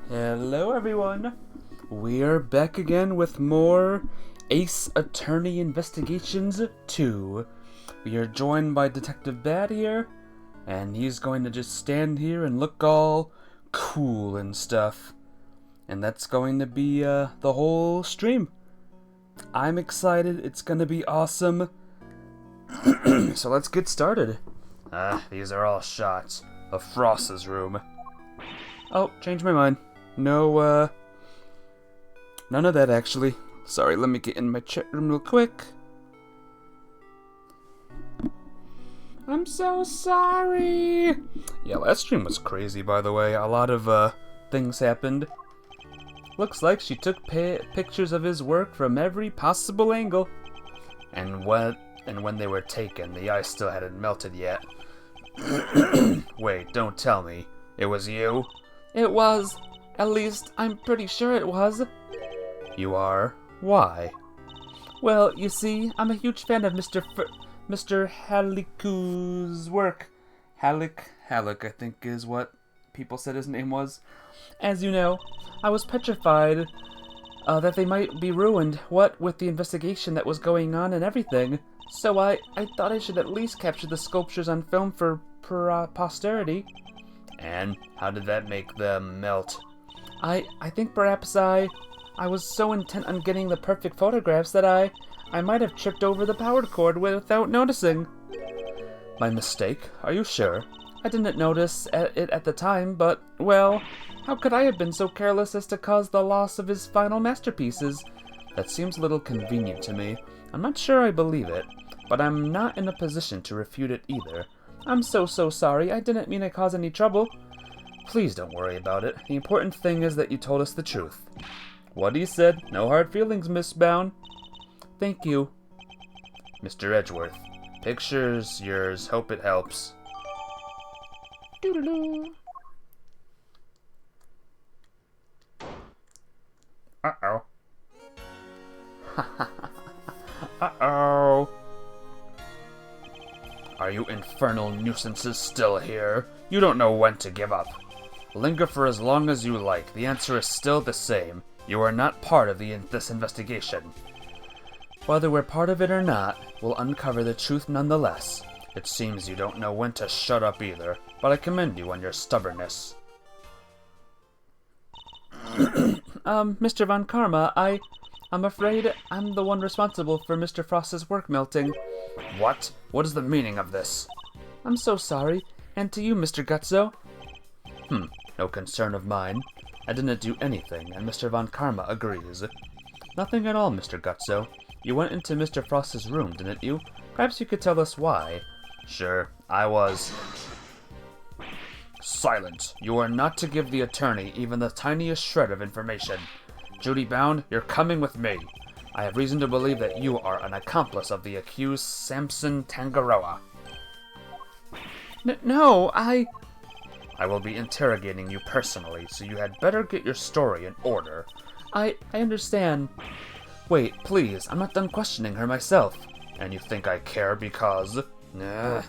Hello everyone! We're back again with more Ace Attorney Investigations 2. We are joined by Detective Bad here, and he's going to just stand here and look all cool and stuff. And that's going to be the whole stream. I'm excited, it's going to be awesome. So let's get started. These are all shots of Frost's room. Oh, changed my mind. No, none of that actually. Sorry, let me get in my chat room real quick. I'm so sorry. Yeah, last stream was crazy, by the way. A lot of, things happened. Looks like she took pictures of his work from every possible angle. And when they were taken, the ice still hadn't melted yet. Wait, don't tell me. It was you? It was. At least, I'm pretty sure it was. You are? Why? Well, you see, I'm a huge fan of Mr. Haliku's work. Halik, I think is what people said his name was. As you know, I was petrified that they might be ruined, what with the investigation that was going on and everything. So I thought I should at least capture the sculptures on film for posterity. And how did that make them melt? I think perhaps I was so intent on getting the perfect photographs that I might have tripped over the power cord without noticing. My mistake? Are you sure? I didn't notice it at the time, but, well, how could I have been so careless as to cause the loss of his final masterpieces? That seems a little convenient to me. I'm not sure I believe it, but I'm not in a position to refute it either. I'm so sorry. I didn't mean to cause any trouble. Please don't worry about it. The important thing is that you told us the truth. What he said. No hard feelings, Miss Bound. Thank you. Mr. Edgeworth. Picture's yours. Hope it helps. Doodaloo. Uh-oh. Uh-oh. Are you infernal nuisances still here? You don't know when to give up. Linger for as long as you like. The answer is still the same. You are not part of this investigation. Whether we're part of it or not, we'll uncover the truth nonetheless. It seems you don't know when to shut up either, but I commend you on your stubbornness. Mr. Von Karma, I'm afraid I'm the one responsible for Mr. Frost's work melting. What? What is the meaning of this? I'm so sorry, and to you, Mr. Gutso. No concern of mine. I didn't do anything, and Mr. Von Karma agrees. Nothing at all, Mr. Gutso. You went into Mr. Frost's room, didn't you? Perhaps you could tell us why. Sure, I was. Silent. You are not to give the attorney even the tiniest shred of information. Judy Bound, you're coming with me. I have reason to believe that you are an accomplice of the accused Samson Tangaroa. No, I will be interrogating you personally, so you had better get your story in order. I understand. Wait, please, I'm not done questioning her myself. And you think I care because... Nah.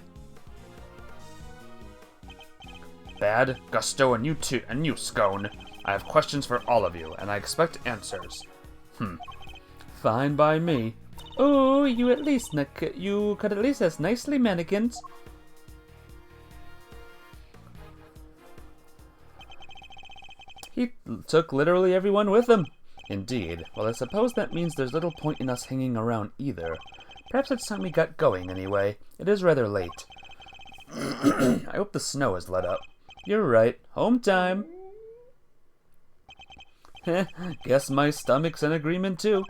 Bad, Gusto, and you too, and you, Scone. I have questions for all of you, and I expect answers. Fine by me. Oh, you could at least ask nicely, mannequins. He took literally everyone with him. Indeed. Well, I suppose that means there's little point in us hanging around either. Perhaps it's time we got going anyway. It is rather late. I hope the snow has let up. You're right. Home time. Guess my stomach's in agreement too.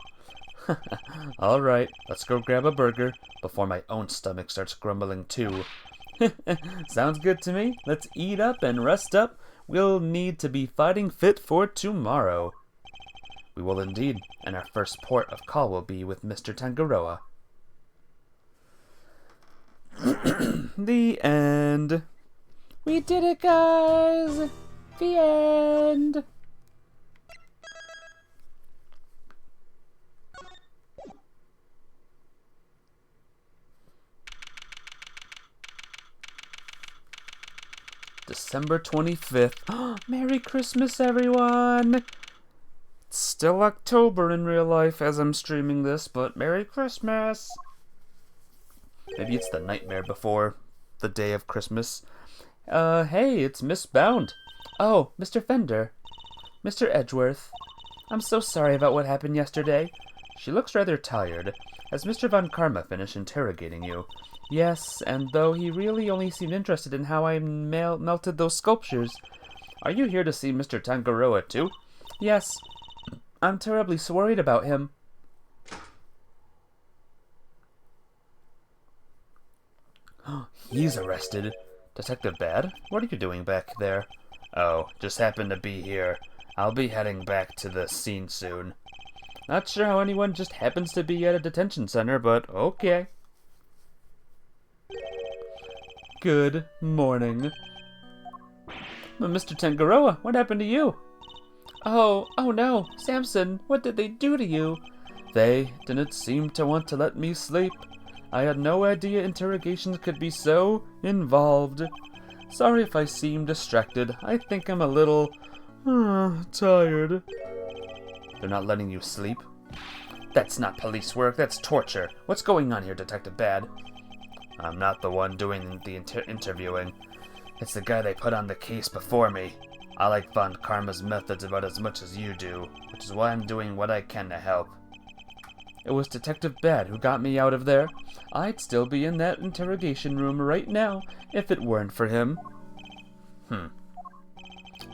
Alright, let's go grab a burger before my own stomach starts grumbling too. Sounds good to me. Let's eat up and rest up. We'll need to be fighting fit for tomorrow. We will indeed, and our first port of call will be with Mr. Tangaroa. The end. We did it, guys! The end! December 25th. Merry Christmas, everyone! It's still October in real life as I'm streaming this, but Merry Christmas! Maybe it's the nightmare before the day of Christmas. Hey, it's Miss Bound. Oh, Mr. Fender. Mr. Edgeworth. I'm so sorry about what happened yesterday. She looks rather tired. Has Mr. Von Karma finished interrogating you? Yes, and though he really only seemed interested in how I melted those sculptures. Are you here to see Mr. Tangaroa too? Yes. I'm terribly worried about him. He's arrested. Detective Bad, what are you doing back there? Oh, just happened to be here. I'll be heading back to the scene soon. Not sure how anyone just happens to be at a detention center, but okay. Good morning. Mr. Tangaroa, what happened to you? Oh no, Samson, what did they do to you? They didn't seem to want to let me sleep. I had no idea interrogations could be so involved. Sorry if I seem distracted. I think I'm a little tired. They're not letting you sleep? That's not police work, that's torture. What's going on here, Detective Bad? I'm not the one doing the interviewing. It's the guy they put on the case before me. I like Von Karma's methods about as much as you do, which is why I'm doing what I can to help. It was Detective Bad who got me out of there. I'd still be in that interrogation room right now if it weren't for him.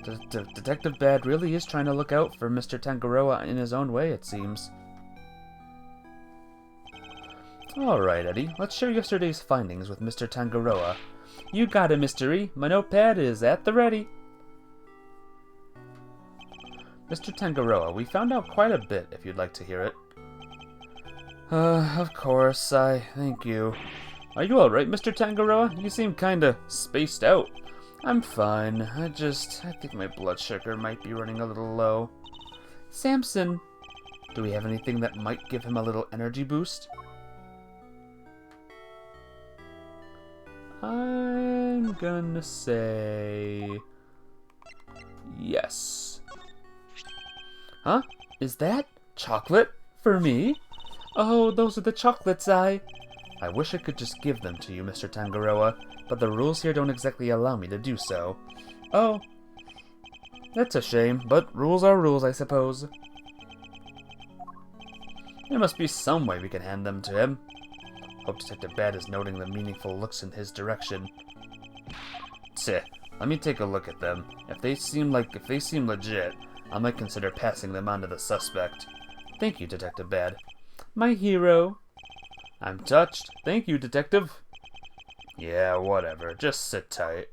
Detective Bad really is trying to look out for Mr. Tangaroa in his own way, it seems. Alright, Eddie, let's share yesterday's findings with Mr. Tangaroa. You got it, Mystery. My notepad is at the ready. Mr. Tangaroa, we found out quite a bit, if you'd like to hear it. Of course, thank you. Are you alright, Mr. Tangaroa? You seem kinda spaced out. I'm fine. I think my blood sugar might be running a little low. Samson, do we have anything that might give him a little energy boost? I'm gonna say yes. Huh? Is that chocolate for me? Oh, those are the chocolates I wish I could just give them to you, Mr. Tangaroa, but the rules here don't exactly allow me to do so. Oh, that's a shame, but rules are rules, I suppose. There must be some way we can hand them to him. Hope Detective Bad is noting the meaningful looks in his direction. Tch, let me take a look at them. If they seem legit, I might consider passing them on to the suspect. Thank you, Detective Bad. My hero. I'm touched. Thank you, Detective. Yeah, whatever. Just sit tight.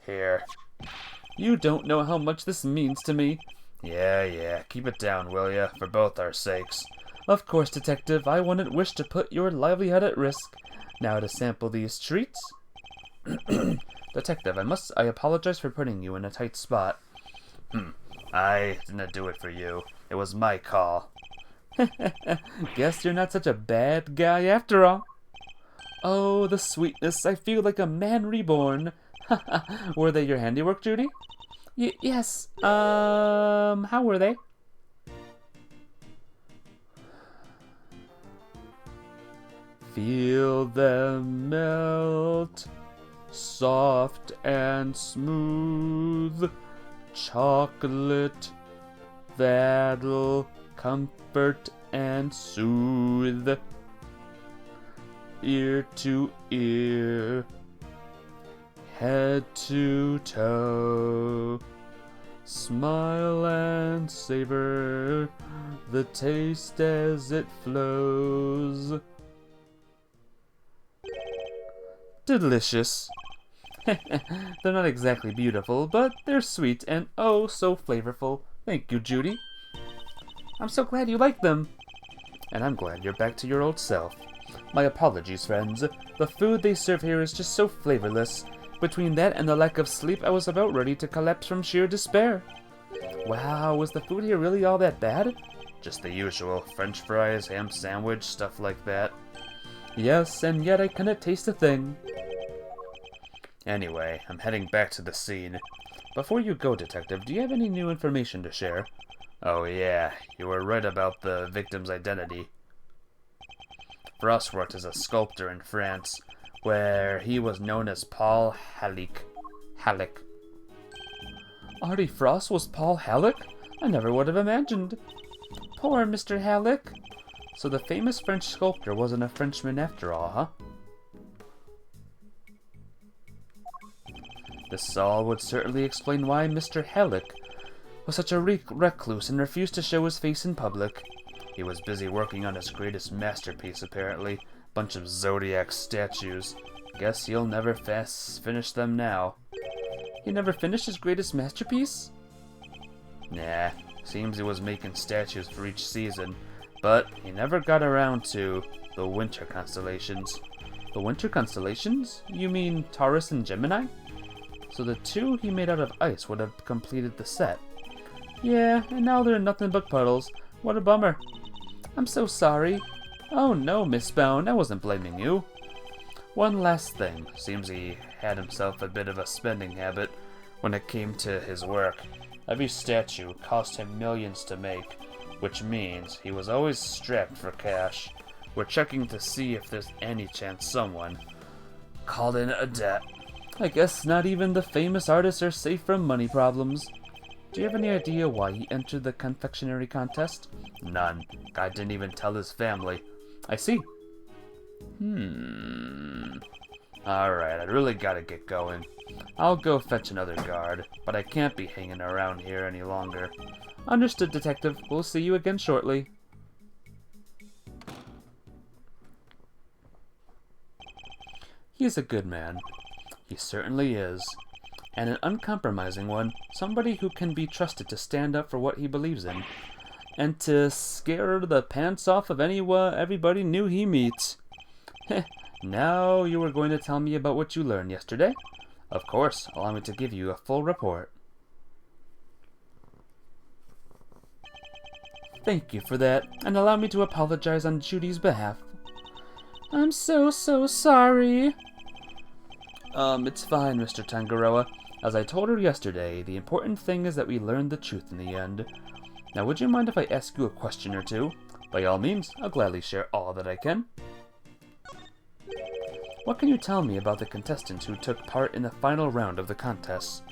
Here. You don't know how much this means to me. Yeah, keep it down, will ya? For both our sakes. Of course, Detective, I wouldn't wish to put your livelihood at risk. Now to sample these treats. Detective, I apologize for putting you in a tight spot. I didn't do it for you. It was my call. Guess you're not such a bad guy after all. Oh, the sweetness. I feel like a man reborn. Were they your handiwork, Judy? Yes. How were they? Feel them melt, soft and smooth, chocolate that'll comfort and soothe, ear to ear, head to toe, smile and savor the taste as it flows. Delicious. They're not exactly beautiful, but they're sweet and oh so flavorful. Thank you, Judy. I'm so glad you like them. And I'm glad you're back to your old self. My apologies, friends. The food they serve here is just so flavorless. Between that and the lack of sleep, I was about ready to collapse from sheer despair. Wow, was the food here really all that bad? Just the usual French fries, ham sandwich, stuff like that. Yes, and yet I cannot taste a thing. Anyway, I'm heading back to the scene. Before you go, Detective, do you have any new information to share? Oh yeah, you were right about the victim's identity. Frost worked as a sculptor in France, where he was known as Paul Halleck. Artie Frost was Paul Halleck? I never would have imagined. Poor Mr. Halleck. So the famous French sculptor wasn't a Frenchman after all, huh? This all would certainly explain why Mr. Halleck was such a recluse and refused to show his face in public. He was busy working on his greatest masterpiece, apparently. Bunch of zodiac statues. Guess he'll never finish them now. He never finished his greatest masterpiece? Nah, seems he was making statues for each season, but he never got around to the winter constellations. The winter constellations? You mean Taurus and Gemini? So the two he made out of ice would have completed the set. Yeah, and now they're nothing but puddles. What a bummer. I'm so sorry. Oh no, Miss Bone, I wasn't blaming you. One last thing. Seems he had himself a bit of a spending habit when it came to his work. Every statue cost him millions to make, which means he was always strapped for cash. We're checking to see if there's any chance someone called in a debt. I guess not even the famous artists are safe from money problems. Do you have any idea why he entered the confectionery contest? None. Guy didn't even tell his family. I see. Alright, I really gotta get going. I'll go fetch another guard, but I can't be hanging around here any longer. Understood, Detective. We'll see you again shortly. He's a good man. He certainly is. And an uncompromising one. Somebody who can be trusted to stand up for what he believes in. And to scare the pants off of everybody new he meets. Heh. Now you were going to tell me about what you learned yesterday? Of course. Allow me to give you a full report. Thank you for that, and allow me to apologize on Judy's behalf. I'm so sorry. It's fine, Mr. Tangaroa. As I told her yesterday, the important thing is that we learn the truth in the end. Now, would you mind if I ask you a question or two? By all means, I'll gladly share all that I can. What can you tell me about the contestants who took part in the final round of the contest?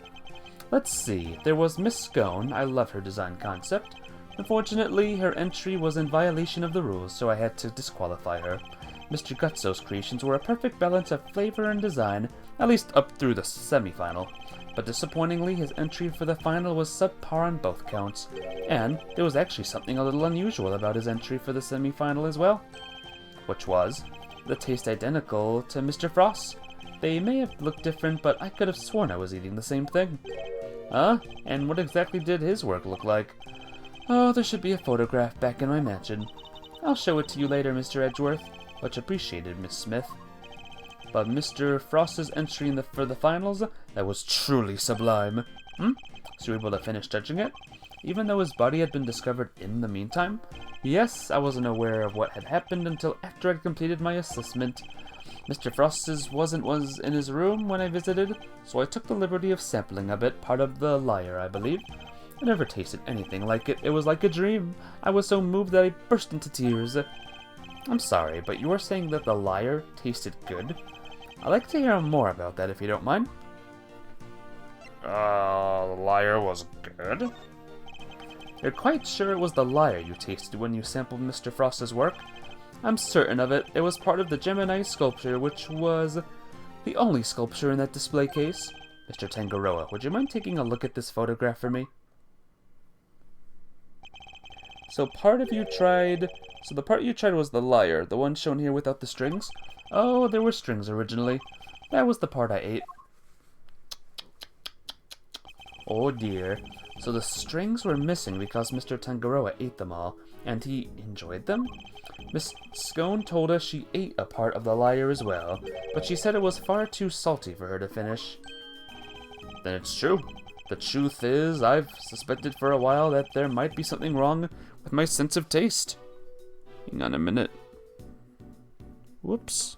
Let's see, there was Miss Scone. I love her design concept. Unfortunately, her entry was in violation of the rules, so I had to disqualify her. Mr. Gutso's creations were a perfect balance of flavor and design, at least up through the semi-final. But disappointingly, his entry for the final was subpar on both counts. And there was actually something a little unusual about his entry for the semi-final as well. Which was the taste identical to Mr. Frost's. They may have looked different, but I could have sworn I was eating the same thing. And what exactly did his work look like? Oh, there should be a photograph back in my mansion. I'll show it to you later, Mr. Edgeworth. Much appreciated, Miss Smith. But Mr. Frost's entry for the finals, that was truly sublime. So you were able to finish judging it? Even though his body had been discovered in the meantime? Yes, I wasn't aware of what had happened until after I'd completed my assessment. Mr. Frost's was in his room when I visited, so I took the liberty of sampling a bit, part of the liar, I believe. I never tasted anything like it. It was like a dream. I was so moved that I burst into tears. I'm sorry, but you were saying that the liar tasted good? I'd like to hear more about that if you don't mind. The liar was good? You're quite sure it was the liar you tasted when you sampled Mr. Frost's work? I'm certain of it. It was part of the Gemini sculpture, which was the only sculpture in that display case. Mr. Tangaroa, would you mind taking a look at this photograph for me? So the part you tried was the liar, the one shown here without the strings? Oh, there were strings originally. That was the part I ate. Oh dear. So the strings were missing because Mr. Tangaroa ate them all, and he enjoyed them? Miss Scone told us she ate a part of the liar as well, but she said it was far too salty for her to finish. Then it's true. The truth is, I've suspected for a while that there might be something wrong with my sense of taste. Hang on a minute. Whoops.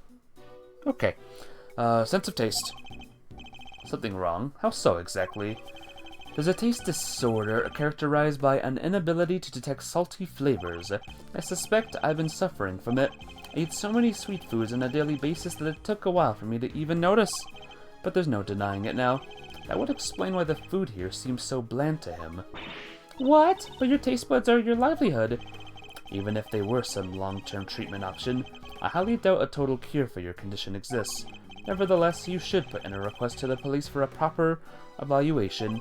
Okay. Sense of taste. Something wrong? How so exactly? There's a taste disorder characterized by an inability to detect salty flavors. I suspect I've been suffering from it. I eat so many sweet foods on a daily basis that it took a while for me to even notice. But there's no denying it now. That would explain why the food here seems so bland to him. What? But your taste buds are your livelihood. Even if they were some long-term treatment option, I highly doubt a total cure for your condition exists. Nevertheless, you should put in a request to the police for a proper evaluation.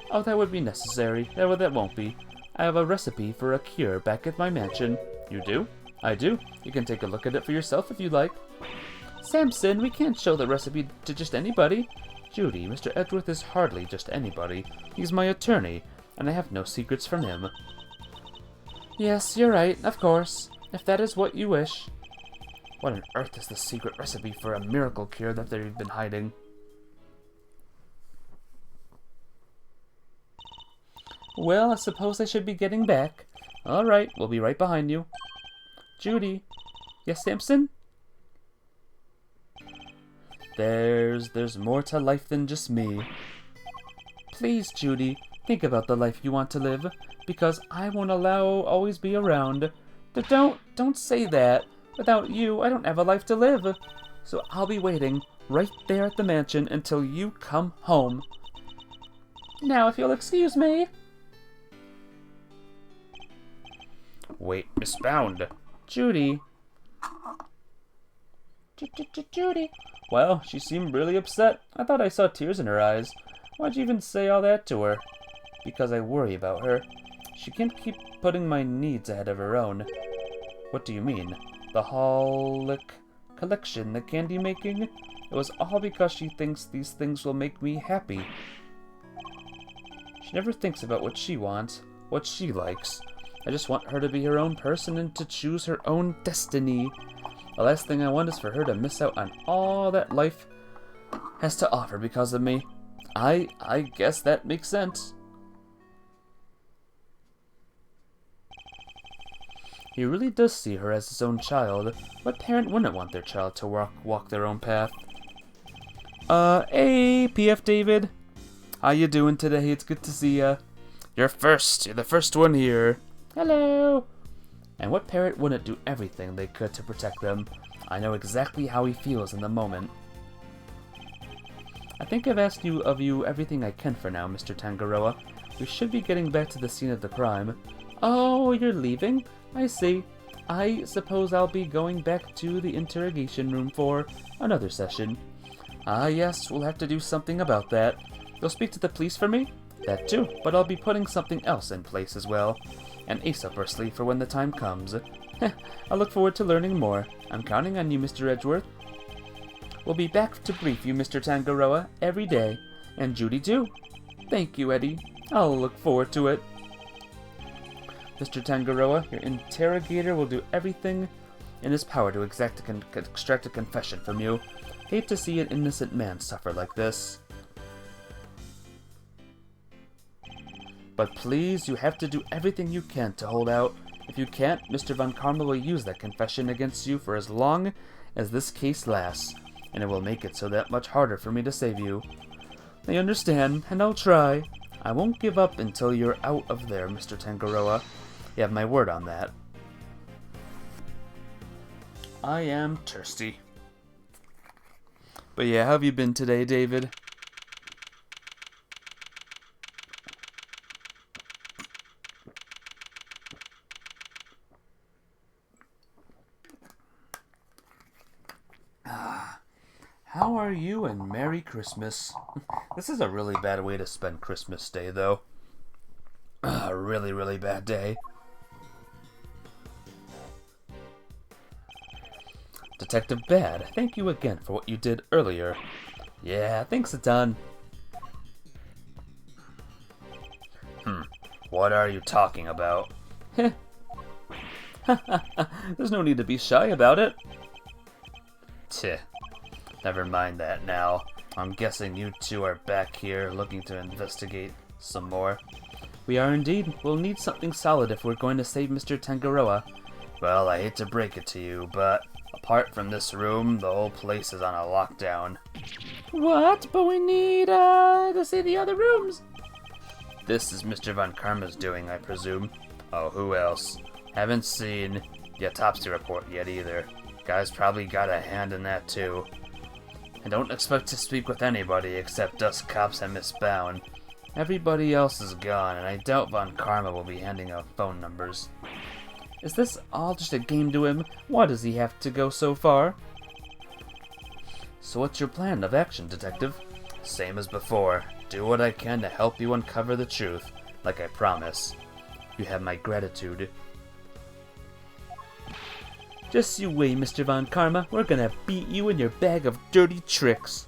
Oh, that would be necessary. That won't be. I have a recipe for a cure back at my mansion. You do? I do. You can take a look at it for yourself if you'd like. Samson, we can't show the recipe to just anybody. Judy, Mr. Edgeworth is hardly just anybody. He's my attorney, and I have no secrets from him. Yes, you're right, of course, if that is what you wish. What on earth is the secret recipe for a miracle cure that they've been hiding? Well, I suppose I should be getting back. All right, we'll be right behind you. Judy. Yes, Samson? There's more to life than just me. Please, Judy, think about the life you want to live, because I won't always be around. Don't say that. Without you, I don't have a life to live. So I'll be waiting right there at the mansion until you come home. Now, if you'll excuse me. Wait, Miss Bound. Judy. Judy. Well, she seemed really upset. I thought I saw tears in her eyes. Why'd you even say all that to her? Because I worry about her. She can't keep putting my needs ahead of her own. What do you mean? The Holic collection, the candy making? It was all because she thinks these things will make me happy. She never thinks about what she wants, what she likes. I just want her to be her own person and to choose her own destiny. The last thing I want is for her to miss out on all that life has to offer because of me. I guess that makes sense. He really does see her as his own child. What parent wouldn't want their child to walk their own path? Hey, PF David. How you doing today? It's good to see ya. You're the first one here. Hello. And what parent wouldn't do everything they could to protect them? I know exactly how he feels in the moment. I think I've asked of you everything I can for now, Mr. Tangaroa. We should be getting back to the scene of the crime. Oh, you're leaving? I see. I suppose I'll be going back to the interrogation room for another session. Ah, yes, we'll have to do something about that. You'll speak to the police for me? That too, but I'll be putting something else in place as well. An ace up our sleeve for when the time comes. I look forward to learning more. I'm counting on you, Mr. Edgeworth. We'll be back to brief you, Mr. Tangaroa, every day. And Judy too. Thank you, Eddie. I'll look forward to it. Mr. Tangaroa, your interrogator will do everything in his power to extract a confession from you. Hate to see an innocent man suffer like this. But please, you have to do everything you can to hold out. If you can't, Mr. Von Karma will use that confession against you for as long as this case lasts, and it will make it so that much harder for me to save you. I understand, and I'll try. I won't give up until you're out of there, Mr. Tangaroa. You have my word on that. I am thirsty. But yeah, how have you been today, David? How are you, and Merry Christmas? This is a really bad way to spend Christmas Day, though. A really, really bad day. Detective Bad, thank you again for what you did earlier. Yeah, thanks a ton. What are you talking about? There's no need to be shy about it. Tch. Never mind that now. I'm guessing you two are back here looking to investigate some more. We are indeed. We'll need something solid if we're going to save Mr. Tangaroa. Well, I hate to break it to you, but apart from this room, the whole place is on a lockdown. What? But we need, to see the other rooms. This is Mr. Von Karma's doing, I presume. Oh, who else? Haven't seen the autopsy report yet either. Guy's probably got a hand in that too. I don't expect to speak with anybody except us cops and Miss Bound. Everybody else is gone, and I doubt Von Karma will be handing out phone numbers. Is this all just a game to him? Why does he have to go so far? So what's your plan of action, Detective? Same as before. Do what I can to help you uncover the truth, like I promise. You have my gratitude. Just you wait, Mr. Von Karma. We're gonna beat you in your bag of dirty tricks.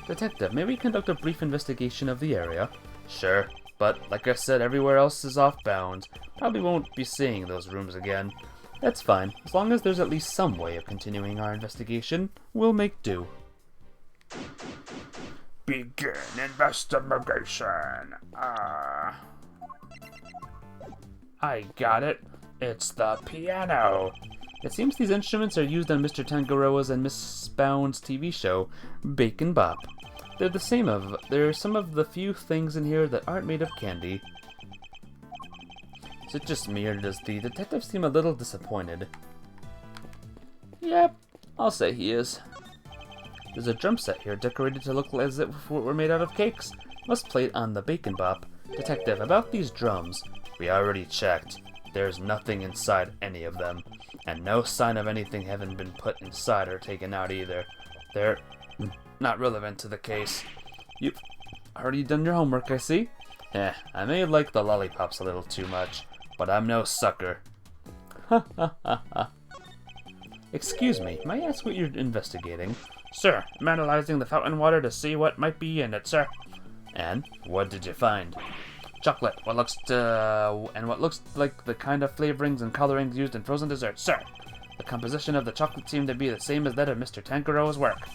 Detective, may we conduct a brief investigation of the area? Sure, but like I said, everywhere else is off-bound. Probably won't be seeing those rooms again. That's fine. As long as there's at least some way of continuing our investigation, we'll make do. Begin investigation. I got it. It's the piano. It seems these instruments are used on Mr. Tangaroa's and Miss Bound's TV show, Bacon Bop. There are some of the few things in here that aren't made of candy. Is it just me, or does the detective seem a little disappointed? Yep, I'll say he is. There's a drum set here decorated to look as if it were made out of cakes. Must play it on the Bacon Bop. Detective, about these drums. We already checked. There's nothing inside any of them, and no sign of anything having been put inside or taken out either. They're not relevant to the case. You've already done your homework, I see. I may like the lollipops a little too much, but I'm no sucker. Ha ha ha ha. Excuse me, may I ask what you're investigating? Sir, I'm analyzing the fountain water to see what might be in it, sir. And what did you find? Chocolate, what looks like the kind of flavorings and colorings used in frozen desserts, sir. The composition of the chocolate seemed to be the same as that of Mr. Tangaroa's work,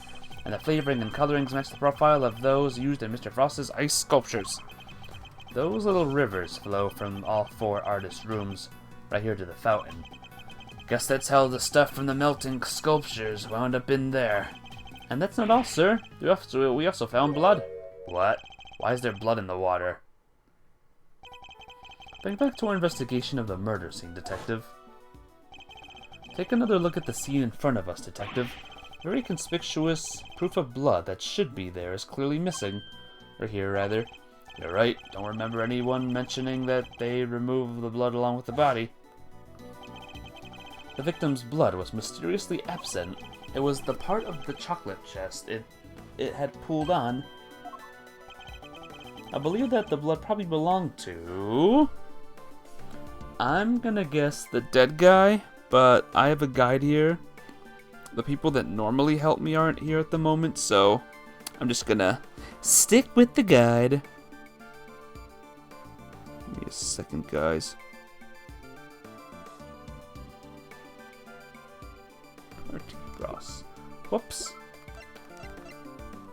and the flavoring and colorings match the profile of those used in Mr. Frost's ice sculptures. Those little rivers flow from all four artists' rooms right here to the fountain. Guess that's how the stuff from the melting sculptures wound up in there. And that's not all, sir. We also found blood. What? Why is there blood in the water? Bring back to our investigation of the murder scene, Detective. Take another look at the scene in front of us, Detective. Very conspicuous proof of blood that should be there is clearly missing. Or here, rather. You're right. Don't remember anyone mentioning that they removed the blood along with the body. The victim's blood was mysteriously absent. It was the part of the chocolate chest it had pulled on. I believe that the blood probably belonged to... I'm gonna guess the dead guy, but I have a guide here. The people that normally help me aren't here at the moment, so I'm just gonna stick with the guide. Give me a second, guys. Ross. Whoops.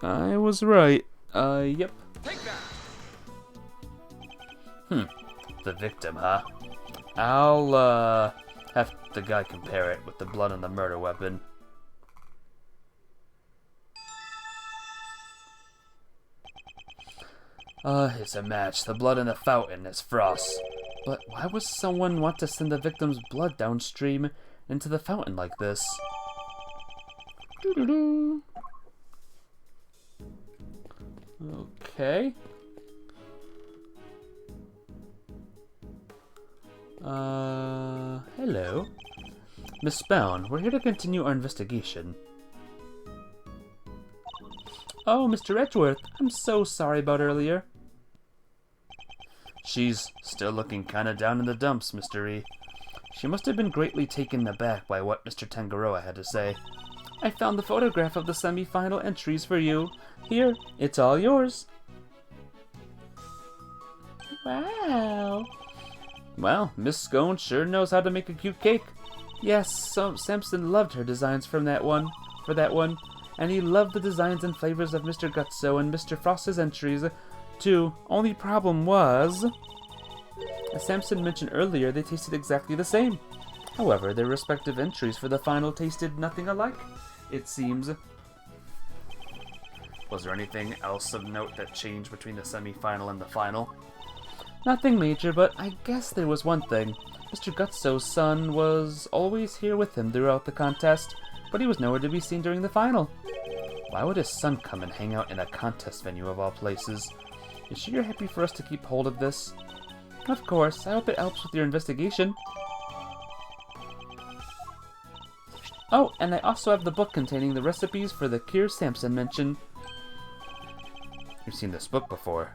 I was right. Yep. Take that. The victim, huh? I'll, have the guy compare it with the blood on the murder weapon. It's a match. The blood in the fountain is Frost. But why would someone want to send the victim's blood downstream into the fountain like this? Doo-doo-doo. Okay. Hello. Miss Bound, we're here to continue our investigation. Oh, Mr. Edgeworth, I'm so sorry about earlier. She's still looking kinda down in the dumps, Mr. E. She must have been greatly taken aback by what Mr. Tangaroa had to say. I found the photograph of the semi-final entries for you. Here, it's all yours. Wow. Well, Miss Scone sure knows how to make a cute cake. Yes, so Samson loved her designs for that one, and he loved the designs and flavors of Mr. Gutso and Mr. Frost's entries. too. Only problem was, as Samson mentioned earlier, they tasted exactly the same. However, their respective entries for the final tasted nothing alike, it seems. Was there anything else of note that changed between the semi-final and the final? Nothing major, but I guess there was one thing. Mr. Gutso's son was always here with him throughout the contest, but he was nowhere to be seen during the final. Why would his son come and hang out in a contest venue of all places? Is she happy for us to keep hold of this? Of course, I hope it helps with your investigation. Oh, and I also have the book containing the recipes for the cure Samson mentioned. You've seen this book before.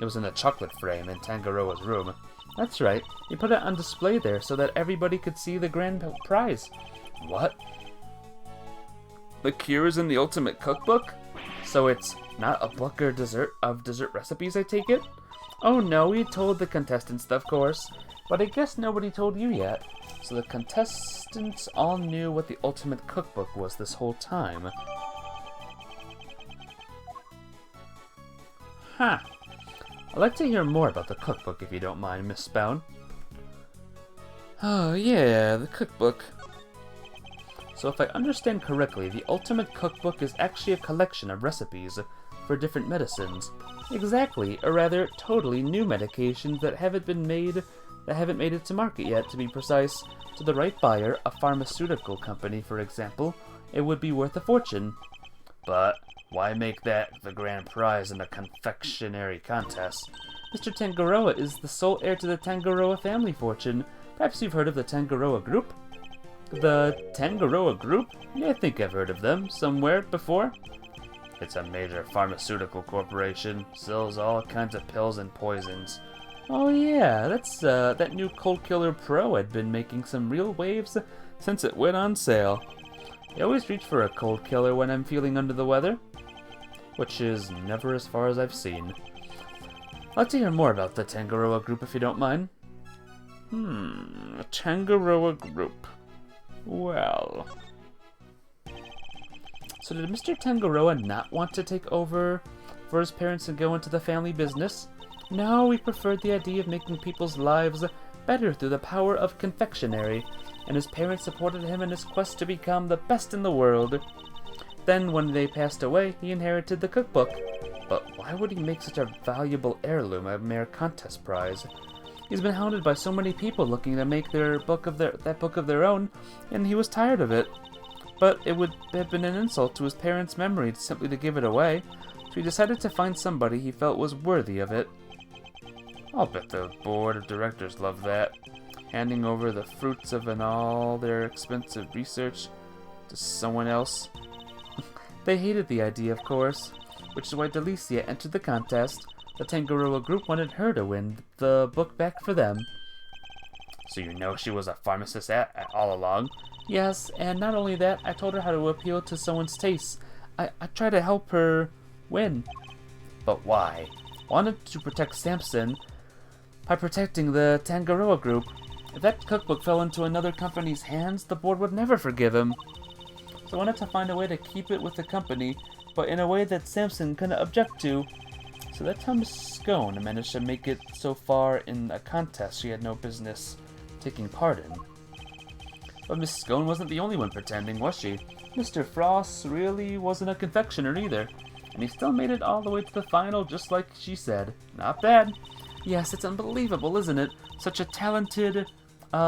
It was in a chocolate frame in Tangaroa's room. That's right. He put it on display there so that everybody could see the grand prize. What? The cure is in the ultimate cookbook? So it's not a book or dessert recipes, I take it? Oh no, we told the contestants, of course. But I guess nobody told you yet. So the contestants all knew what the ultimate cookbook was this whole time. Huh. I'd like to hear more about the cookbook if you don't mind, Miss Spoun. Oh yeah, the cookbook. So if I understand correctly, the ultimate cookbook is actually a collection of recipes for different medicines. Exactly, or rather, totally new medications that haven't made it to market yet, to be precise. To the right buyer, a pharmaceutical company, for example, it would be worth a fortune. But why make that the grand prize in a confectionery contest? Mr. Tangaroa is the sole heir to the Tangaroa family fortune. Perhaps you've heard of the Tangaroa Group? The Tangaroa Group? Yeah, I think I've heard of them somewhere before. It's a major pharmaceutical corporation. Sells all kinds of pills and poisons. Oh yeah, that's that new Cold Killer Pro had been making some real waves since it went on sale. I always reach for a cold killer when I'm feeling under the weather, which is never as far as I've seen. I'd like to hear more about the Tangaroa Group if you don't mind. Tangaroa Group. Well... So did Mr. Tangaroa not want to take over for his parents and go into the family business? No, he preferred the idea of making people's lives better through the power of confectionery, and his parents supported him in his quest to become the best in the world. Then, when they passed away, he inherited the cookbook. But why would he make such a valuable heirloom a mere contest prize? He's been hounded by so many people looking to make that book of their own, and he was tired of it. But it would have been an insult to his parents' memory simply to give it away, so he decided to find somebody he felt was worthy of it. I'll bet the board of directors love that. Handing over the fruits of all their expensive research to someone else. They hated the idea, of course, which is why Delicia entered the contest. The Tangaroa Group wanted her to win the book back for them. So you know she was a pharmacist all along? Yes, and not only that, I told her how to appeal to someone's tastes. I tried to help her win. But why? Wanted to protect Samson by protecting the Tangaroa Group. If that cookbook fell into another company's hands, the board would never forgive him. So I wanted to find a way to keep it with the company, but in a way that Samson couldn't object to. So that's how Miss Scone managed to make it so far in a contest she had no business taking part in. But Miss Scone wasn't the only one pretending, was she? Mr. Frost really wasn't a confectioner either, and he still made it all the way to the final just like she said. Not bad. Yes, it's unbelievable, isn't it? Such a talented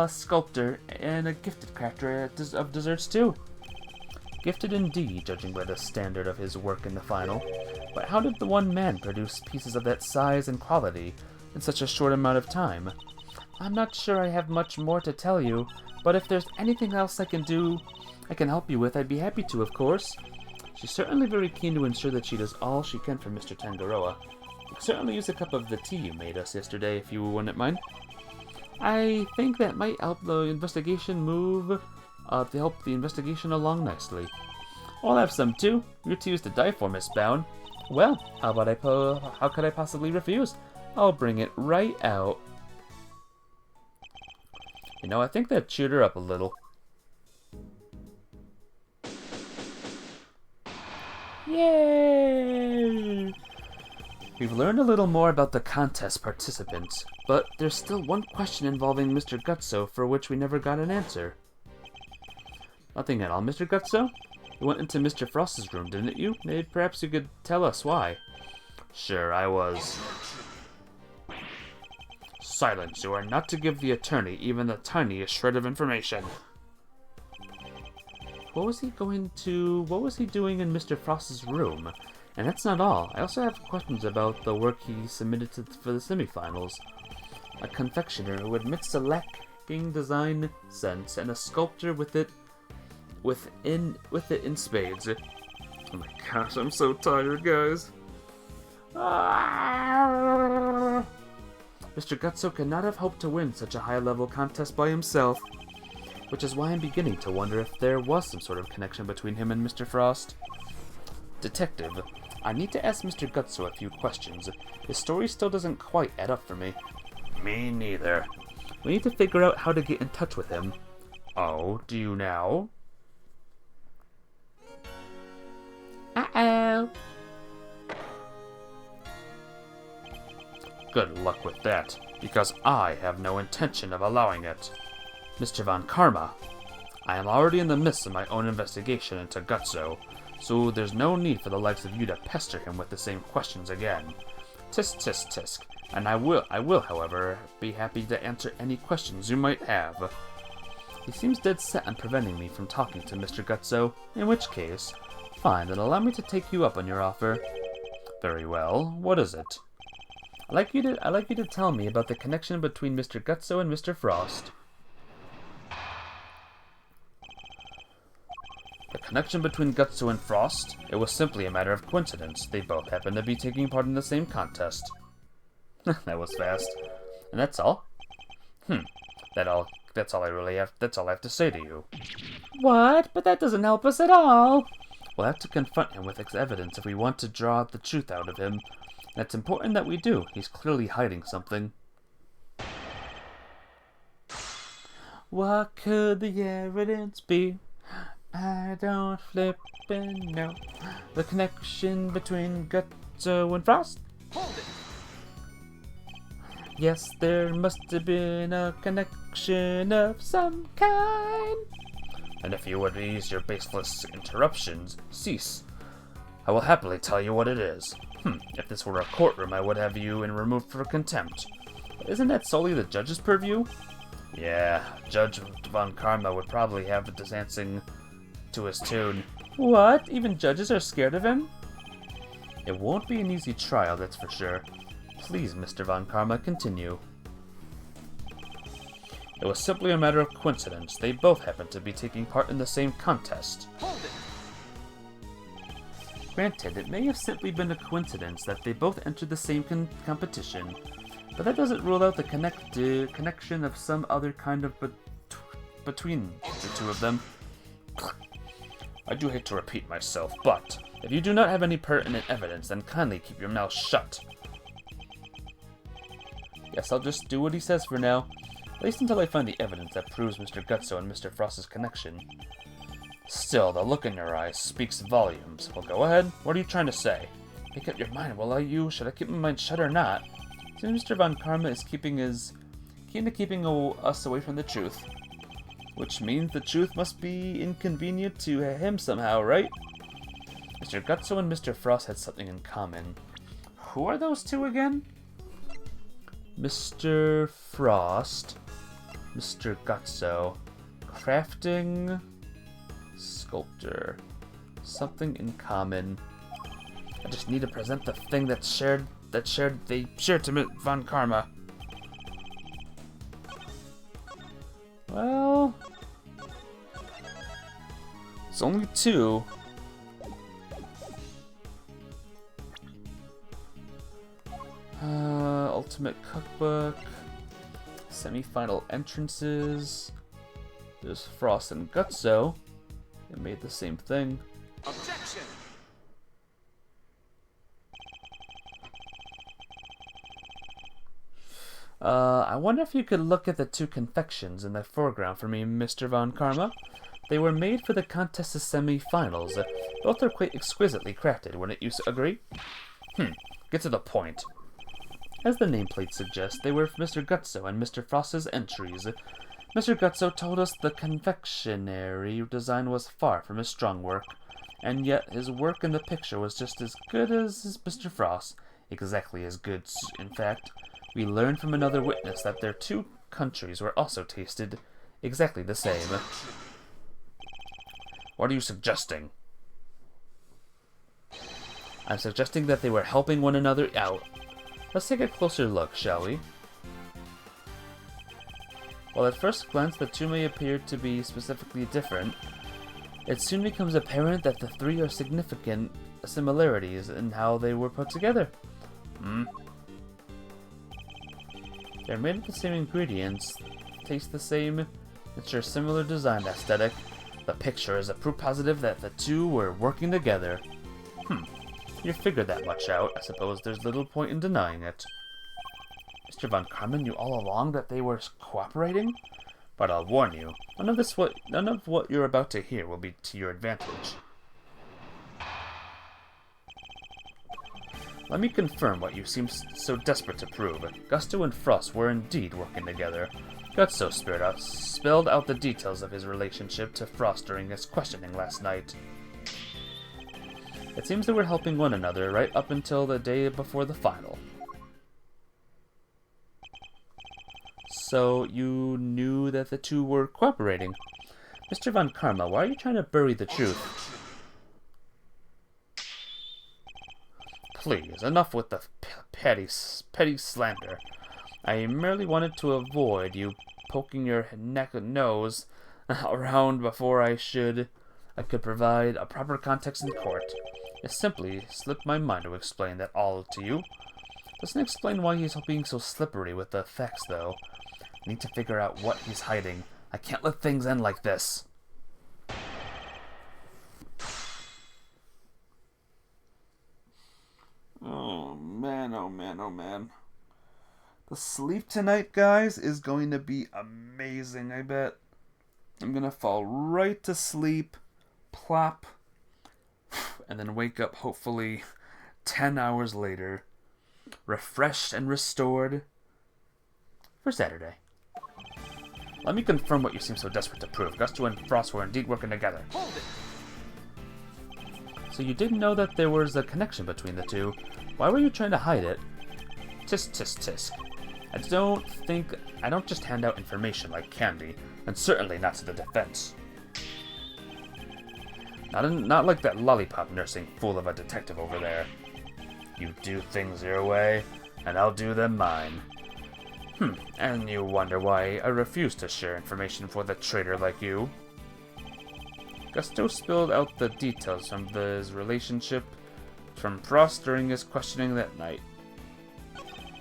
sculptor and a gifted crafter of desserts too. Gifted indeed, judging by the standard of his work in the final. But how did the one man produce pieces of that size and quality in such a short amount of time? I'm not sure I have much more to tell you, but if there's anything else I can help you with, I'd be happy to, of course. She's certainly very keen to ensure that she does all she can for Mr. Tangaroa. I could certainly use a cup of the tea you made us yesterday, if you wouldn't mind. I think that might help the investigation along nicely. I'll have some too. Your tea is to die for, Miss Bound. Well, how could I possibly refuse? I'll bring it right out. You know, I think that cheered her up a little. Yay! learned a little more about the contest participants, but there's still one question involving Mr. Gutso for which we never got an answer. Nothing at all, Mr. Gutso? You went into Mr. Frost's room, didn't you? Maybe perhaps you could tell us why. Sure, I was. Silence, you are not to give the attorney even the tiniest shred of information. What was he doing in Mr. Frost's room? And that's not all. I also have questions about the work he submitted for the semifinals. A confectioner who admits to lacking design sense, and a sculptor with it in spades. Oh my gosh, I'm so tired, guys. Mr. Gutso could not have hoped to win such a high-level contest by himself, which is why I'm beginning to wonder if there was some sort of connection between him and Mr. Frost. Detective, I need to ask Mr. Gutso a few questions. His story still doesn't quite add up for me. Me neither. We need to figure out how to get in touch with him. Oh, do you now? Uh-oh. Good luck with that, because I have no intention of allowing it. Mr. Von Karma, I am already in the midst of my own investigation into Gutso, so there's no need for the likes of you to pester him with the same questions again. Tisk, tisk, tisk. And I will, however, be happy to answer any questions you might have. He seems dead set on preventing me from talking to Mr. Gutso, in which case, fine, then allow me to take you up on your offer. Very well. What is it? I'd like you to tell me about the connection between Mr. Gutso and Mr. Frost. The connection between Gutso and Frost? It was simply a matter of coincidence. They both happened to be taking part in the same contest. That was fast. And that's all? That's all I have to say to you. What? But that doesn't help us at all. We'll have to confront him with evidence if we want to draw the truth out of him. And it's important that we do. He's clearly hiding something. What could the evidence be? I don't flippin' know. The connection between Gutso and Frost? Hold it! Yes, there must have been a connection of some kind. And if you would ease your baseless interruptions, cease. I will happily tell you what it is. If this were a courtroom, I would have you removed for contempt. Isn't that solely the judge's purview? Yeah, Judge Von Karma would probably have it dancing to his tune. What? Even judges are scared of him? It won't be an easy trial, that's for sure. Please, Mr. Von Karma, continue. It was simply a matter of coincidence. They both happened to be taking part in the same contest. Hold it! Granted, it may have simply been a coincidence that they both entered the same competition, but that doesn't rule out the connection of some other kind of between the two of them. I do hate to repeat myself, but if you do not have any pertinent evidence, then kindly keep your mouth shut. Guess I'll just do what he says for now, at least until I find the evidence that proves Mr. Gutso and Mr. Frost's connection. Still, the look in your eyes speaks volumes. Well, go ahead. What are you trying to say? Make up your mind, will you? Should I keep my mind shut or not? Seems Mr. Von Karma is keeping us away from the truth. Which means the truth must be inconvenient to him somehow, right? Mr. Gutso and Mr. Frost had something in common. Who are those two again? Mr. Frost, Mr. Gutso, crafting, sculptor, something in common. I just need to present the thing they shared to Von Karma. Well, it's only two. Ultimate Cookbook, semi-final entrances. There's Frost and Gutso. They made the same thing. Objection! I wonder if you could look at the two confections in the foreground for me, Mr. Von Karma. They were made for the contest's semi-finals. Both are quite exquisitely crafted, wouldn't you agree? Get to the point. As the nameplate suggests, they were Mr. Gutso and Mr. Frost's entries. Mr. Gutso told us the confectionery design was far from his strong work, and yet his work in the picture was just as good as Mr. Frost. Exactly as good, in fact. We learned from another witness that their two countries were also tasted exactly the same. What are you suggesting? I'm suggesting that they were helping one another out. Let's take a closer look, shall we? While at first glance the two may appear to be specifically different, it soon becomes apparent that the three are significant similarities in how they were put together. They're made of the same ingredients, taste the same, and share similar design aesthetic. The picture is a proof positive that the two were working together. You figured that much out. I suppose there's little point in denying it. Mr. Von Karman knew all along that they were cooperating? But I'll warn you, none of what you're about to hear will be to your advantage. Let me confirm what you seem so desperate to prove. Gusto and Frost were indeed working together. Gutso spelled out the details of his relationship to Frost during his questioning last night. It seems they were helping one another right up until the day before the final. So you knew that the two were cooperating. Mr. Von Karma, why are you trying to bury the truth? Please, enough with the petty slander. I merely wanted to avoid you poking your nose around before I could provide a proper context in court. It simply slipped my mind to explain that all to you. Doesn't explain why he's being so slippery with the facts, though. I need to figure out what he's hiding. I can't let things end like this. Oh man, oh man, oh man. The sleep tonight, guys, is going to be amazing, I bet. I'm gonna fall right to sleep, plop, and then wake up hopefully 10 hours later, refreshed and restored for Saturday. Let me confirm what you seem so desperate to prove. Gusto and Frost were indeed working together. So you didn't know that there was a connection between the two. Why were you trying to hide it? Tisk, tisk, tisk. I don't just hand out information like candy, and certainly not to the defense. Not like that lollipop nursing fool of a detective over there. You do things your way, and I'll do them mine. And you wonder why I refuse to share information with a traitor like you? Gusto spilled out the details from his relationship from Frost during his questioning that night.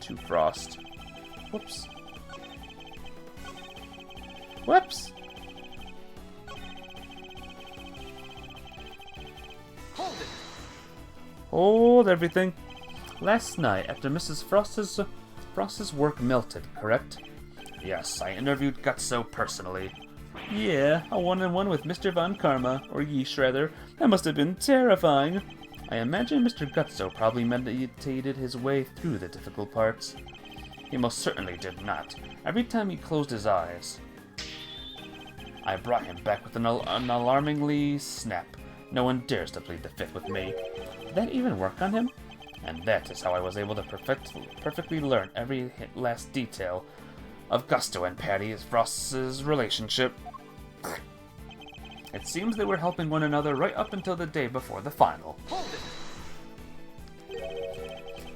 To Frost. Whoops. Whoops! Hold everything. Last night, after Mrs. Frost's work melted, correct? Yes, I interviewed Gutso personally. Yeah, a one-on-one with Mr. Von Karma, or Yeesh rather. That must have been terrifying. I imagine Mr. Gutso probably meditated his way through the difficult parts. He most certainly did not. Every time he closed his eyes, I brought him back with an alarmingly snap. No one dares to plead the fifth with me. Did that even work on him? And that is how I was able to perfectly learn every last detail of Gusto and Patty Frost's relationship. It seems they were helping one another right up until the day before the final.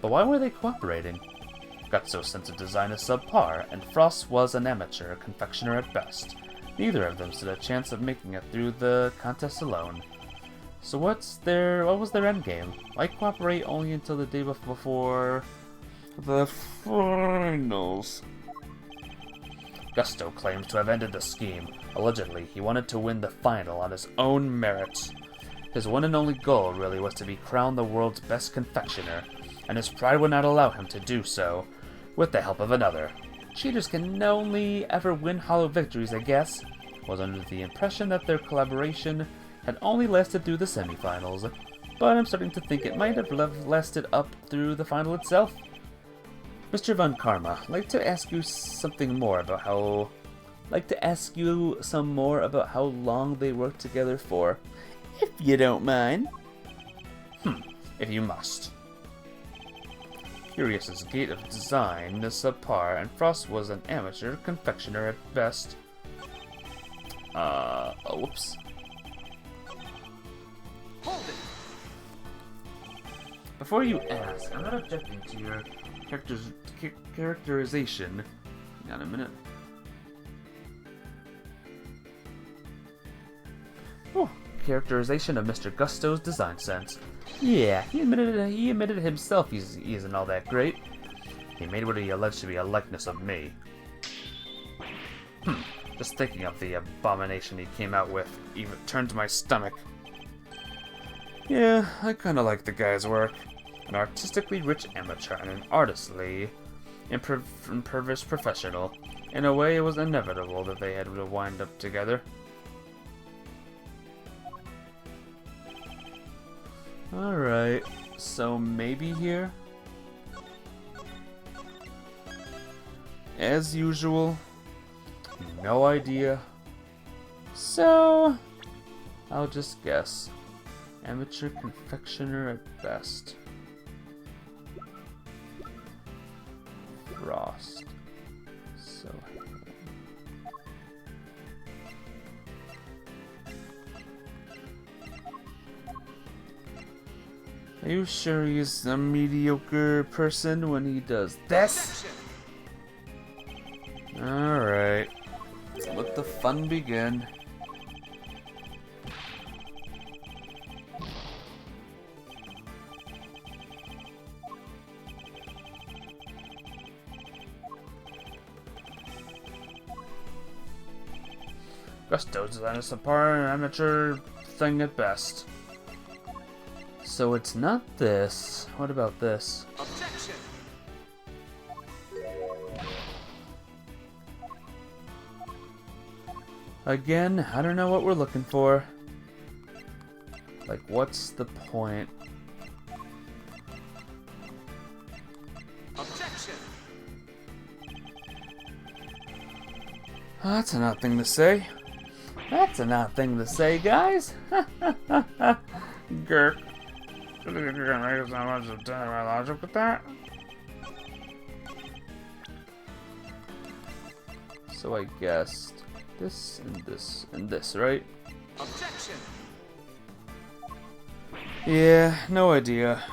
But why were they cooperating? Gutso's sense of design is subpar, and Frost was an amateur confectioner at best. Neither of them stood a chance of making it through the contest alone. So what was their endgame? Why cooperate only until the day before the finals? Gusto claims to have ended the scheme. Allegedly, he wanted to win the final on his own merits. His one and only goal really was to be crowned the world's best confectioner, and his pride would not allow him to do so with the help of another. Cheaters can only ever win hollow victories, I guess. Was under the impression that their collaboration had only lasted through the semifinals. but I'm starting to think it might have lasted up through the final itself. Mr. Von Karma, I'd like to ask you some more about how long they worked together for, if you don't mind. If you must. Curious's gate of design is subpar, and Frost was an amateur confectioner at best. Whoops. Hold it. Before you ask, I'm not objecting to your characterization. Hang on a minute. Oh, characterization of Mr. Gusto's design sense. Yeah, he admitted himself he isn't all that great. He made what he alleged to be a likeness of me. Just thinking of the abomination he came out with even turns my stomach. Yeah, I kinda like the guy's work. An artistically rich amateur and an artistly impervious professional. In a way, it was inevitable that they had to wind up together. Alright, so maybe here? As usual, no idea. So, I'll just guess. Amateur confectioner at best. Frost. So. Are you sure he's a mediocre person when he does this? Alright. Let the fun begin. Gusto's design is subpar, an amateur thing at best. So it's not this. What about this? Objection. Again, I don't know what we're looking for. Like, what's the point? Objection. That's an odd thing to say. That's an odd thing to say, guys. Gurk. Do you think you're gonna make so much of my logic with that? So I guessed this and this and this, right? Objection. Yeah, no idea.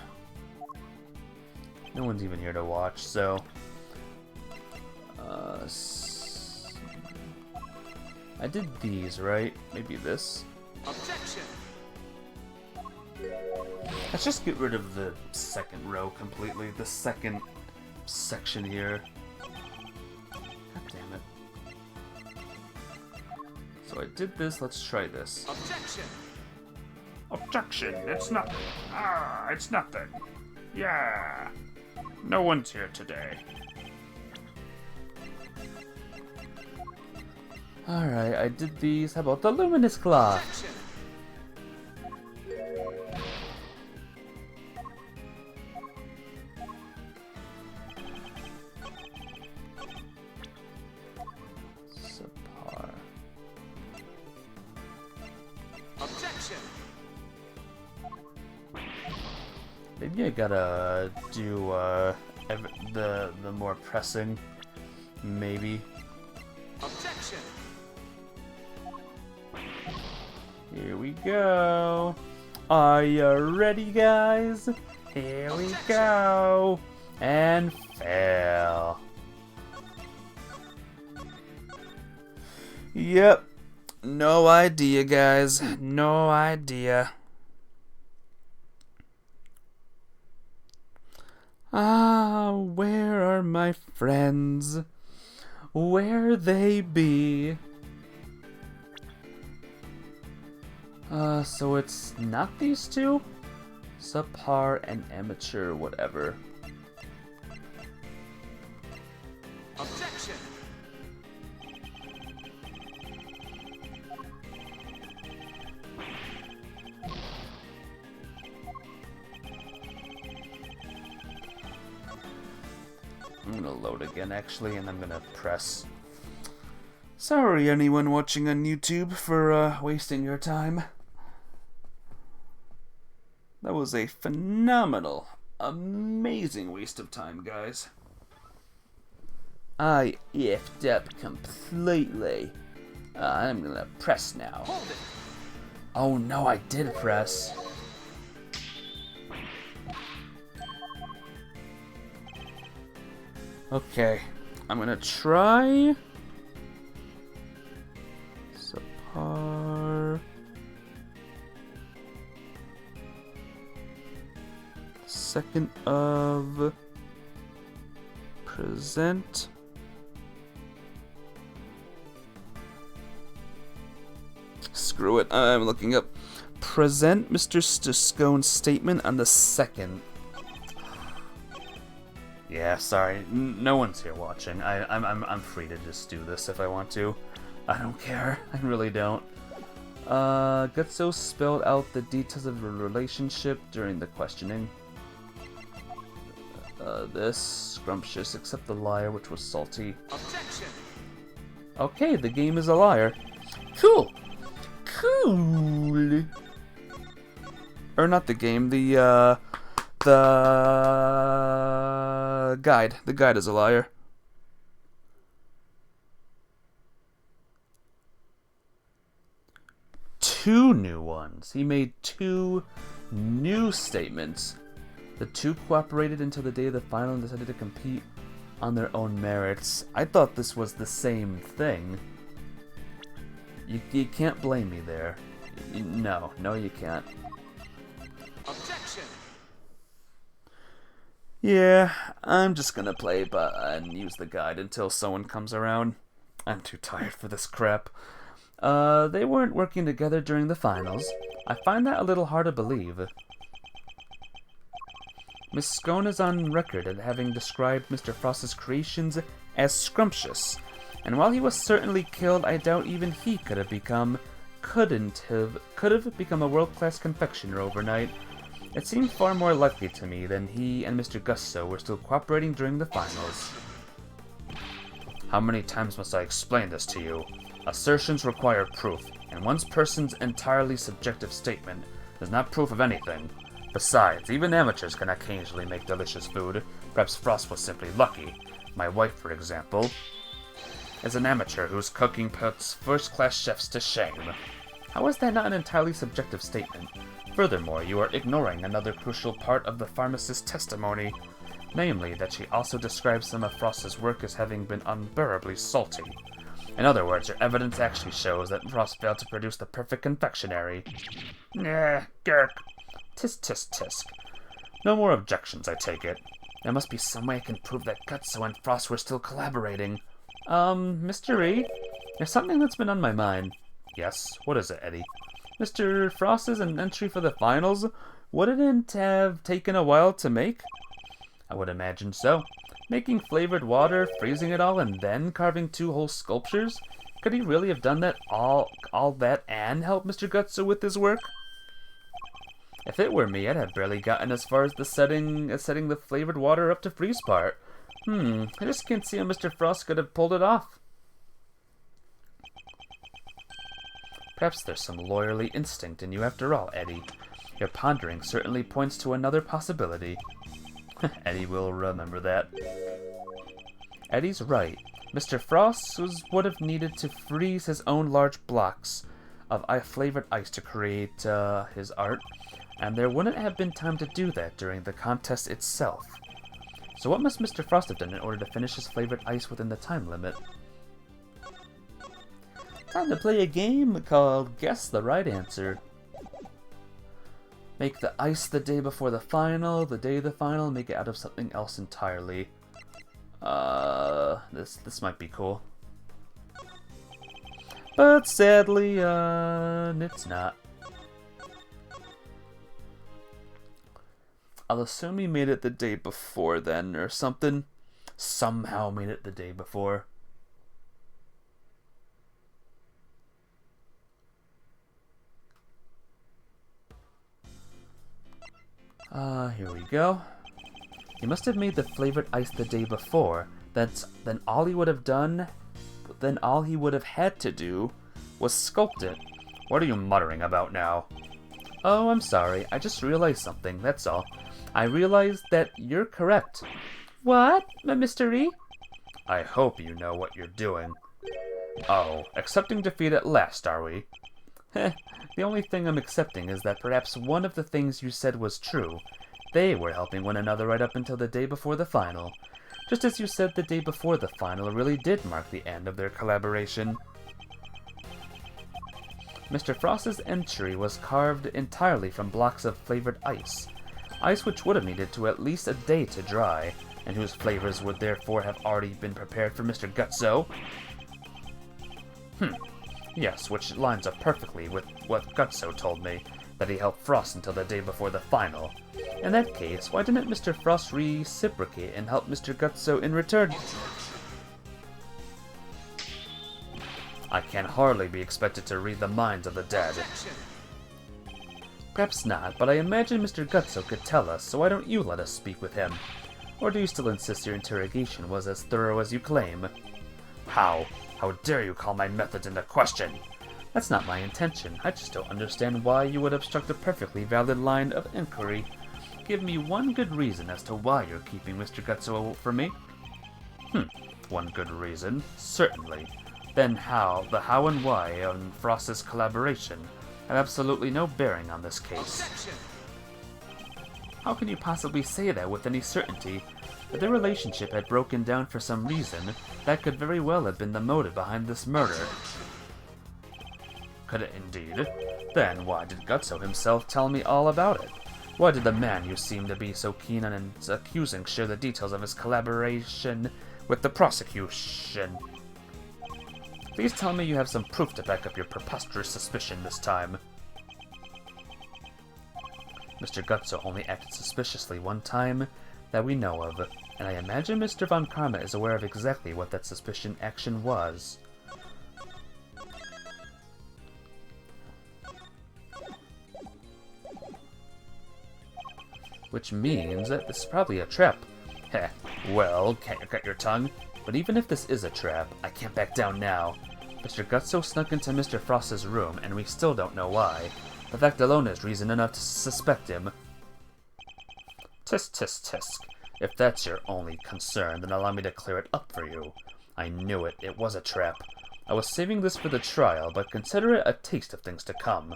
No one's even here to watch, so... I did these, right? Maybe this? Objection. Let's just get rid of the second row completely. The second section here. God damn it. So I did this, let's try this. Objection. Objection, it's nothing. It's nothing. Yeah. No one's here today. Alright, I did these. How about the luminous cloth? Objection. Subpar. Objection. Maybe I gotta do the more pressing. Maybe. Objection. Here we go. Are you ready, guys? Here we go. And fail. Yep. No idea, guys. No idea. Ah, where are my friends? Where they be? So it's not these two? Subpar and amateur, whatever. Objection. gonna load again, actually, and I'm gonna press. Sorry, anyone watching on YouTube, for wasting your time. That was a phenomenal, amazing waste of time, guys. I effed up completely. I'm gonna press now. Hold it. Oh no, I did press. Okay, I'm gonna try. Subpar. Second of. Present. Screw it, I'm looking up. Present Mr. Scone's statement on the second. Yeah, sorry, no one's here watching. I'm free to just do this if I want to. I don't care. I really don't. Gutso spelled out the details of the relationship during the questioning. This scrumptious, except the liar, which was salty. Objection. Okay, the game is a liar. Cool. Cool. Or not the game, the guide. The guide is a liar. Two new ones. He made two new statements. The two cooperated until the day of the final and decided to compete on their own merits. I thought this was the same thing. You can't blame me there. No, you can't. Objection. Yeah, I'm just gonna play and use the guide until someone comes around. I'm too tired for this crap. They weren't working together during the finals. I find that a little hard to believe. Miss Scone is on record as having described Mr. Frost's creations as scrumptious, and while he was certainly killed, I doubt even he could have become a world-class confectioner overnight. It seemed far more likely to me than he and Mr. Gusto were still cooperating during the finals. How many times must I explain this to you? Assertions require proof, and one person's entirely subjective statement is not proof of anything. Besides, even amateurs can occasionally make delicious food. Perhaps Frost was simply lucky. My wife, for example, is an amateur whose cooking puts first-class chefs to shame. How is that not an entirely subjective statement? Furthermore, you are ignoring another crucial part of the pharmacist's testimony, namely that she also describes some of Frost's work as having been unbearably salty. In other words, your evidence actually shows that Frost failed to produce the perfect confectionery. Nah, Gurk. Tisk, tisk, tisk. No more objections, I take it. There must be some way I can prove that Gutso and Frost were still collaborating. Mr. E? There's something that's been on my mind. Yes, what is it, Eddie? Mr. Frost is an entry for the finals? Wouldn't it have taken a while to make? I would imagine so. Making flavored water, freezing it all, and then carving two whole sculptures? Could he really have done that all that and help Mr. Gutso with his work? If it were me, I'd have barely gotten as far as setting the flavored water up to freeze part. I just can't see how Mr. Frost could have pulled it off. Perhaps there's some lawyerly instinct in you after all, Eddie. Your pondering certainly points to another possibility. Eddie will remember that. Eddie's right. Mr. Frost would have needed to freeze his own large blocks of flavored ice to create his art, and there wouldn't have been time to do that during the contest itself. So what must Mr. Frost have done in order to finish his flavored ice within the time limit? Time to play a game called Guess the Right Answer. Make the ice the day before the final, the day of the final, make it out of something else entirely. This might be cool. But sadly, it's not. I'll assume he made it the day before then, or something. Somehow made it the day before. Here we go. He must have made the flavored ice the day before, then all he would have had to do was sculpt it. What are you muttering about now? Oh, I'm sorry. I just realized something, that's all. I realized that you're correct. What, Mr. E? I hope you know what you're doing. Oh, accepting defeat at last, are we? Heh, the only thing I'm accepting is that perhaps one of the things you said was true. They were helping one another right up until the day before the final. Just as you said the day before the final really did mark the end of their collaboration. Mr. Frost's entry was carved entirely from blocks of flavored ice. Ice which would have needed to at least a day to dry, and whose flavors would therefore have already been prepared for Mr. Gutso. Yes, which lines up perfectly with what Gutso told me, that he helped Frost until the day before the final. In that case, why didn't Mr. Frost reciprocate and help Mr. Gutso in return? I can hardly be expected to read the minds of the dead. Perhaps not, but I imagine Mr. Gutso could tell us, so why don't you let us speak with him? Or do you still insist your interrogation was as thorough as you claim? How? How dare you call my methods into question? That's not my intention. I just don't understand why you would obstruct a perfectly valid line of inquiry. Give me one good reason as to why you're keeping Mr. Gutso from me. One good reason? Certainly. Then the how and why on Frost's collaboration have absolutely no bearing on this case. Objection. How can you possibly say that with any certainty? If their relationship had broken down for some reason, that could very well have been the motive behind this murder. Could it indeed? Then why did Gutso himself tell me all about it? Why did the man you seem to be so keen on accusing share the details of his collaboration with the prosecution? Please tell me you have some proof to back up your preposterous suspicion this time. Mr. Gutso only acted suspiciously one time that we know of, and I imagine Mr. Von Karma is aware of exactly what that suspicion action was. Which means that this is probably a trap. Heh, well, can't you cut your tongue? But even if this is a trap, I can't back down now. Mr. Gutso snuck into Mr. Frost's room, and we still don't know why. The fact alone is reason enough to suspect him. Tisk, tisk, tisk. If that's your only concern, then allow me to clear it up for you. I knew it. It was a trap. I was saving this for the trial, but consider it a taste of things to come.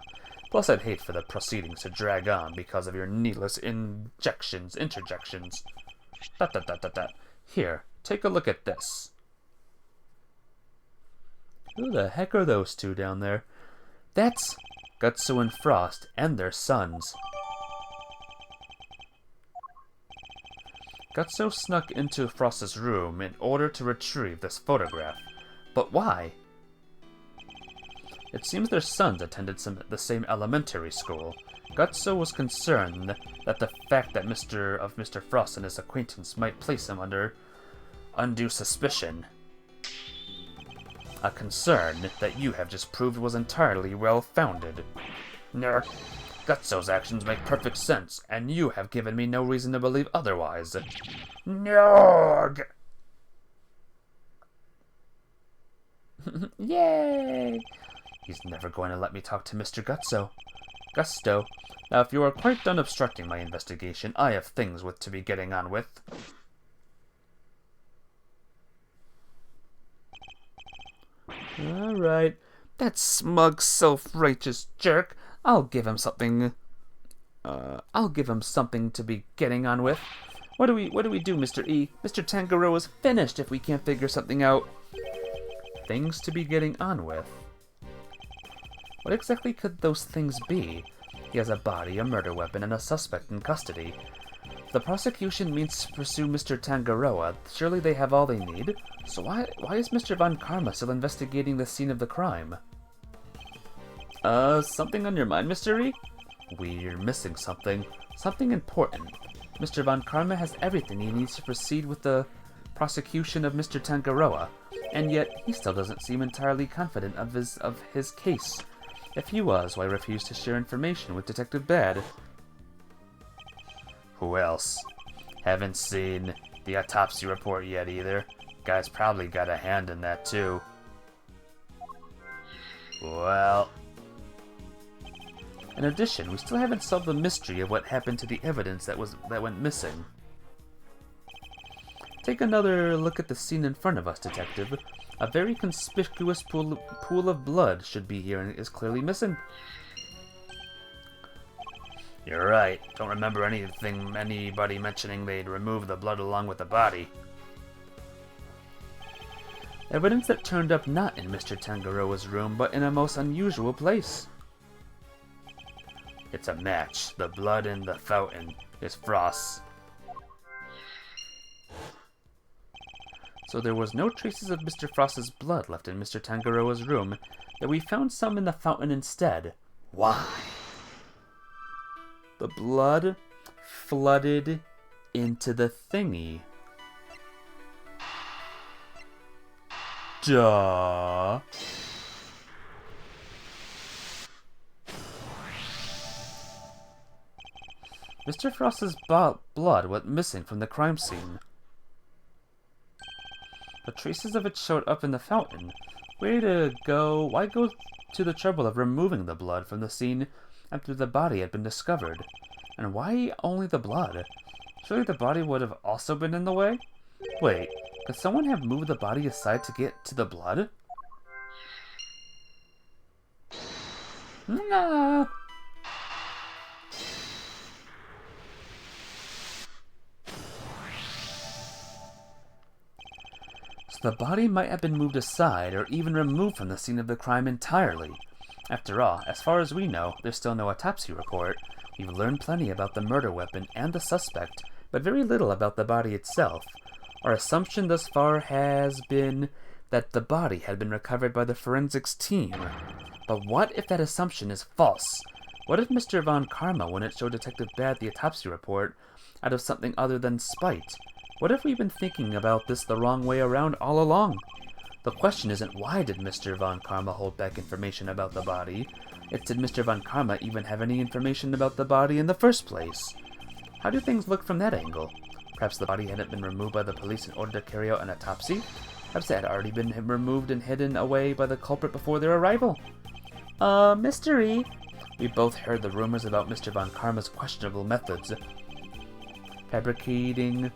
Plus, I'd hate for the proceedings to drag on because of your needless interjections. Here, take a look at this. Who the heck are those two down there? That's Gutso and Frost and their sons. Gutso snuck into Frost's room in order to retrieve this photograph. But why? It seems their sons attended the same elementary school. Gutso was concerned that the fact that Mr. Frost and his acquaintance might place him under undue suspicion. A concern that you have just proved was entirely well-founded. Ner, Gutso's actions make perfect sense, and you have given me no reason to believe otherwise. Nerg! Yay! He's never going to let me talk to Mr. Gutso. Gusto, now if you are quite done obstructing my investigation, I have things to be getting on with. Alright, that smug, self-righteous jerk. I'll give him something to be getting on with. What do we do, Mr. E? Mr. Tangaroa is finished if we can't figure something out. Things to be getting on with. What exactly could those things be? He has a body, a murder weapon, and a suspect in custody. If the prosecution means to pursue Mr. Tangaroa, surely they have all they need. So why is Mr. Von Karma still investigating the scene of the crime? Something on your mind, Mr. E? We're missing something. Something important. Mr. Von Karma has everything he needs to proceed with the prosecution of Mr. Tangaroa, and yet he still doesn't seem entirely confident of his case. If he was, why refuse to share information with Detective Bad? Who else? Haven't seen the autopsy report yet either. Guy's probably got a hand in that too. Well... In addition, we still haven't solved the mystery of what happened to the evidence that went missing. Take another look at the scene in front of us, Detective. A very conspicuous pool of blood should be here and is clearly missing. You're right. Don't remember anybody mentioning they'd remove the blood along with the body. Evidence that turned up not in Mr. Tangaroa's room, but in a most unusual place. It's a match. The blood in the fountain is Frost's. So there was no traces of Mr. Frost's blood left in Mr. Tangaroa's room, yet we found some in the fountain instead. Why? The blood flooded into the thingy. Duh. Mr. Frost's blood went missing from the crime scene. But traces of it showed up in the fountain. Way to go. Why go to the trouble of removing the blood from the scene after the body had been discovered? And why only the blood? Surely the body would have also been in the way? Wait, could someone have moved the body aside to get to the blood? Nah. The body might have been moved aside or even removed from the scene of the crime entirely. After all, as far as we know, there's still no autopsy report. We've learned plenty about the murder weapon and the suspect, but very little about the body itself. Our assumption thus far has been that the body had been recovered by the forensics team. But what if that assumption is false? What if Mr. Von Karma wouldn't show Detective Bad the autopsy report out of something other than spite? What if we've been thinking about this the wrong way around all along? The question isn't why did Mr. Von Karma hold back information about the body, it's did Mr. Von Karma even have any information about the body in the first place? How do things look from that angle? Perhaps the body hadn't been removed by the police in order to carry out an autopsy? Perhaps it had already been removed and hidden away by the culprit before their arrival? Mystery! We both heard the rumors about Mr. Von Karma's questionable methods. Fabricated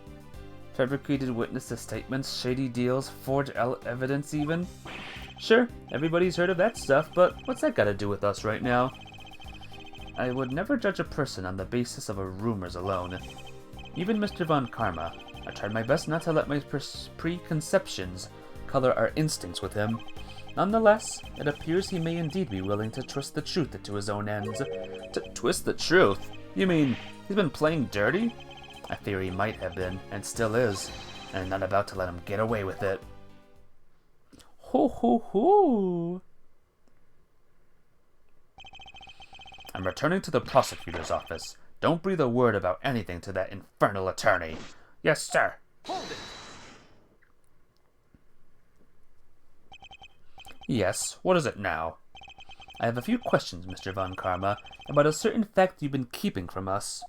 witness statements, shady deals, forged evidence even. Sure, everybody's heard of that stuff, but what's that got to do with us right now? I would never judge a person on the basis of rumors alone. Even Mr. Von Karma. I tried my best not to let my preconceptions color our instincts with him. Nonetheless, it appears he may indeed be willing to twist the truth to his own ends. To twist the truth? You mean he's been playing dirty? I fear he might have been, and still is, and I'm not about to let him get away with it. Ho ho ho! I'm returning to the prosecutor's office. Don't breathe a word about anything to that infernal attorney. Yes, sir. Hold it! Yes, what is it now? I have a few questions, Mr. Von Karma, about a certain fact you've been keeping from us.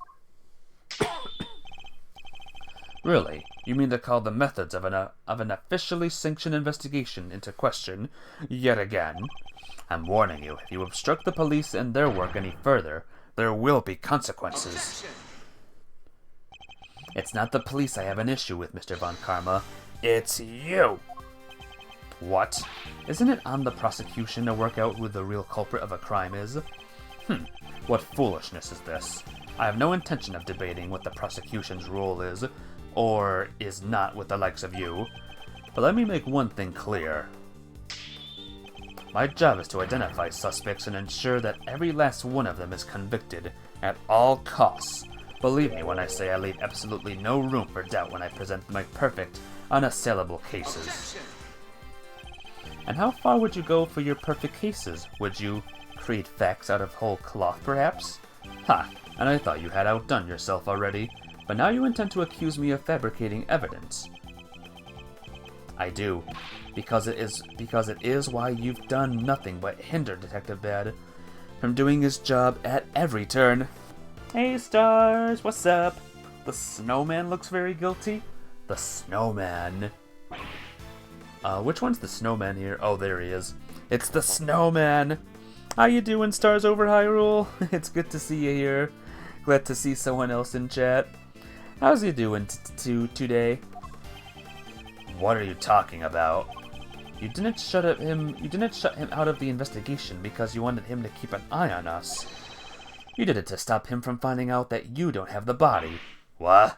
Really? You mean to call the methods of an officially sanctioned investigation into question yet again? I'm warning you, if you obstruct the police and their work any further, there will be consequences. Objection! It's not the police I have an issue with, Mr. Von Karma. It's you! What? Isn't it on the prosecution to work out who the real culprit of a crime is? What foolishness is this? I have no intention of debating what the prosecution's role is, or is not with the likes of you. But let me make one thing clear. My job is to identify suspects and ensure that every last one of them is convicted at all costs. Believe me when I say I leave absolutely no room for doubt when I present my perfect, unassailable cases. Objection! And how far would you go for your perfect cases? Would you create facts out of whole cloth, perhaps? Ha! And I thought you had outdone yourself already. But now you intend to accuse me of fabricating evidence. I do, because it is why you've done nothing but hinder Detective Bad from doing his job at every turn. Hey stars, what's up? The snowman looks very guilty. The snowman. Which one's the snowman here? Oh, there he is. It's the snowman! How you doing, Stars Over Hyrule? It's good to see you here. Glad to see someone else in chat. How's you doing today? What are you talking about? You didn't shut him out of the investigation because you wanted him to keep an eye on us. You did it to stop him from finding out that you don't have the body. What?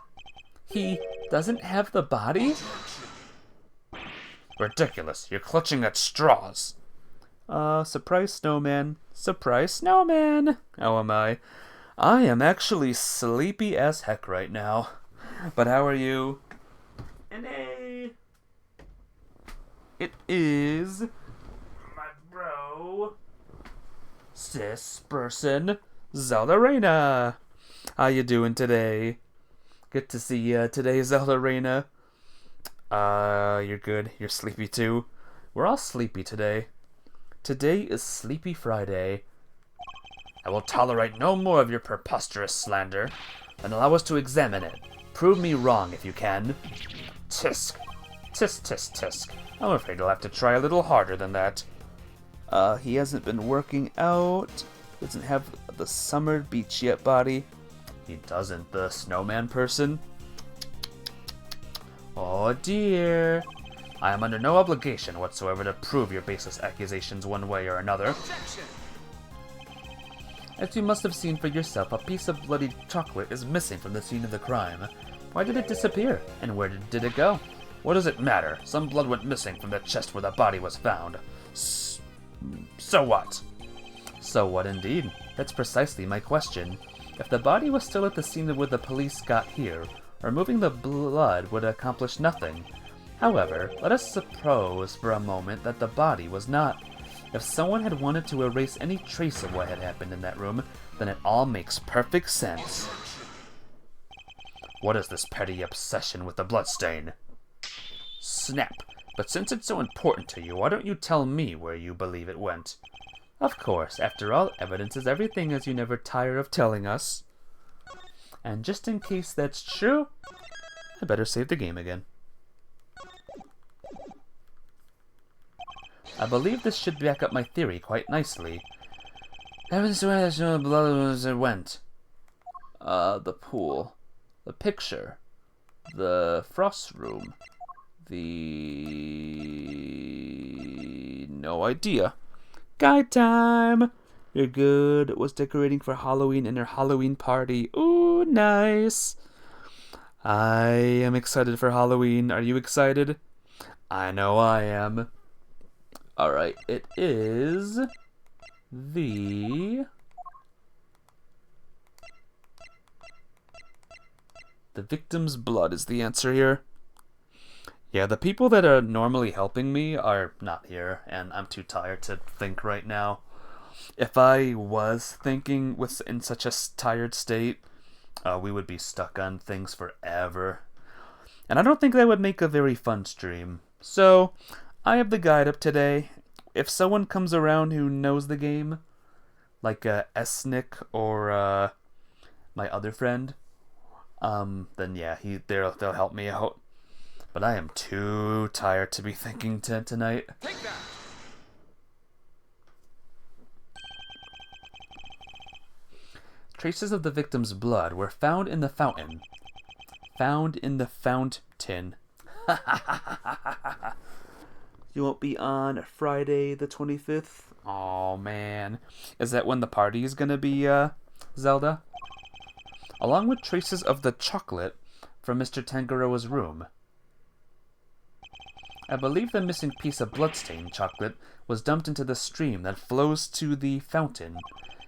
He doesn't have the body? Ridiculous. You're clutching at straws. Surprise snowman. Surprise snowman. How am I? I am actually sleepy as heck right now. But how are you? And hey, it is my bro, sis person, Zelda Reina. How you doing today? Good to see you today, Zelda Reina. You're good. You're sleepy too. We're all sleepy today. Today is Sleepy Friday. I will tolerate no more of your preposterous slander. And allow us to examine it. Prove me wrong if you can. Tisk. Tisk, tisk, tisk. I'm afraid I'll have to try a little harder than that. He hasn't been working out. Doesn't have the summer beach yet body. He doesn't, the snowman person? Oh dear. I am under no obligation whatsoever to prove your baseless accusations one way or another. Objection. As you must have seen for yourself, a piece of bloody chocolate is missing from the scene of the crime. Why did it disappear? And where did it go? What does it matter? Some blood went missing from the chest where the body was found. So what? So what indeed? That's precisely my question. If the body was still at the scene where the police got here, removing the blood would accomplish nothing. However, let us suppose for a moment that the body was not. If someone had wanted to erase any trace of what had happened in that room, then it all makes perfect sense. What is this petty obsession with the bloodstain? Snap. But since it's so important to you, why don't you tell me where you believe it went? Of course, after all, evidence is everything, as you never tire of telling us. And just in case that's true, I better save the game again. I believe this should back up my theory quite nicely. Evidence to where the blood went. The pool. The picture. The frost room. No idea. Guide time! You're good. Was decorating for Halloween in her Halloween party. Ooh, nice. I am excited for Halloween. Are you excited? I know I am. Alright, it is the victim's blood is the answer here. Yeah, the people that are normally helping me are not here, and I'm too tired to think right now. If I was thinking in such a tired state, we would be stuck on things forever. And I don't think that would make a very fun stream. So, I have the guide up today. If someone comes around who knows the game, like Esnick or my other friend, then yeah, they'll help me out. But I am too tired to be thinking tonight. Take that. Traces of the victim's blood were found in the fountain. Found in the fountain. You won't be on Friday the 25th? Oh man. Is that when the party is gonna be, Zelda? Along with traces of the chocolate from Mr. Tangaroa's room. I believe the missing piece of bloodstained chocolate was dumped into the stream that flows to the fountain,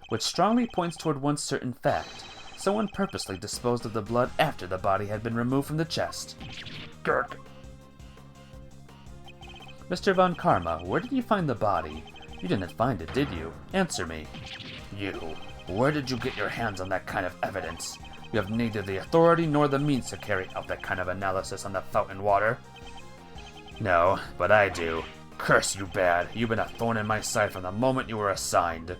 which strongly points toward one certain fact. Someone purposely disposed of the blood after the body had been removed from the chest. Gurk. Mr. Von Karma, where did you find the body? You didn't find it, did you? Answer me. You, where did you get your hands on that kind of evidence? You have neither the authority nor the means to carry out that kind of analysis on the fountain water. No, but I do. Curse you bad. You've been a thorn in my side from the moment you were assigned.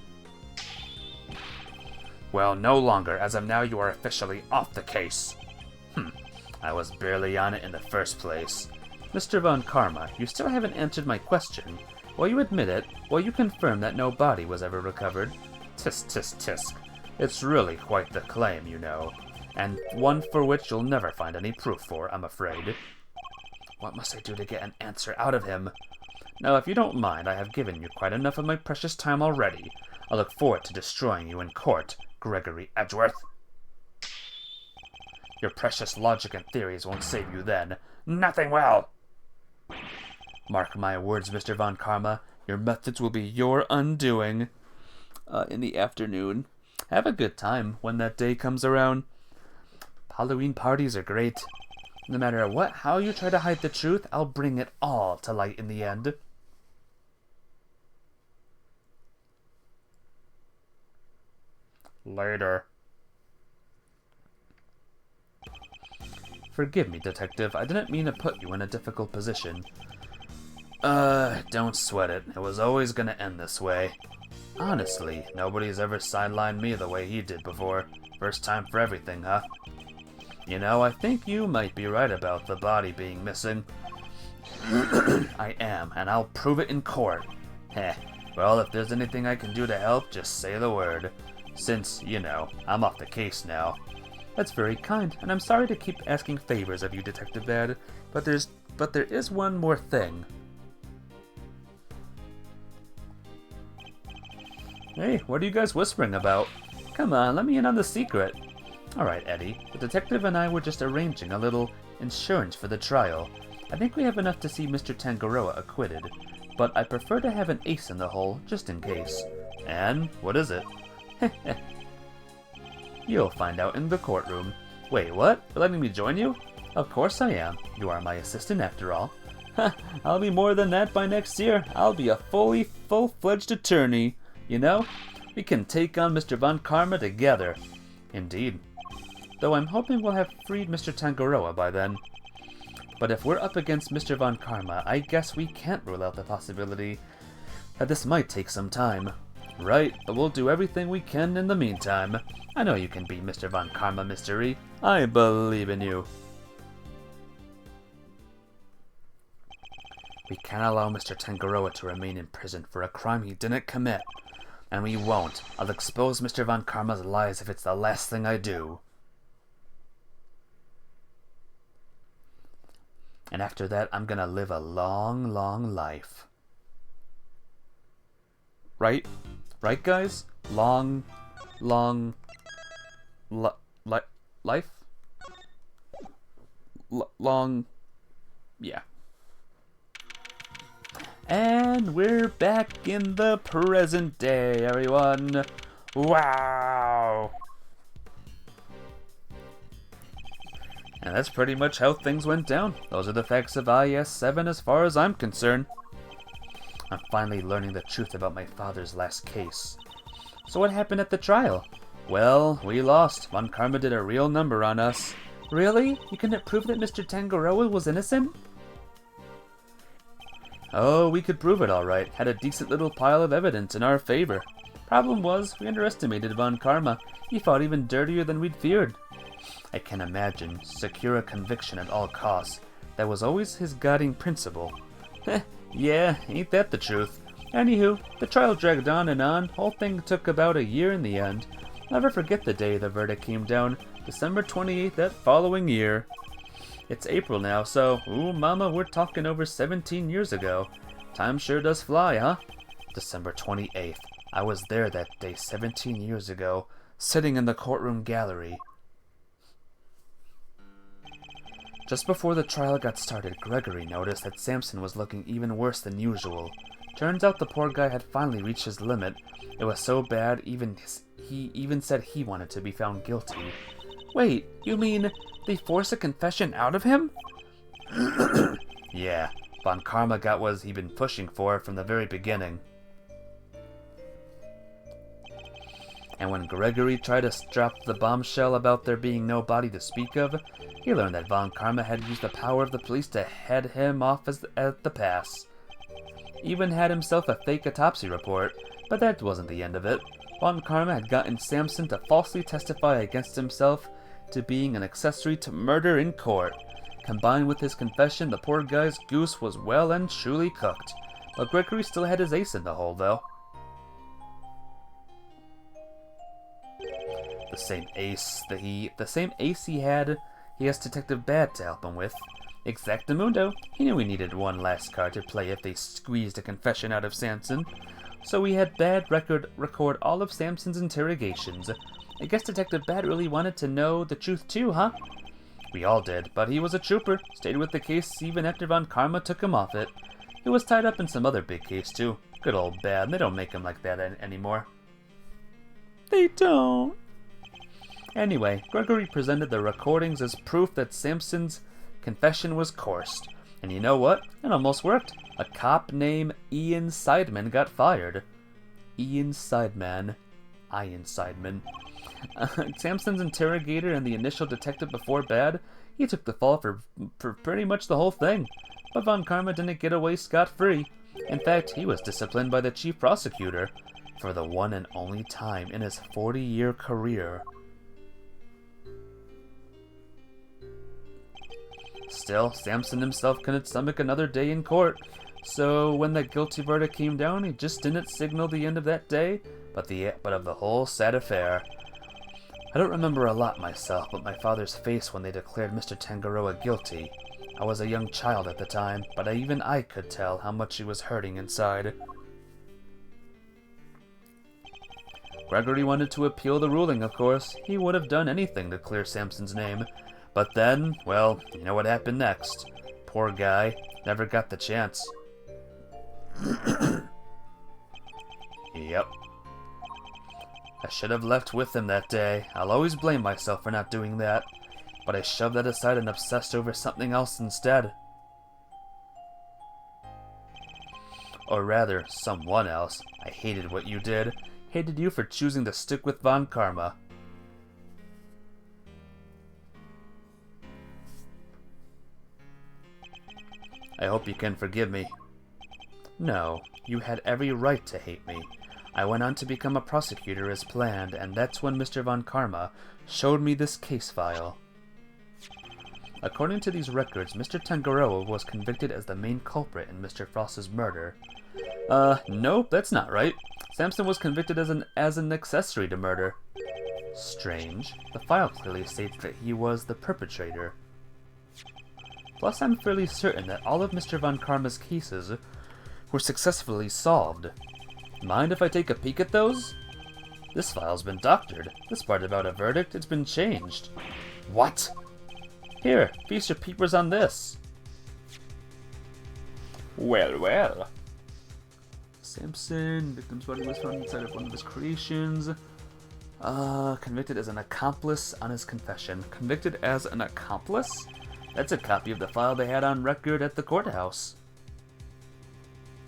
Well, no longer. As of now, you are officially off the case. I was barely on it in the first place. Mr. Von Karma, you still haven't answered my question. Will you admit it? Will you confirm that no body was ever recovered? Tisk, tisk, tisk. It's really quite the claim, you know, and one for which you'll never find any proof for, I'm afraid. What must I do to get an answer out of him? Now, if you don't mind, I have given you quite enough of my precious time already. I look forward to destroying you in court, Gregory Edgeworth. Your precious logic and theories won't save you then. Nothing will! Mark my words, Mr. Von Karma. Your methods will be your undoing. In the afternoon. Have a good time when that day comes around. Halloween parties are great. No matter how you try to hide the truth, I'll bring it all to light in the end. Later. Forgive me, Detective. I didn't mean to put you in a difficult position. Don't sweat it. It was always gonna end this way. Honestly, nobody's ever sidelined me the way he did before. First time for everything, huh? You know, I think you might be right about the body being missing. I am, and I'll prove it in court. Heh. Well, if there's anything I can do to help, just say the word. Since, you know, I'm off the case now. That's very kind, and I'm sorry to keep asking favors of you, Detective Bad, but there is one more thing. Hey, what are you guys whispering about? Come on, let me in on the secret. Alright, Eddie, the detective and I were just arranging a little insurance for the trial. I think we have enough to see Mr. Tangaroa acquitted, but I prefer to have an ace in the hole, just in case. And what is it? You'll find out in the courtroom. Wait, what? You're letting me join you? Of course I am. You are my assistant after all. I'll be more than that by next year. I'll be a full-fledged attorney. You know, we can take on Mr. Von Karma together. Indeed. Though I'm hoping we'll have freed Mr. Tangaroa by then. But if we're up against Mr. Von Karma, I guess we can't rule out the possibility that this might take some time. Right, but we'll do everything we can in the meantime. I know you can beat Mr. Von Karma, Mystery. I believe in you. We can't allow Mr. Tangaroa to remain in prison for a crime he didn't commit. And we won't. I'll expose Mr. Von Karma's lies if it's the last thing I do. And after that, I'm gonna live a long, long life. Right? Right, guys? Long, life? Long, yeah. And we're back in the present day, everyone. Wow! And that's pretty much how things went down. Those are the facts of IS 7 as far as I'm concerned. I'm finally learning the truth about my father's last case. So what happened at the trial? Well, we lost. Von Karma did a real number on us. Really? You couldn't prove that Mr. Tangaroa was innocent? Oh, we could prove it all right. Had a decent little pile of evidence in our favor. Problem was, we underestimated Von Karma. He fought even dirtier than we'd feared. I can imagine. Secure a conviction at all costs. That was always his guiding principle. Yeah, ain't that the truth. Anywho, the trial dragged on and on. Whole thing took about a year in the end. Never forget the day the verdict came down. December 28th that following year. It's April now, so, ooh mama, we're talking over 17 years ago. Time sure does fly, huh? December 28th. I was there that day 17 years ago, sitting in the courtroom gallery. Just before the trial got started, Gregory noticed that Samson was looking even worse than usual. Turns out the poor guy had finally reached his limit. It was so bad, he even said he wanted to be found guilty. Wait, you mean they forced a confession out of him? Yeah, Von Karma got what he'd been pushing for from the very beginning. And when Gregory tried to drop the bombshell about there being no body to speak of, he learned that Von Karma had used the power of the police to head him off at the pass. Even had himself a fake autopsy report, but that wasn't the end of it. Von Karma had gotten Samson to falsely testify against himself to being an accessory to murder in court. Combined with his confession, the poor guy's goose was well and truly cooked. But Gregory still had his ace in the hole, though. The same ace he had, he asked Detective Bad to help him with. Exactamundo. He knew he needed one last card to play if they squeezed a confession out of Samson. So he had Bad record all of Samson's interrogations. I guess Detective Bad really wanted to know the truth too, huh? We all did, but he was a trooper, stayed with the case even after Von Karma took him off it. He was tied up in some other big case too. Good old Bad, they don't make him like that anymore. They don't. Anyway, Gregory presented the recordings as proof that Samson's confession was coerced. And you know what? It almost worked. A cop named Ian Seidman got fired. Ian Seidman. Samson's interrogator and the initial detective before Bad, he took the fall for pretty much the whole thing. But Von Karma didn't get away scot-free. In fact, he was disciplined by the chief prosecutor for the one and only time in his 40-year career. Still, Samson himself couldn't stomach another day in court, so when the guilty verdict came down, he just didn't signal the end of that day, but of the whole sad affair. I don't remember a lot myself, but my father's face when they declared Mr. Tangaroa guilty. I was a young child at the time, but even I could tell how much he was hurting inside. Gregory wanted to appeal the ruling, of course. He would have done anything to clear Samson's name. But then, well, you know what happened next. Poor guy, never got the chance. Yep. I should have left with him that day. I'll always blame myself for not doing that. But I shoved that aside and obsessed over something else instead. Or rather, someone else. I hated what you did. Hated you for choosing to stick with Von Karma. I hope you can forgive me. No, you had every right to hate me. I went on to become a prosecutor as planned, and that's when Mr. Von Karma showed me this case file. According to these records, Mr. Tangaroa was convicted as the main culprit in Mr. Frost's murder. Nope, that's not right. Samson was convicted as an accessory to murder. Strange. The file clearly states that he was the perpetrator. Plus, I'm fairly certain that all of Mr. Von Karma's cases were successfully solved. Mind if I take a peek at those? This file's been doctored. This part about a verdict, it's been changed. What? Here, feast your peepers on this. Well, well. Samson, victim's body was found inside of one of his creations. Convicted as an accomplice on his confession. Convicted as an accomplice? That's a copy of the file they had on record at the courthouse.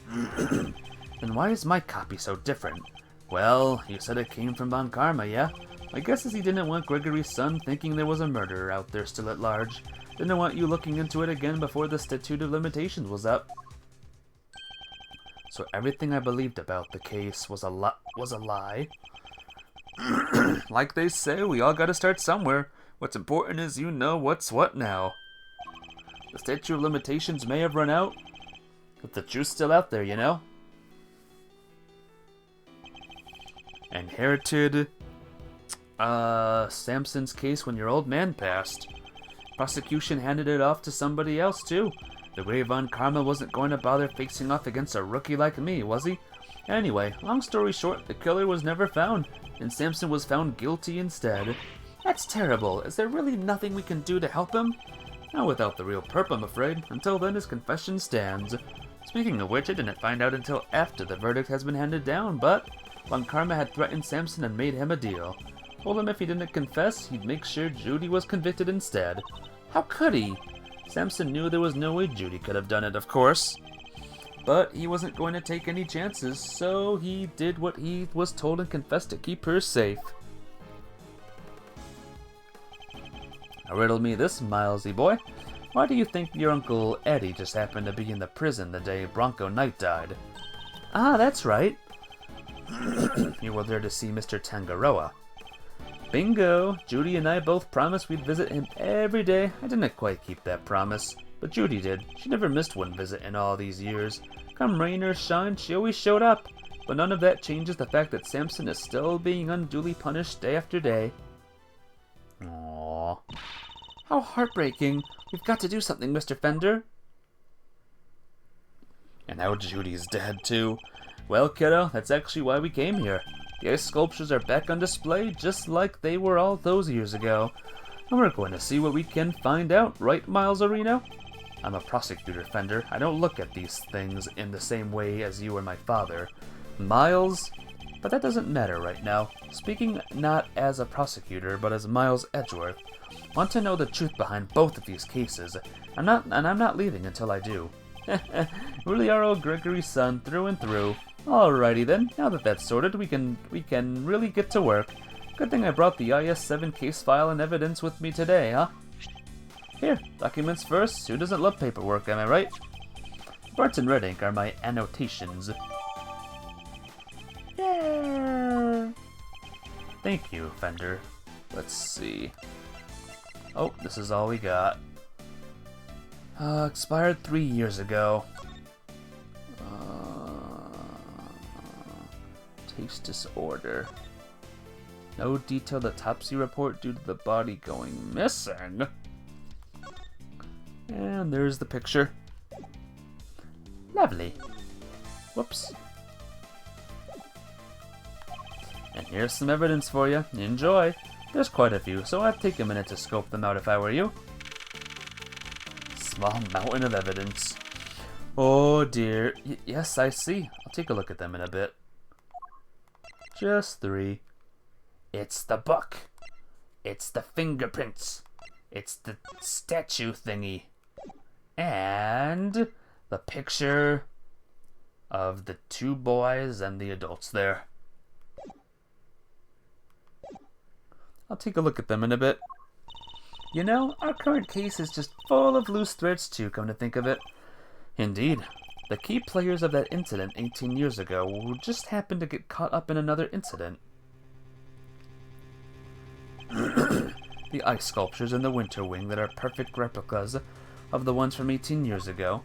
Then why is my copy so different? Well, you said it came from Von Karma, yeah? My guess is he didn't want Gregory's son thinking there was a murderer out there still at large. Didn't want you looking into it again before the statute of limitations was up. So everything I believed about the case was a lie? Like they say, we all gotta start somewhere. What's important is you know what's what now. The statute of limitations may have run out, but the truth's still out there, you know? Inherited Samson's case when your old man passed. Prosecution handed it off to somebody else, too. The great Von Karma wasn't going to bother facing off against a rookie like me, was he? Anyway, long story short, the killer was never found, and Samson was found guilty instead. That's terrible. Is there really nothing we can do to help him? Not without the real perp, I'm afraid. Until then, his confession stands. Speaking of which, I didn't find out until after the verdict has been handed down, but Von Karma had threatened Samson and made him a deal. Told him if he didn't confess, he'd make sure Judy was convicted instead. How could he? Samson knew there was no way Judy could have done it, of course. But he wasn't going to take any chances, so he did what he was told and confessed to keep her safe. Now riddle me this, Milesy boy. Why do you think your Uncle Eddie just happened to be in the prison the day Bronco Knight died? Ah, that's right. You were there to see Mr. Tangaroa. Bingo! Judy and I both promised we'd visit him every day. I didn't quite keep that promise, but Judy did. She never missed one visit in all these years. Come rain or shine, she always showed up. But none of that changes the fact that Samson is still being unduly punished day after day. Aww. How heartbreaking. We've got to do something, Mr. Fender. And now Judy's dead too. Well, kiddo, that's actually why we came here. The ice sculptures are back on display just like they were all those years ago. And we're going to see what we can find out, right, Miles Areno? I'm a prosecutor, Fender. I don't look at these things in the same way as you or my father. Miles? But that doesn't matter right now. Speaking not as a prosecutor, but as Miles Edgeworth, want to know the truth behind both of these cases. I'm not leaving until I do. Really are old Gregory's son through and through. Alrighty then, now that that's sorted, we can really get to work. Good thing I brought the IS-7 case file and evidence with me today, huh? Here, documents first. Who doesn't love paperwork, am I right? Barts and red ink are my annotations. Yeah. Thank you, Fender. Let's see. Oh, this is all we got. Expired 3 years ago. Taste disorder. No detailed autopsy report due to the body going missing. And there's the picture. Lovely. Whoops. And here's some evidence for you. Enjoy. There's quite a few, so I'd take a minute to scope them out if I were you. Small mountain of evidence. Oh dear. Yes, I see. I'll take a look at them in a bit. Just 3. It's the book. It's the fingerprints. It's the statue thingy. And the picture of the 2 boys and the adults there. I'll take a look at them in a bit. You know, our current case is just full of loose threads too, come to think of it. Indeed. The key players of that incident 18 years ago will just happen to get caught up in another incident. The ice sculptures in the Winter Wing that are perfect replicas of the ones from 18 years ago.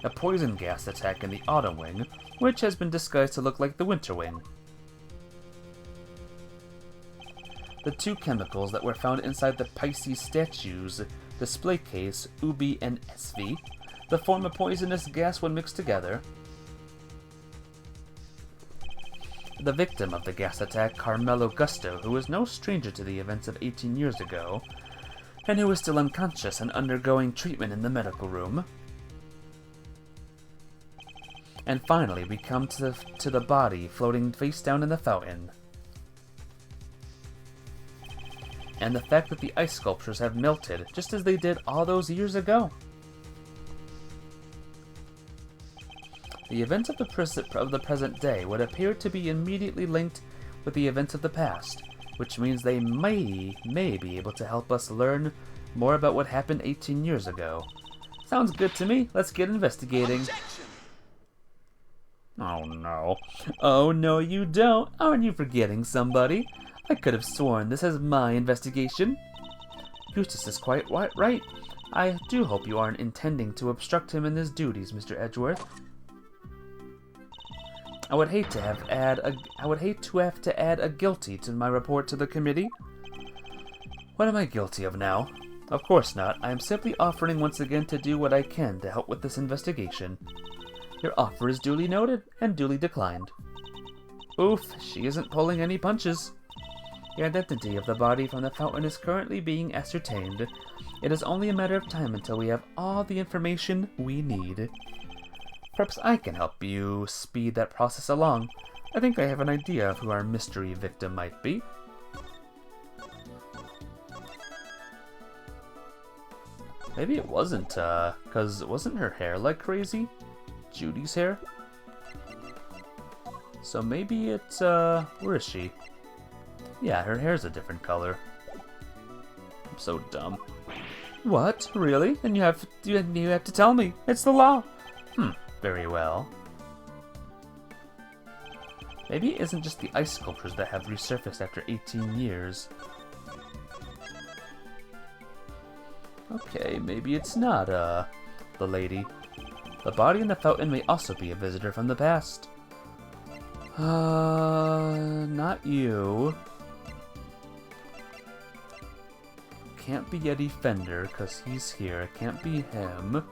A poison gas attack in the Autumn Wing, which has been disguised to look like the Winter Wing. The 2 chemicals that were found inside the Pisces statue's display case, Ubi and SV, that form a poisonous gas when mixed together. The victim of the gas attack, Carmelo Gusto, who was no stranger to the events of 18 years ago, and who is still unconscious and undergoing treatment in the medical room. And finally, we come to the body floating face down in the fountain. And the fact that the ice sculptures have melted, just as they did all those years ago. The events of the present day would appear to be immediately linked with the events of the past, which means they may be able to help us learn more about what happened 18 years ago. Sounds good to me. Let's get investigating. Objection. Oh no. Oh no, you don't. Aren't you forgetting somebody? I could have sworn this is my investigation. Eustace is quite right. I do hope you aren't intending to obstruct him in his duties, Mr. Edgeworth. I would hate to have to add a guilty to my report to the committee. What am I guilty of now? Of course not. I am simply offering once again to do what I can to help with this investigation. Your offer is duly noted and duly declined. Oof, she isn't pulling any punches. The identity of the body from the fountain is currently being ascertained. It is only a matter of time until we have all the information we need. Perhaps I can help you speed that process along. I think I have an idea of who our mystery victim might be. Maybe it wasn't, 'cause wasn't her hair like crazy? Judy's hair? So maybe it's, where is she? Yeah, her hair's a different color. I'm so dumb. What? Really? Then you have to tell me. It's the law. Very well. Maybe it isn't just the ice sculptures that have resurfaced after 18 years. Okay, maybe it's not, the lady. The body in the fountain may also be a visitor from the past. Not you. Can't be Yeti Fender, because he's here. It can't be him.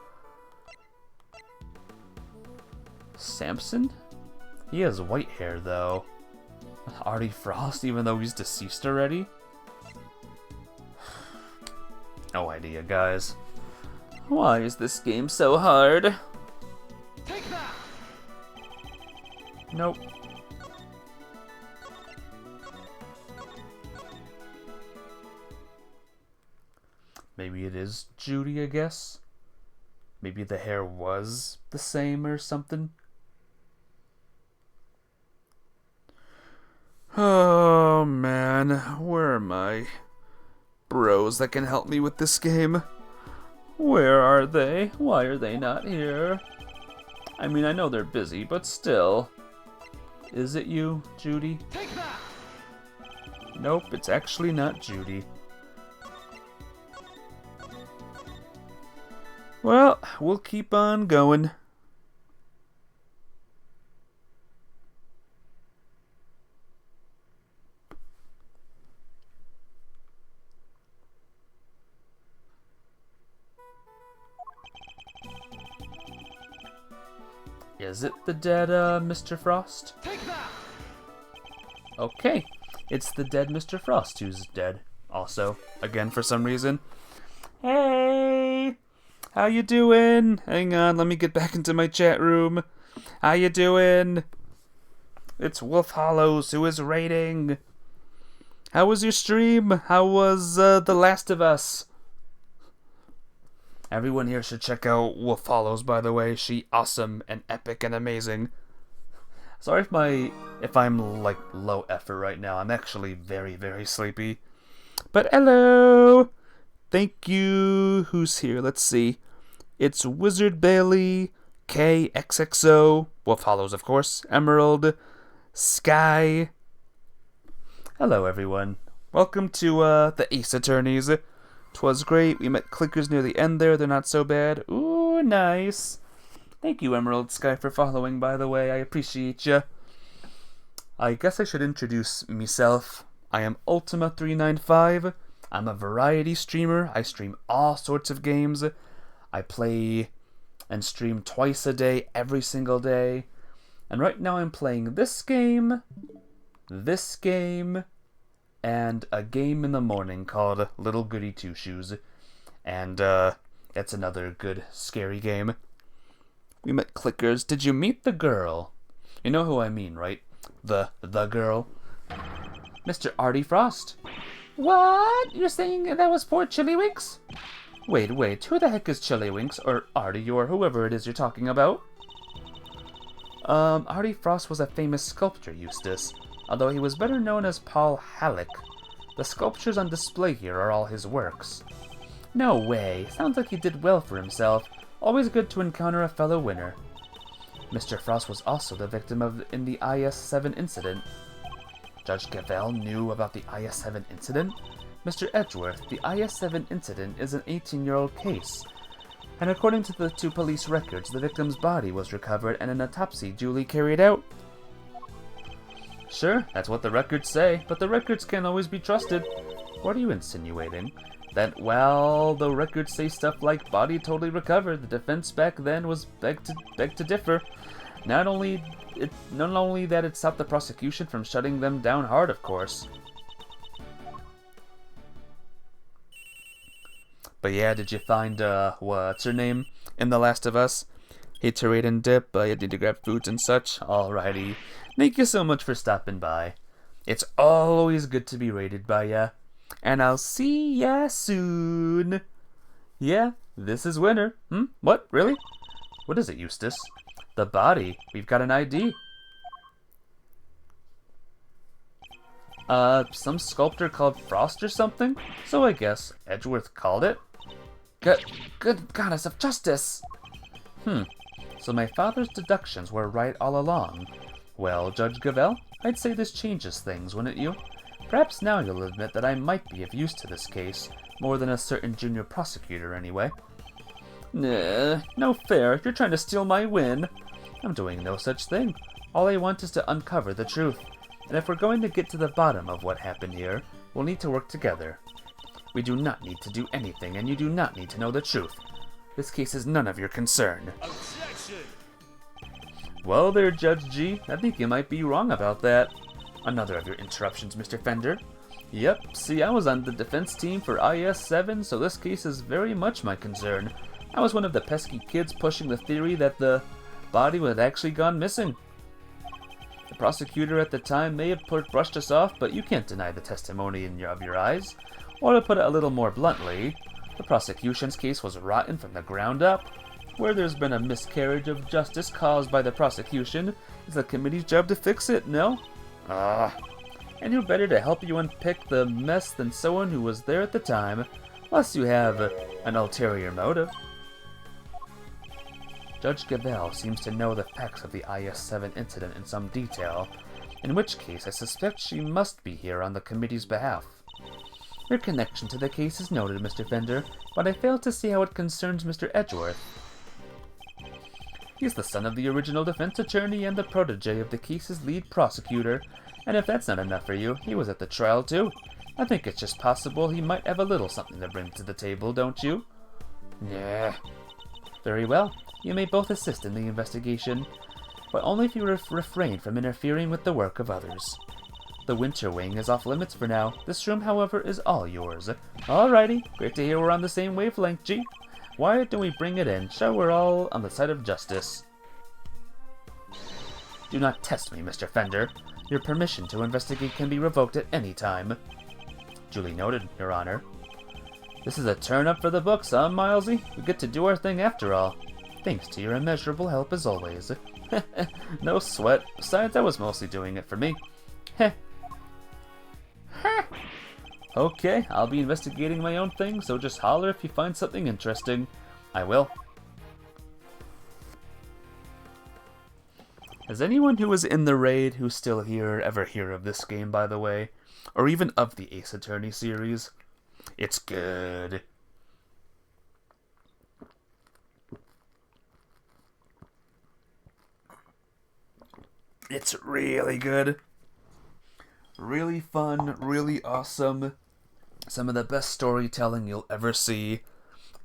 Samson? He has white hair, though. Artie Frost, even though he's deceased already? No idea, guys. Why is this game so hard? Take that! Nope. Maybe it is Judy, I guess. Maybe the hair was the same or something. Oh man, where are my bros that can help me with this game? Where are they? Why are they not here? I mean, I know they're busy, but still. Is it you, Judy? Take that! Nope, it's actually not Judy. Well, we'll keep on going. Is it the dead, Mr. Frost? Take that! Okay, it's the dead Mr. Frost who's dead. Also, again for some reason. Hey! How you doing? Hang on, let me get back into my chat room. How you doing? It's Wolf Hollows who is raiding. How was your stream? How was The Last of Us? Everyone here should check out Wolf Hollows, by the way. She awesome and epic and amazing. Sorry if I'm like low effort right now. I'm actually very, very sleepy. But hello! Thank you. Who's here? Let's see. It's Wizard Bailey, KXXO, Wolf Hollows, of course, Emerald, Sky. Hello, everyone. Welcome to the Ace Attorneys. 'Twas great. We met clickers near the end there. They're not so bad. Ooh, nice. Thank you, Emerald Sky, for following, by the way. I appreciate ya. I guess I should introduce myself. I am Ultima395. I'm a variety streamer. I stream all sorts of games. I play and stream twice a day, every single day. And right now I'm playing this game, and a game in the morning called Little Goody Two Shoes. And that's another good, scary game. We met clickers. Did you meet the girl? You know who I mean, right? The girl. Mr. Artie Frost. What? You're saying that was poor Chillywinks? Wait, who the heck is Chillywinks, or Artie, or whoever it is you're talking about? Artie Frost was a famous sculptor, Eustace, although he was better known as Paul Halleck. The sculptures on display here are all his works. No way, sounds like he did well for himself. Always good to encounter a fellow winner. Mr. Frost was also the victim in the IS-7 incident. Judge Gavelle knew about the IS-7 incident? Mr. Edgeworth, the IS-7 incident is an 18-year-old case, and according to the two police records, the victim's body was recovered and an autopsy duly carried out. Sure, that's what the records say, but the records can't always be trusted. What are you insinuating? That, well, the records say stuff like body totally recovered. The defense back then was beg to differ. Not only that it stopped the prosecution from shutting them down hard, of course. But yeah, did you find, what's her name in The Last of Us? Hate to raid and dip, you need to grab foods and such. Alrighty. Thank you so much for stopping by. It's always good to be raided by ya. And I'll see ya soon. Yeah, this is winner. What? Really? What is it, Eustace? The body. We've got an ID. Some sculptor called Frost or something? So I guess Edgeworth called it. Good goddess of justice! So my father's deductions were right all along. Well, Judge Gavelle, I'd say this changes things, wouldn't you? Perhaps now you'll admit that I might be of use to this case, more than a certain junior prosecutor anyway. Nah, no fair, you're trying to steal my win. I'm doing no such thing. All I want is to uncover the truth. And if we're going to get to the bottom of what happened here, we'll need to work together. We do not need to do anything, and you do not need to know the truth. This case is none of your concern. Objection! Well there, Judge G, I think you might be wrong about that. Another of your interruptions, Mr. Fender. Yep, see, I was on the defense team for IS-7, so this case is very much my concern. I was one of the pesky kids pushing the theory that the body had actually gone missing. The prosecutor at the time may have brushed us off, but you can't deny the testimony of your eyes. Or to put it a little more bluntly, the prosecution's case was rotten from the ground up. Where there's been a miscarriage of justice caused by the prosecution, it's the committee's job to fix it, no? And who better to help you unpick the mess than someone who was there at the time, unless you have an ulterior motive. Judge Gavelle seems to know the facts of the IS-7 incident in some detail, in which case I suspect she must be here on the committee's behalf. Your connection to the case is noted, Mr. Fender, but I fail to see how it concerns Mr. Edgeworth. He's the son of the original defense attorney and the protege of the case's lead prosecutor, and if that's not enough for you, he was at the trial too. I think it's just possible he might have a little something to bring to the table, don't you? Yeah. Very well. You may both assist in the investigation, but only if you refrain from interfering with the work of others. The winter wing is off limits for now. This room, however, is all yours. Alrighty, great to hear we're on the same wavelength, G. Why don't we bring it in? Show we're all on the side of justice. Do not test me, Mr. Fender. Your permission to investigate can be revoked at any time. Duly noted, Your Honor. This is a turn-up for the books, huh, Milesy? We get to do our thing after all. Thanks to your immeasurable help as always. No sweat. Besides, I was mostly doing it for me. Heh. Okay, I'll be investigating my own thing, so just holler if you find something interesting. I will. Has anyone who was in the raid who's still here ever hear of this game, by the way? Or even of the Ace Attorney series? It's good. It's really good. Really fun, really awesome. Some of the best storytelling you'll ever see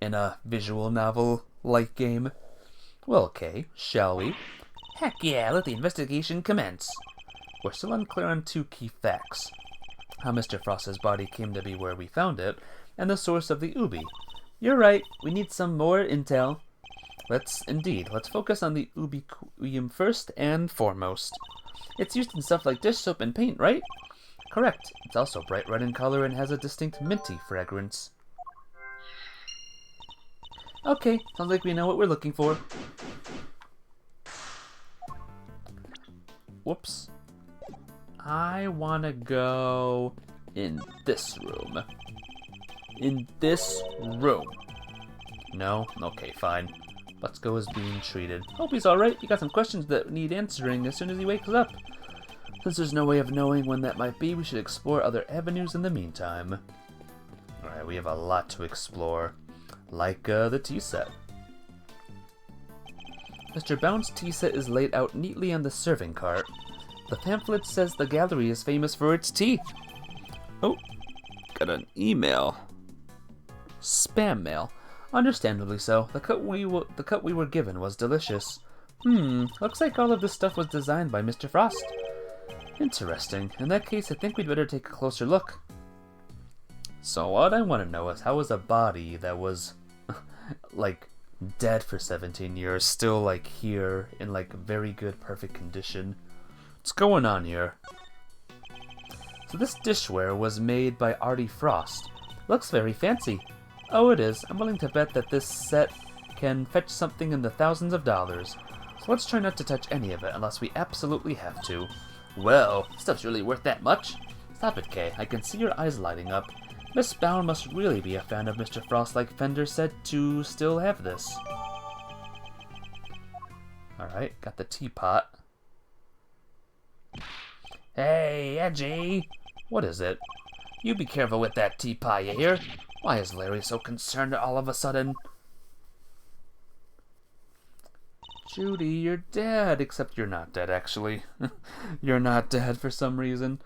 in a visual novel-like game. Well, okay, shall we? Heck yeah, let the investigation commence. We're still unclear on two key facts. How Mr. Frost's body came to be where we found it, and the source of the Ubi. You're right, we need some more intel. Let's focus on the Ubiquium first and foremost. It's used in stuff like dish soap and paint, right? Correct. It's also bright red in color and has a distinct minty fragrance. Okay, sounds like we know what we're looking for. Whoops. I wanna go in this room. In this room. No? Okay, fine. Let's go as being treated. Hope he's alright. You got some questions that need answering as soon as he wakes up. Since there's no way of knowing when that might be, we should explore other avenues in the meantime. Alright, we have a lot to explore. Like the tea set. Mr. Bound's tea set is laid out neatly on the serving cart. The pamphlet says the gallery is famous for its tea. Oh, got an email. Spam mail. Understandably so. The cup we were given was delicious. Looks like all of this stuff was designed by Mr. Frost. Interesting. In that case, I think we'd better take a closer look. So what I want to know is, how is a body that was, like, dead for 17 years still, like, here in, like, very good, perfect condition? What's going on here? So this dishware was made by Artie Frost. Looks very fancy. Oh, it is. I'm willing to bet that this set can fetch something in the thousands of dollars. So let's try not to touch any of it unless we absolutely have to. Well, stuff's really worth that much. Stop it, Kay. I can see your eyes lighting up. Miss Bound must really be a fan of Mr. Frost, like Fender said, to still have this. Alright, got the teapot. Hey, Edgy! What is it? You be careful with that teapot, you hear? Why is Larry so concerned all of a sudden? Judy, you're dead. Except you're not dead, actually. You're not dead for some reason.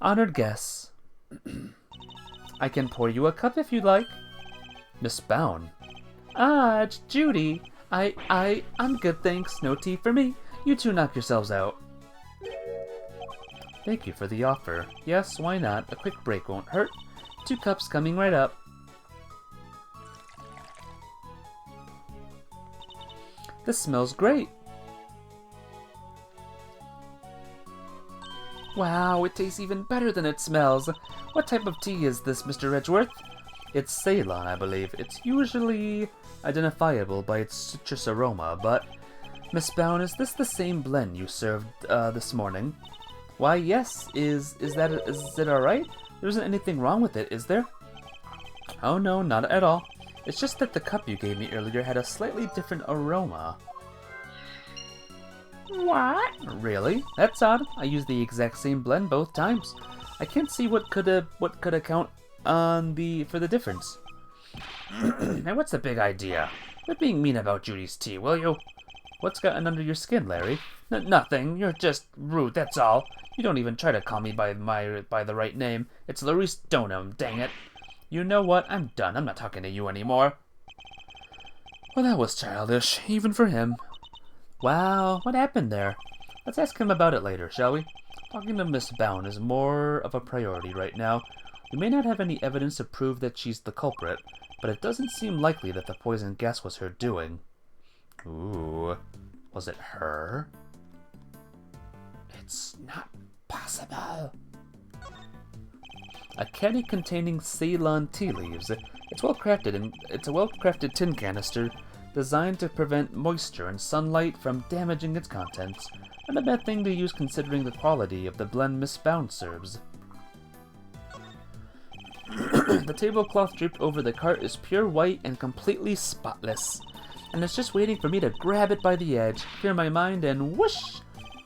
Honored guests. I can pour you a cup if you'd like. Miss Bown. Ah, it's Judy. I'm good, thanks. No tea for me. You two knock yourselves out. Thank you for the offer. Yes, why not? A quick break won't hurt. 2 cups coming right up. This smells great. Wow, it tastes even better than it smells. What type of tea is this, Mr. Edgeworth? It's Ceylon, I believe. It's usually identifiable by its citrus aroma, but... Miss Bown, is this the same blend you served this morning? Why, yes. Is it alright? There isn't anything wrong with it, is there? Oh no, not at all. It's just that the cup you gave me earlier had a slightly different aroma. What? Really? That's odd. I used the exact same blend both times. I can't see what could account for the difference. Now what's the big idea? Quit being mean about Judy's tea, will you? What's gotten under your skin, Larry? Nothing. You're just rude, that's all. You don't even try to call me by the right name. It's Larry Stoneham, dang it. You know what? I'm done. I'm not talking to you anymore. Well, that was childish, even for him. Wow, what happened there? Let's ask him about it later, shall we? Talking to Miss Bown is more of a priority right now. We may not have any evidence to prove that she's the culprit, but it doesn't seem likely that the poison gas was her doing. Ooh, was it her? It's not possible. A caddy containing Ceylon tea leaves. It's a well-crafted tin canister designed to prevent moisture and sunlight from damaging its contents. Not a bad thing to use considering the quality of the blend Miss Bound serves. The tablecloth draped over the cart is pure white and completely spotless. And it's just waiting for me to grab it by the edge, clear my mind, and whoosh!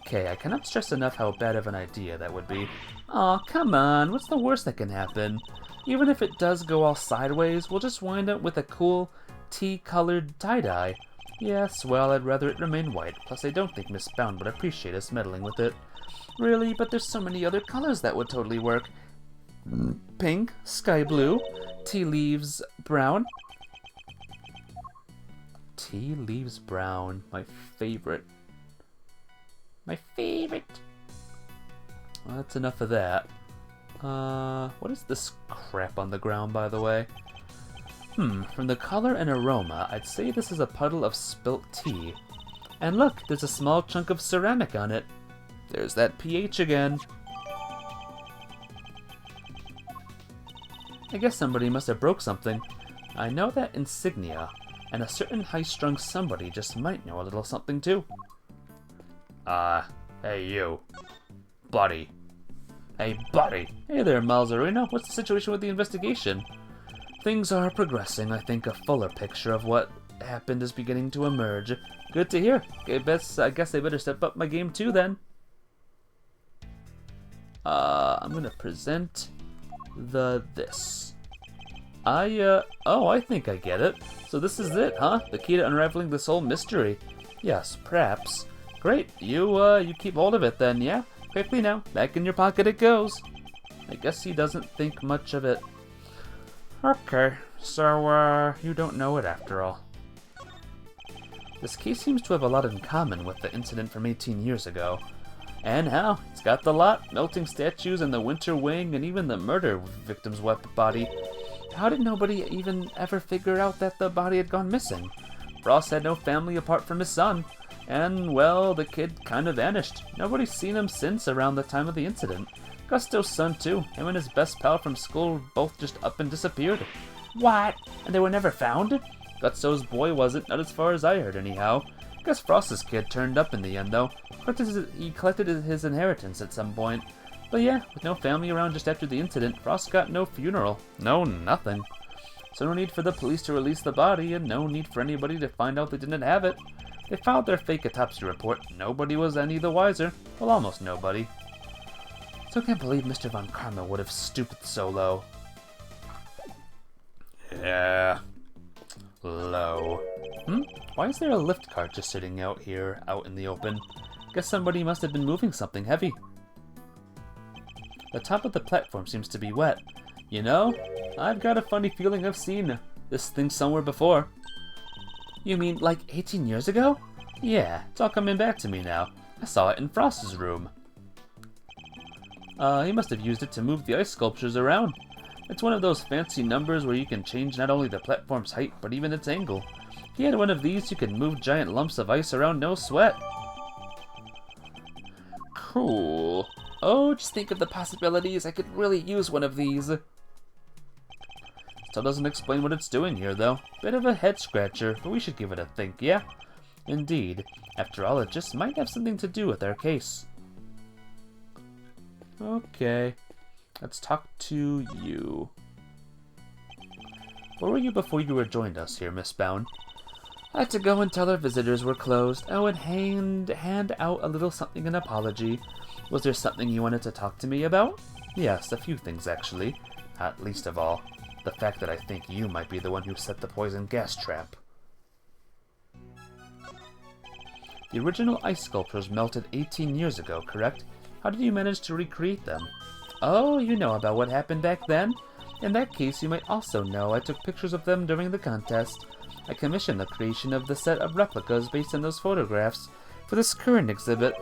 Okay, I cannot stress enough how bad of an idea that would be. Aw, come on, what's the worst that can happen? Even if it does go all sideways, we'll just wind up with a cool tea-colored tie-dye. Yes, well, I'd rather it remain white, plus I don't think Miss Bound would appreciate us meddling with it. Really, but there's so many other colors that would totally work. Pink, sky blue, tea leaves brown. Tea leaves brown, my favorite. My favorite. Well, that's enough of that. What is this crap on the ground, by the way? From the color and aroma, I'd say this is a puddle of spilt tea. And look, there's a small chunk of ceramic on it. There's that pH again. I guess somebody must have broke something. I know that insignia, and a certain high-strung somebody just might know a little something too. Hey you. Buddy. Hey buddy. Hey there, Malzarino. What's the situation with the investigation? Things are progressing. I think a fuller picture of what happened is beginning to emerge. Good to hear. I guess I better step up my game too then. I'm gonna present this. I think I get it. So this is it, huh? The key to unraveling this whole mystery. Yes, perhaps. Great, you keep hold of it then, yeah? Quickly now, back in your pocket it goes. I guess he doesn't think much of it. Okay, so, you don't know it after all. This case seems to have a lot in common with the incident from 18 years ago. And how? It's got the lot, melting statues and the winter wing and even the murder victim's wet body. How did nobody even ever figure out that the body had gone missing? Frost had no family apart from his son. And, well, the kid kind of vanished. Nobody's seen him since around the time of the incident. Gusto's son, too. Him and his best pal from school both just up and disappeared. What? And they were never found? Gusto's boy wasn't, not as far as I heard anyhow. Guess Frost's kid turned up in the end, though. He collected his inheritance at some point. But yeah, with no family around just after the incident, Frost got no funeral. No, nothing. So no need for the police to release the body, and no need for anybody to find out they didn't have it. They filed their fake autopsy report. Nobody was any the wiser. Well, almost nobody. Still can't believe Mr. Von Karma would have stooped so low. Yeah. Low. Why is there a lift cart just sitting out here, out in the open? Guess somebody must have been moving something heavy. The top of the platform seems to be wet. You know, I've got a funny feeling I've seen this thing somewhere before. You mean like 18 years ago? Yeah, it's all coming back to me now. I saw it in Frost's room. He must have used it to move the ice sculptures around. It's one of those fancy numbers where you can change not only the platform's height, but even its angle. If you had one of these, you could move giant lumps of ice around no sweat. Cool. Oh, just think of the possibilities. I could really use one of these. Still doesn't explain what it's doing here, though. Bit of a head scratcher, but we should give it a think, yeah? Indeed. After all, it just might have something to do with our case. Okay. Let's talk to you. Where were you before you rejoined us here, Miss Bound? I had to go and tell our visitors were closed. Oh, and hand out a little something in apology. Was there something you wanted to talk to me about? Yes, a few things, actually. Not least of all, the fact that I think you might be the one who set the poison gas trap. The original ice sculptures melted 18 years ago, correct? How did you manage to recreate them? Oh, you know about what happened back then? In that case, you might also know I took pictures of them during the contest. I commissioned the creation of the set of replicas based on those photographs for this current exhibit.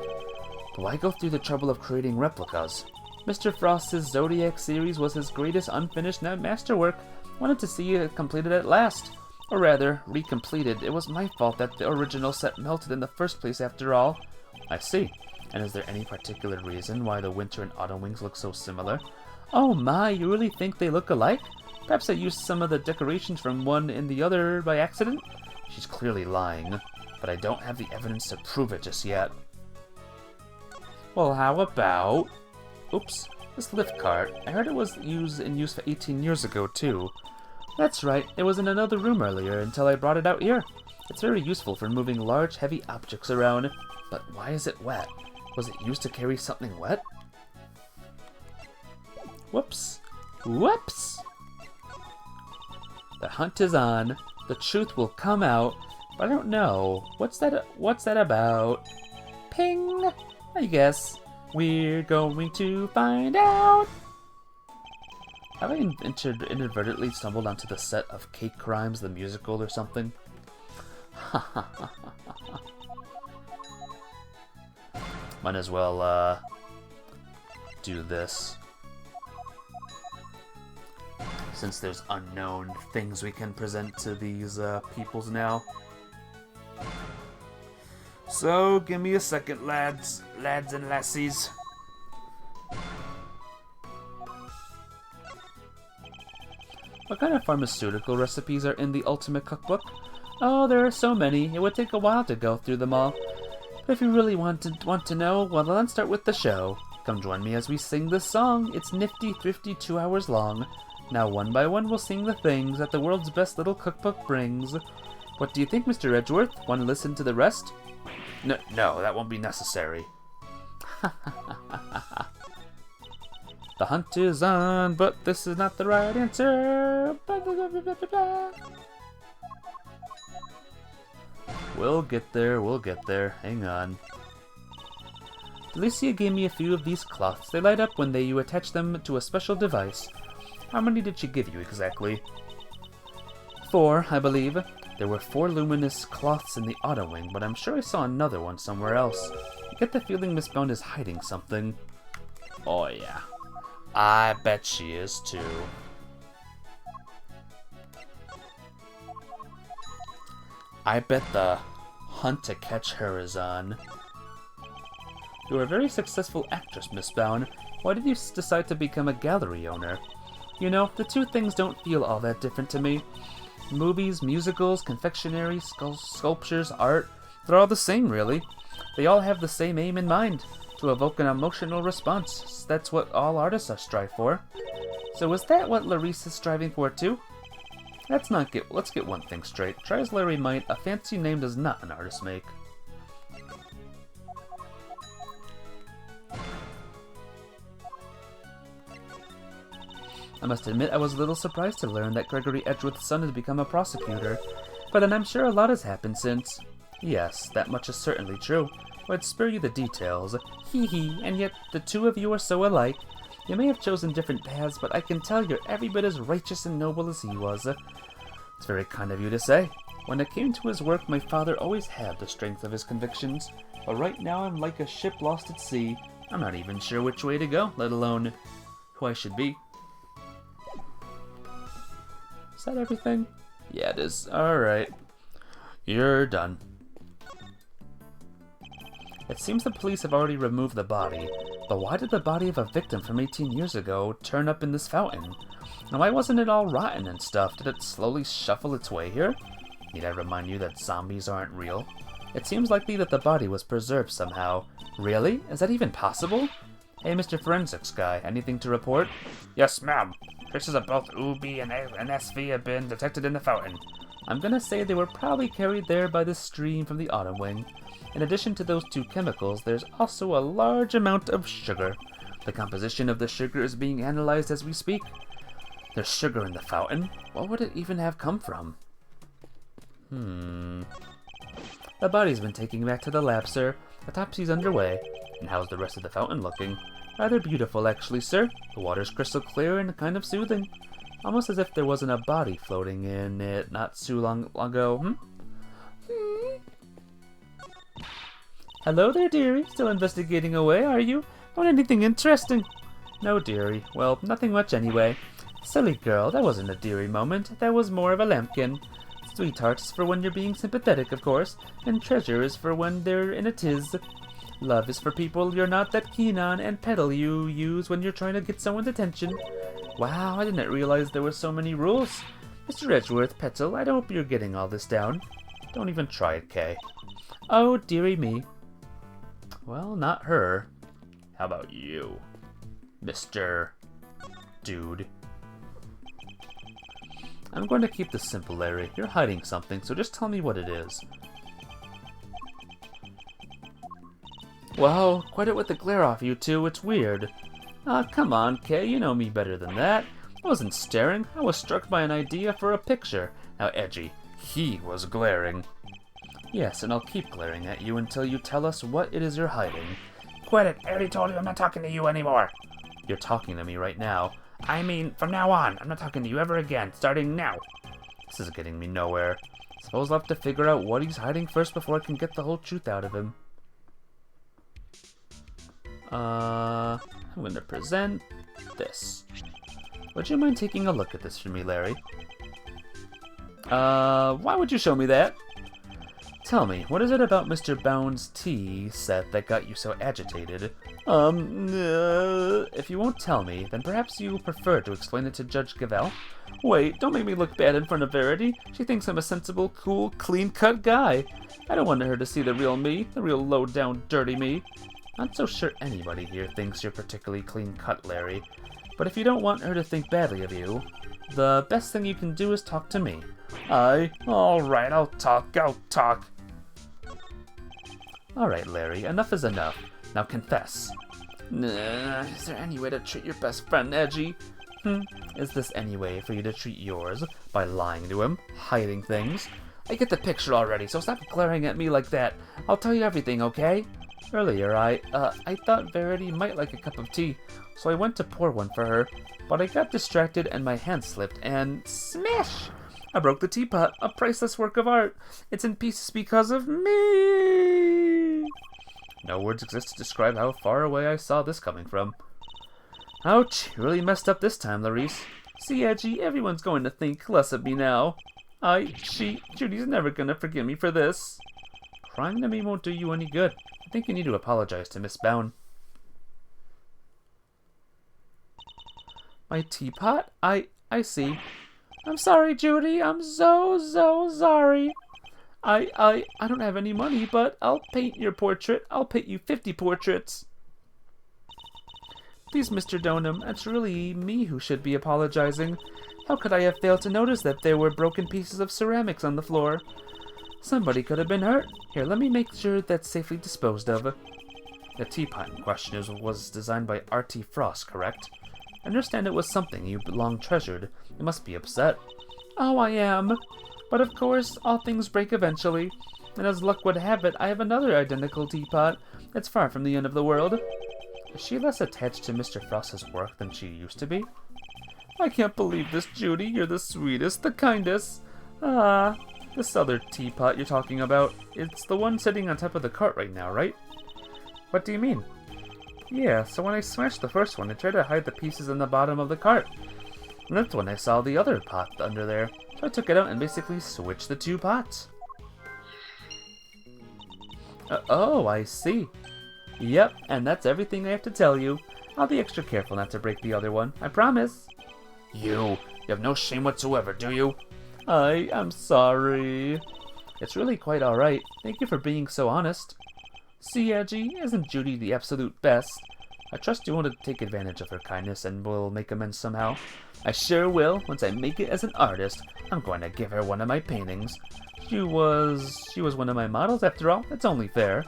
But why go through the trouble of creating replicas? Mr. Frost's Zodiac series was his greatest unfinished masterwork. Wanted to see it completed at last. Or rather, recompleted. It was my fault that the original set melted in the first place after all. I see. And is there any particular reason why the winter and autumn wings look so similar? Oh my, you really think they look alike? Perhaps I used some of the decorations from one and the other by accident? She's clearly lying, but I don't have the evidence to prove it just yet. Well, how about... Oops, this lift cart. I heard it was in use for 18 years ago, too. That's right, it was in another room earlier until I brought it out here. It's very useful for moving large, heavy objects around. But why is it wet? Was it used to carry something wet? Whoops. Whoops! The hunt is on. The truth will come out. But I don't know. What's that about? Ping! I guess we're going to find out. Have I inadvertently stumbled onto the set of Cake Crimes the musical or something? Might as well do this. Since there's unknown things we can present to these peoples now. So, give me a second, lads and lassies. What kind of pharmaceutical recipes are in the Ultimate Cookbook? Oh, there are so many, it would take a while to go through them all. But if you really want to know, well, let's start with the show. Come join me as we sing this song. It's nifty, thrifty, 2 hours long. Now, one by one, we'll sing the things that the world's best little cookbook brings. What do you think, Mr. Edgeworth? Want to listen to the rest? No, that won't be necessary. The hunt is on, but this is not the right answer. We'll get there. Hang on. Delicia gave me a few of these cloths. They light up when you attach them to a special device. How many did she give you exactly? 4, I believe. There were 4 luminous cloths in the auto wing, but I'm sure I saw another one somewhere else. I get the feeling Miss Bound is hiding something. Oh yeah. I bet she is too. I bet the hunt to catch her is on. You are a very successful actress, Miss Bound. Why did you decide to become a gallery owner? You know, the two things don't feel all that different to me. Movies, musicals, confectionery, sculptures, art, they're all the same, really. They all have the same aim in mind, to evoke an emotional response. That's what all artists strive for. So is that what Larissa's striving for, too? Let's get one thing straight. Try as Larry might, a fancy name does not an artist make. I must admit I was a little surprised to learn that Gregory Edgeworth's son has become a prosecutor, but then I'm sure a lot has happened since. Yes, that much is certainly true. I'd spare you the details. Hee hee, and yet the two of you are so alike. You may have chosen different paths, but I can tell you're every bit as righteous and noble as he was. It's very kind of you to say. When it came to his work, my father always had the strength of his convictions, but right now I'm like a ship lost at sea. I'm not even sure which way to go, let alone who I should be. Is that everything? Yeah, it is. Alright. You're done. It seems the police have already removed the body, but why did the body of a victim from 18 years ago turn up in this fountain? And why wasn't it all rotten and stuff? Did it slowly shuffle its way here? Need I remind you that zombies aren't real? It seems likely that the body was preserved somehow. Really? Is that even possible? Hey, Mr. Forensics guy, anything to report? Yes, ma'am. Traces of both UB and SV have been detected in the fountain. I'm gonna say they were probably carried there by the stream from the autumn wing. In addition to those two chemicals, there's also a large amount of sugar. The composition of the sugar is being analyzed as we speak. There's sugar in the fountain? What would it even have come from? The body's been taken back to the lab, sir. Autopsy's underway. And how's the rest of the fountain looking? Rather beautiful, actually, sir. The water's crystal clear and kind of soothing. Almost as if there wasn't a body floating in it not too long ago, Hello there, dearie. Still investigating away, are you? Found anything interesting? No, dearie. Well, nothing much anyway. Silly girl, that wasn't a dearie moment. That was more of a lambkin. Sweetheart's for when you're being sympathetic, of course, and treasure is for when they're in a tiz. Love is for people you're not that keen on, and petal you use when you're trying to get someone's attention. Wow, I didn't realize there were so many rules. Mr. Edgeworth, Petal, I hope you're getting all this down. Don't even try it, Kay. Oh, dearie me. Well, not her. How about you, Mr. Dude? I'm going to keep this simple, Larry. You're hiding something, so just tell me what it is. Wow, quite it with the glare off you two, it's weird. Come on, Kay, you know me better than that. I wasn't staring, I was struck by an idea for a picture. Now, Edgy, he was glaring. Yes, and I'll keep glaring at you until you tell us what it is you're hiding. Quit it, I already told you I'm not talking to you anymore. You're talking to me right now. I mean, from now on, I'm not talking to you ever again, starting now. This is getting me nowhere. Suppose I'll have to figure out what he's hiding first before I can get the whole truth out of him. I'm gonna present this. Would you mind taking a look at this for me, Larry? Why would you show me that? Tell me, what is it about Mr. Bound's tea set that got you so agitated? If you won't tell me, then perhaps you prefer to explain it to Judge Gavelle? Wait, don't make me look bad in front of Verity. She thinks I'm a sensible, cool, clean-cut guy. I don't want her to see the real me, the real low-down, dirty me. Not so sure anybody here thinks you're particularly clean-cut, Larry. But if you don't want her to think badly of you, the best thing you can do is talk to me. Alright, I'll talk. Alright, Larry, enough is enough. Now confess. Is there any way to treat your best friend, Edgy? Is this any way for you to treat yours? By lying to him? Hiding things? I get the picture already, so stop glaring at me like that. I'll tell you everything, okay? Earlier, I thought Verity might like a cup of tea, so I went to pour one for her, but I got distracted and my hand slipped and smash! I broke the teapot, a priceless work of art. It's in pieces because of me! No words exist to describe how far away I saw this coming from. Ouch, you really messed up this time, Larice. See, Edgy, everyone's going to think less of me now. Judy's never gonna forgive me for this. Crying to me won't do you any good. I think you need to apologize to Miss Bound. My teapot? I see. I'm sorry, Judy. I'm so sorry. I don't have any money, but I'll paint your portrait. I'll paint you 50 portraits. Please, Mr. Donham, it's really me who should be apologizing. How could I have failed to notice that there were broken pieces of ceramics on the floor? Somebody could have been hurt. Here, let me make sure that's safely disposed of. The teapot in question was designed by R.T. Frost, correct? I understand it was something you long treasured. You must be upset. Oh, I am. But of course, all things break eventually. And as luck would have it, I have another identical teapot. It's far from the end of the world. Is she less attached to Mr. Frost's work than she used to be? I can't believe this, Judy. You're the sweetest, the kindest. Ah, this other teapot you're talking about. It's the one sitting on top of the cart right now, right? What do you mean? Yeah, so when I smashed the first one, I tried to hide the pieces in the bottom of the cart. And that's when I saw the other pot under there. So I took it out and basically switched the two pots. Oh, I see. Yep, and that's everything I have to tell you. I'll be extra careful not to break the other one, I promise. You have no shame whatsoever, do you? I'm sorry. It's really quite alright. Thank you for being so honest. See, Edgy, isn't Judy the absolute best? I trust you want to take advantage of her kindness and will make amends somehow. I sure will. Once I make it as an artist, I'm going to give her one of my paintings. She was one of my models after all. It's only fair.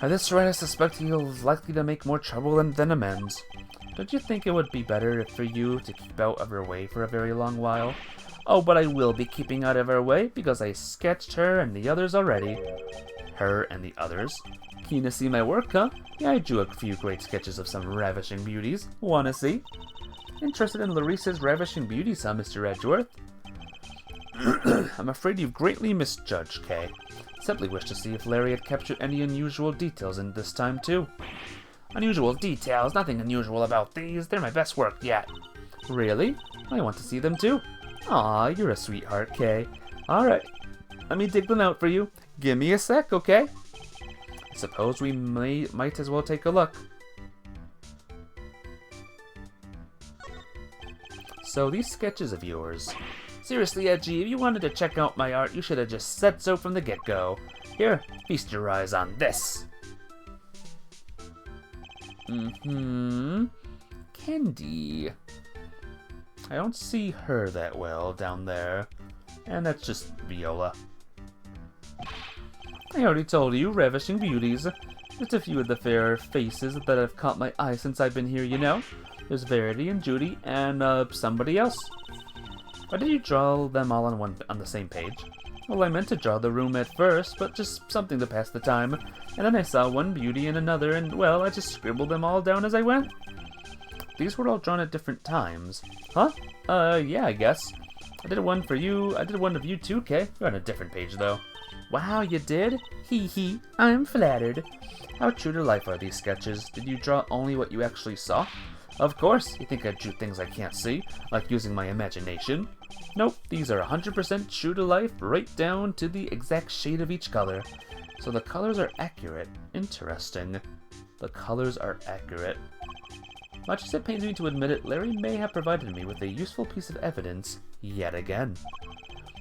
At this rate, I suspect he'll likely to make more trouble than amends. Don't you think it would be better for you to keep out of her way for a very long while? Oh, but I will be keeping out of her way because I sketched her and the others already. Her and the others? Keen to see my work, huh? Yeah, I drew a few great sketches of some ravishing beauties. Wanna see? Interested in Larissa's ravishing beauties, huh, Mr. Edgeworth? I'm afraid you've greatly misjudged, Kay. Simply wish to see if Larry had captured any unusual details in this time, too. Unusual details? Nothing unusual about these. They're my best work yet. Really? I want to see them, too. Aw, you're a sweetheart, Kay. Alright, let me dig them out for you. Give me a sec, okay? Suppose we might as well take a look. So, these sketches of yours. Seriously, Edgy, if you wanted to check out my art, you should have just said so from the get-go. Here, feast your eyes on this. Candy. I don't see her that well down there. And that's just Viola. I already told you, ravishing beauties. Just a few of the fairer faces that have caught my eye since I've been here, you know. There's Verity and Judy and, somebody else. Why did you draw them all on the same page? Well, I meant to draw the room at first, but just something to pass the time. And then I saw one beauty and another, and, well, I just scribbled them all down as I went. These were all drawn at different times. Huh? Yeah, I guess. I did one for you. I did one of you too, Kay. You're on a different page, though. Wow, you did? Hee hee, I'm flattered. How true to life are these sketches? Did you draw only what you actually saw? Of course, you think I drew things I can't see, like using my imagination. Nope, these are 100% true to life, right down to the exact shade of each color. So the colors are accurate. Interesting. The colors are accurate. Much as it pains me to admit it, Larry may have provided me with a useful piece of evidence, yet again.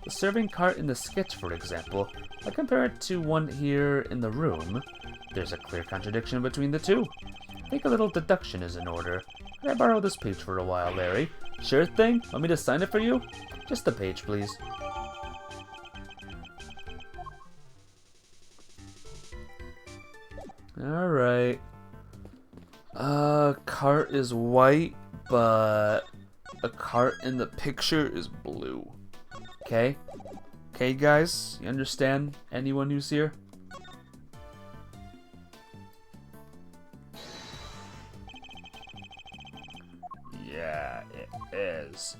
The serving cart in the sketch, for example, I compare it to one here in the room. There's a clear contradiction between the two. I think a little deduction is in order. Can I borrow this page for a while, Larry? Sure thing. Want me to sign it for you? Just the page, please. Alright. Cart is white, but the cart in the picture is blue. Okay? Okay, guys? You understand? Anyone who's here? Yeah, it is.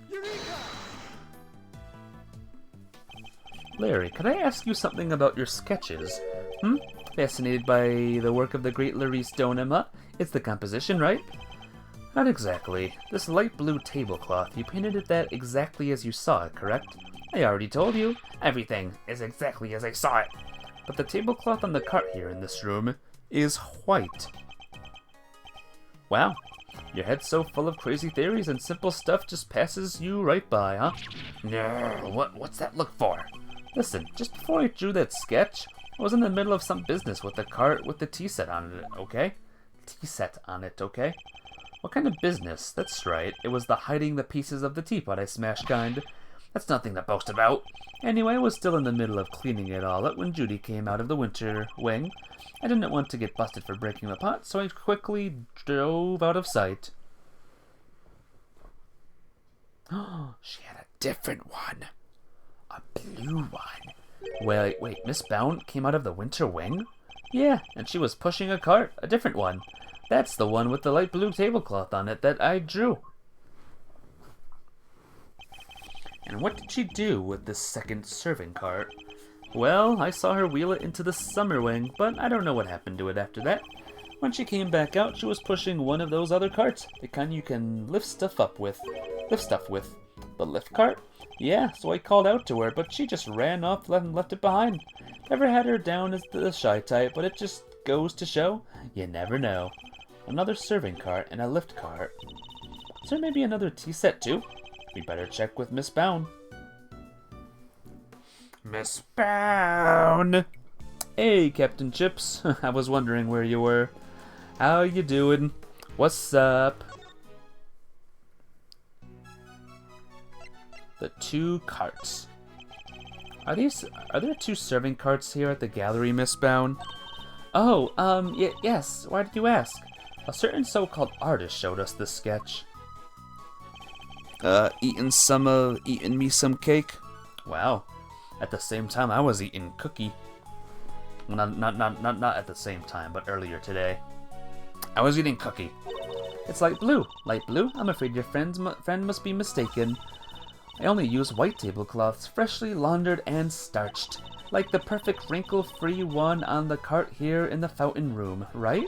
Larry, can I ask you something about your sketches? Fascinated by the work of the great Laurice Donham, huh? It's the composition, right? Not exactly. This light blue tablecloth, you painted it that exactly as you saw it, correct? I already told you. Everything is exactly as I saw it. But the tablecloth on the cart here in this room is white. Wow. Your head's so full of crazy theories and simple stuff just passes you right by, huh? No, what's that look for? Listen, just before I drew that sketch, I was in the middle of some business with the cart with the tea set on it, okay? Tea set on it, okay? What kind of business? That's right. It was the hiding the pieces of the teapot I smashed kind. That's nothing to boast about. Anyway, I was still in the middle of cleaning it all up when Judy came out of the winter wing. I didn't want to get busted for breaking the pot, so I quickly drove out of sight. Oh, she had a different one. A blue one. Wait, Miss Bound came out of the winter wing? Yeah, and she was pushing a cart, a different one. That's the one with the light blue tablecloth on it that I drew. And what did she do with this second serving cart? Well, I saw her wheel it into the summer wing, but I don't know what happened to it after that. When she came back out, she was pushing one of those other carts, the kind you can lift stuff with. The lift cart? Yeah, so I called out to her, but she just ran off and left it behind. Never had her down as the shy type, but it just goes to show, you never know. Another serving cart and a lift cart. Is there maybe another tea set too? We better check with Miss Bound. Miss Bound! Hey, Captain Chips. I was wondering where you were. How you doing? What's up? The 2 carts. Are there 2 serving carts here at the gallery, Miss Bound? Oh, yes. Why did you ask? A certain so-called artist showed us this sketch. Eating me some cake? Wow. At the same time, I was eating cookie. Not at the same time, but earlier today. I was eating cookie. It's light blue. Light blue? I'm afraid your friend must be mistaken. I only use white tablecloths, freshly laundered and starched. Like the perfect wrinkle-free one on the cart here in the fountain room, right?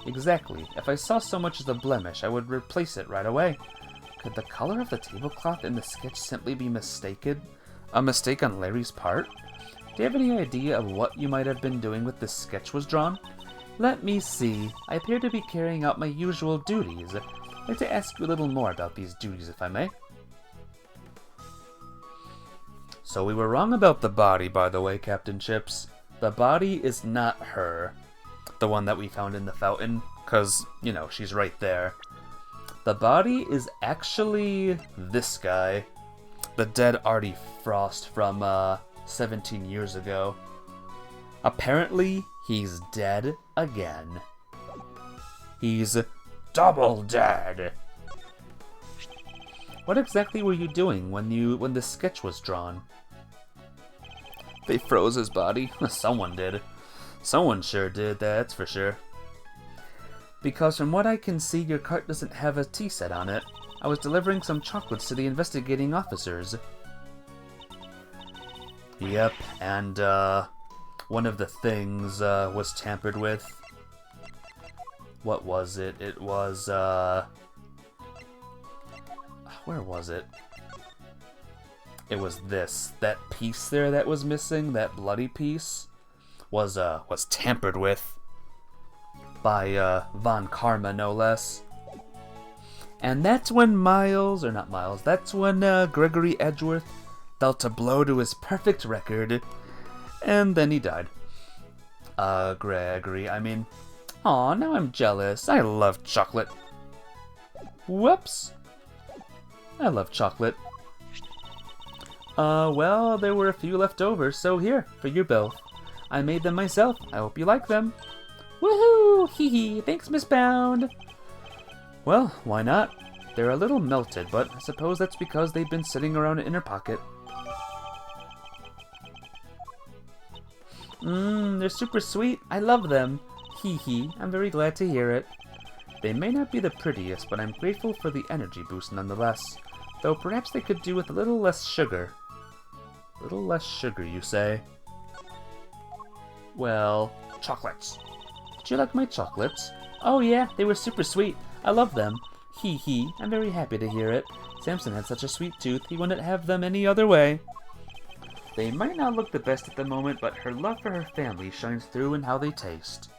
Exactly. If I saw so much as a blemish, I would replace it right away. Could the color of the tablecloth in the sketch simply be mistaken? A mistake on Larry's part? Do you have any idea of what you might have been doing with this sketch was drawn? Let me see. I appear to be carrying out my usual duties. I'd like to ask you a little more about these duties, if I may. So we were wrong about the body, by the way, Captain Chips. The body is not her. The one that we found in the fountain, because, you know, she's right there. The body is actually this guy. The dead Artie Frost from, 17 years ago. Apparently, he's dead again. He's double dead. What exactly were you doing when this sketch was drawn? They froze his body. Someone did. Someone sure did, that's for sure. Because from what I can see, your cart doesn't have a tea set on it. I was delivering some chocolates to the investigating officers. Yep, and, one of the things, was tampered with. What was it? It was, where was it? It was this. That piece there that was missing, that bloody piece, was tampered with. By, Von Karma, no less. And that's when that's when, Gregory Edgeworth dealt a blow to his perfect record, and then he died. Gregory, I mean, aw, now I'm jealous. I love chocolate. Whoops. I love chocolate. Well, there were a few left over, so here, for you both. I made them myself. I hope you like them. Woohoo! Hee hee, thanks, Miss Bound. Well, why not? They're a little melted, but I suppose that's because they've been sitting around an inner pocket. They're super sweet. I love them. Hee hee, I'm very glad to hear it. They may not be the prettiest, but I'm grateful for the energy boost nonetheless. Though perhaps they could do with a little less sugar. A little less sugar, you say? Well, chocolates. Did you like my chocolates? Oh yeah, they were super sweet. I love them. Hee hee, I'm very happy to hear it. Samson had such a sweet tooth, he wouldn't have them any other way. They might not look the best at the moment, but her love for her family shines through in how they taste.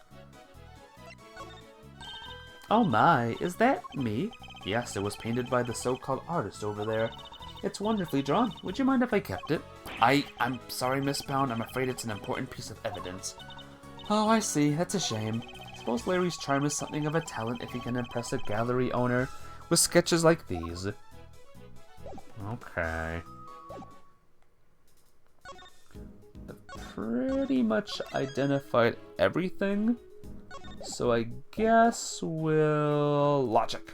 Oh my, is that me? Yes, it was painted by the so-called artist over there. It's wonderfully drawn. Would you mind if I kept it? I'm sorry, Miss Pound. I'm afraid it's an important piece of evidence. Oh, I see. That's a shame. suppose Larry's charm is something of a talent if he can impress a gallery owner with sketches like these. Okay. I've pretty much identified everything, so I guess we'll... logic.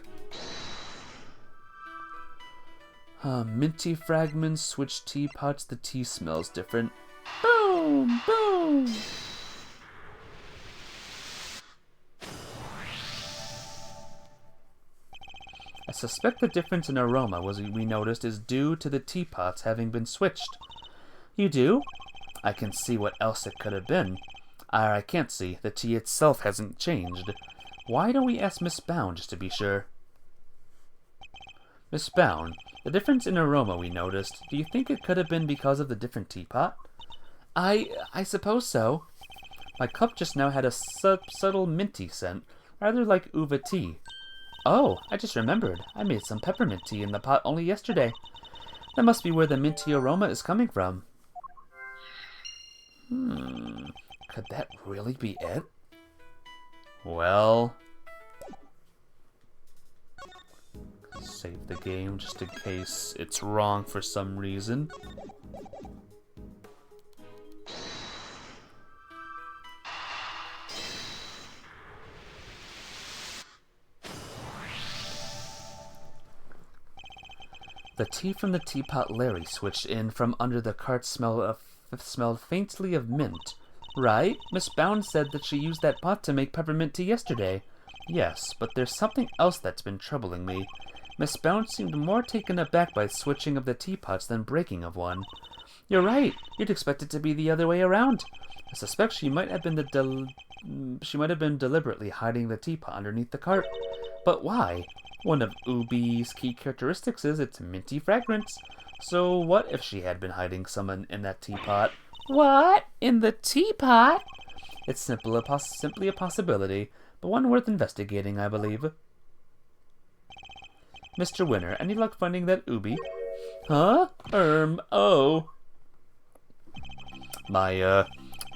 Minty fragments, switch teapots, the tea smells different. Boom! Boom! I suspect the difference in aroma we noticed is due to the teapots having been switched. You do? I can see what else it could have been. I can't see. The tea itself hasn't changed. Why don't we ask Miss Bound just to be sure? Miss Bound, the difference in aroma we noticed, do you think it could have been because of the different teapot? I suppose so. My cup just now had a subtle minty scent, rather like uva tea. Oh, I just remembered. I made some peppermint tea in the pot only yesterday. That must be where the minty aroma is coming from. Could that really be it? Well... save the game just in case it's wrong for some reason. The tea from the teapot Larry switched in from under the cart smelled faintly of mint. Right? Miss Bound said that she used that pot to make peppermint tea yesterday. Yes, but there's something else that's been troubling me. Miss Bound seemed more taken aback by switching of the teapots than breaking of one. You're right. You'd expect it to be the other way around. I suspect she might have been deliberately hiding the teapot underneath the cart. But why? One of Ubi's key characteristics is its minty fragrance. So what if she had been hiding someone in that teapot? What? In the teapot? It's simply a possibility, but one worth investigating, I believe. Mr. Winner, any luck finding that Ubi? Huh? Oh. My,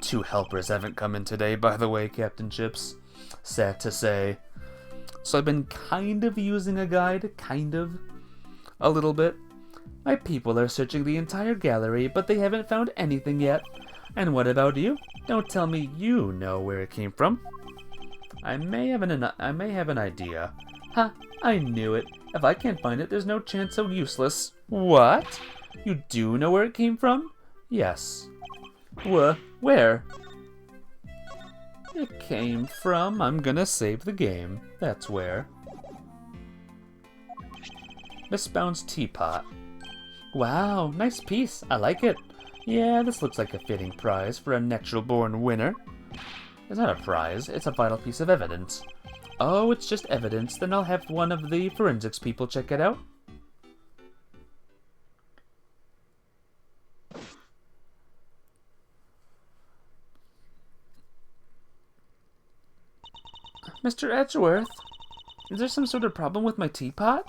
2 helpers haven't come in today, by the way, Captain Chips. Sad to say. So I've been kind of using a guide, a little bit. My people are searching the entire gallery, but they haven't found anything yet. And what about you? Don't tell me you know where it came from. I may have an idea. Ha! I knew it. If I can't find it, there's no chance so useless. What? You do know where it came from? Yes. Where? It came from... I'm gonna save the game. That's where. Miss Bound's teapot. Wow, nice piece. I like it. Yeah, this looks like a fitting prize for a natural-born winner. It's not a prize, it's a vital piece of evidence. Oh, it's just evidence. Then I'll have one of the forensics people check it out. Mr. Edgeworth, is there some sort of problem with my teapot?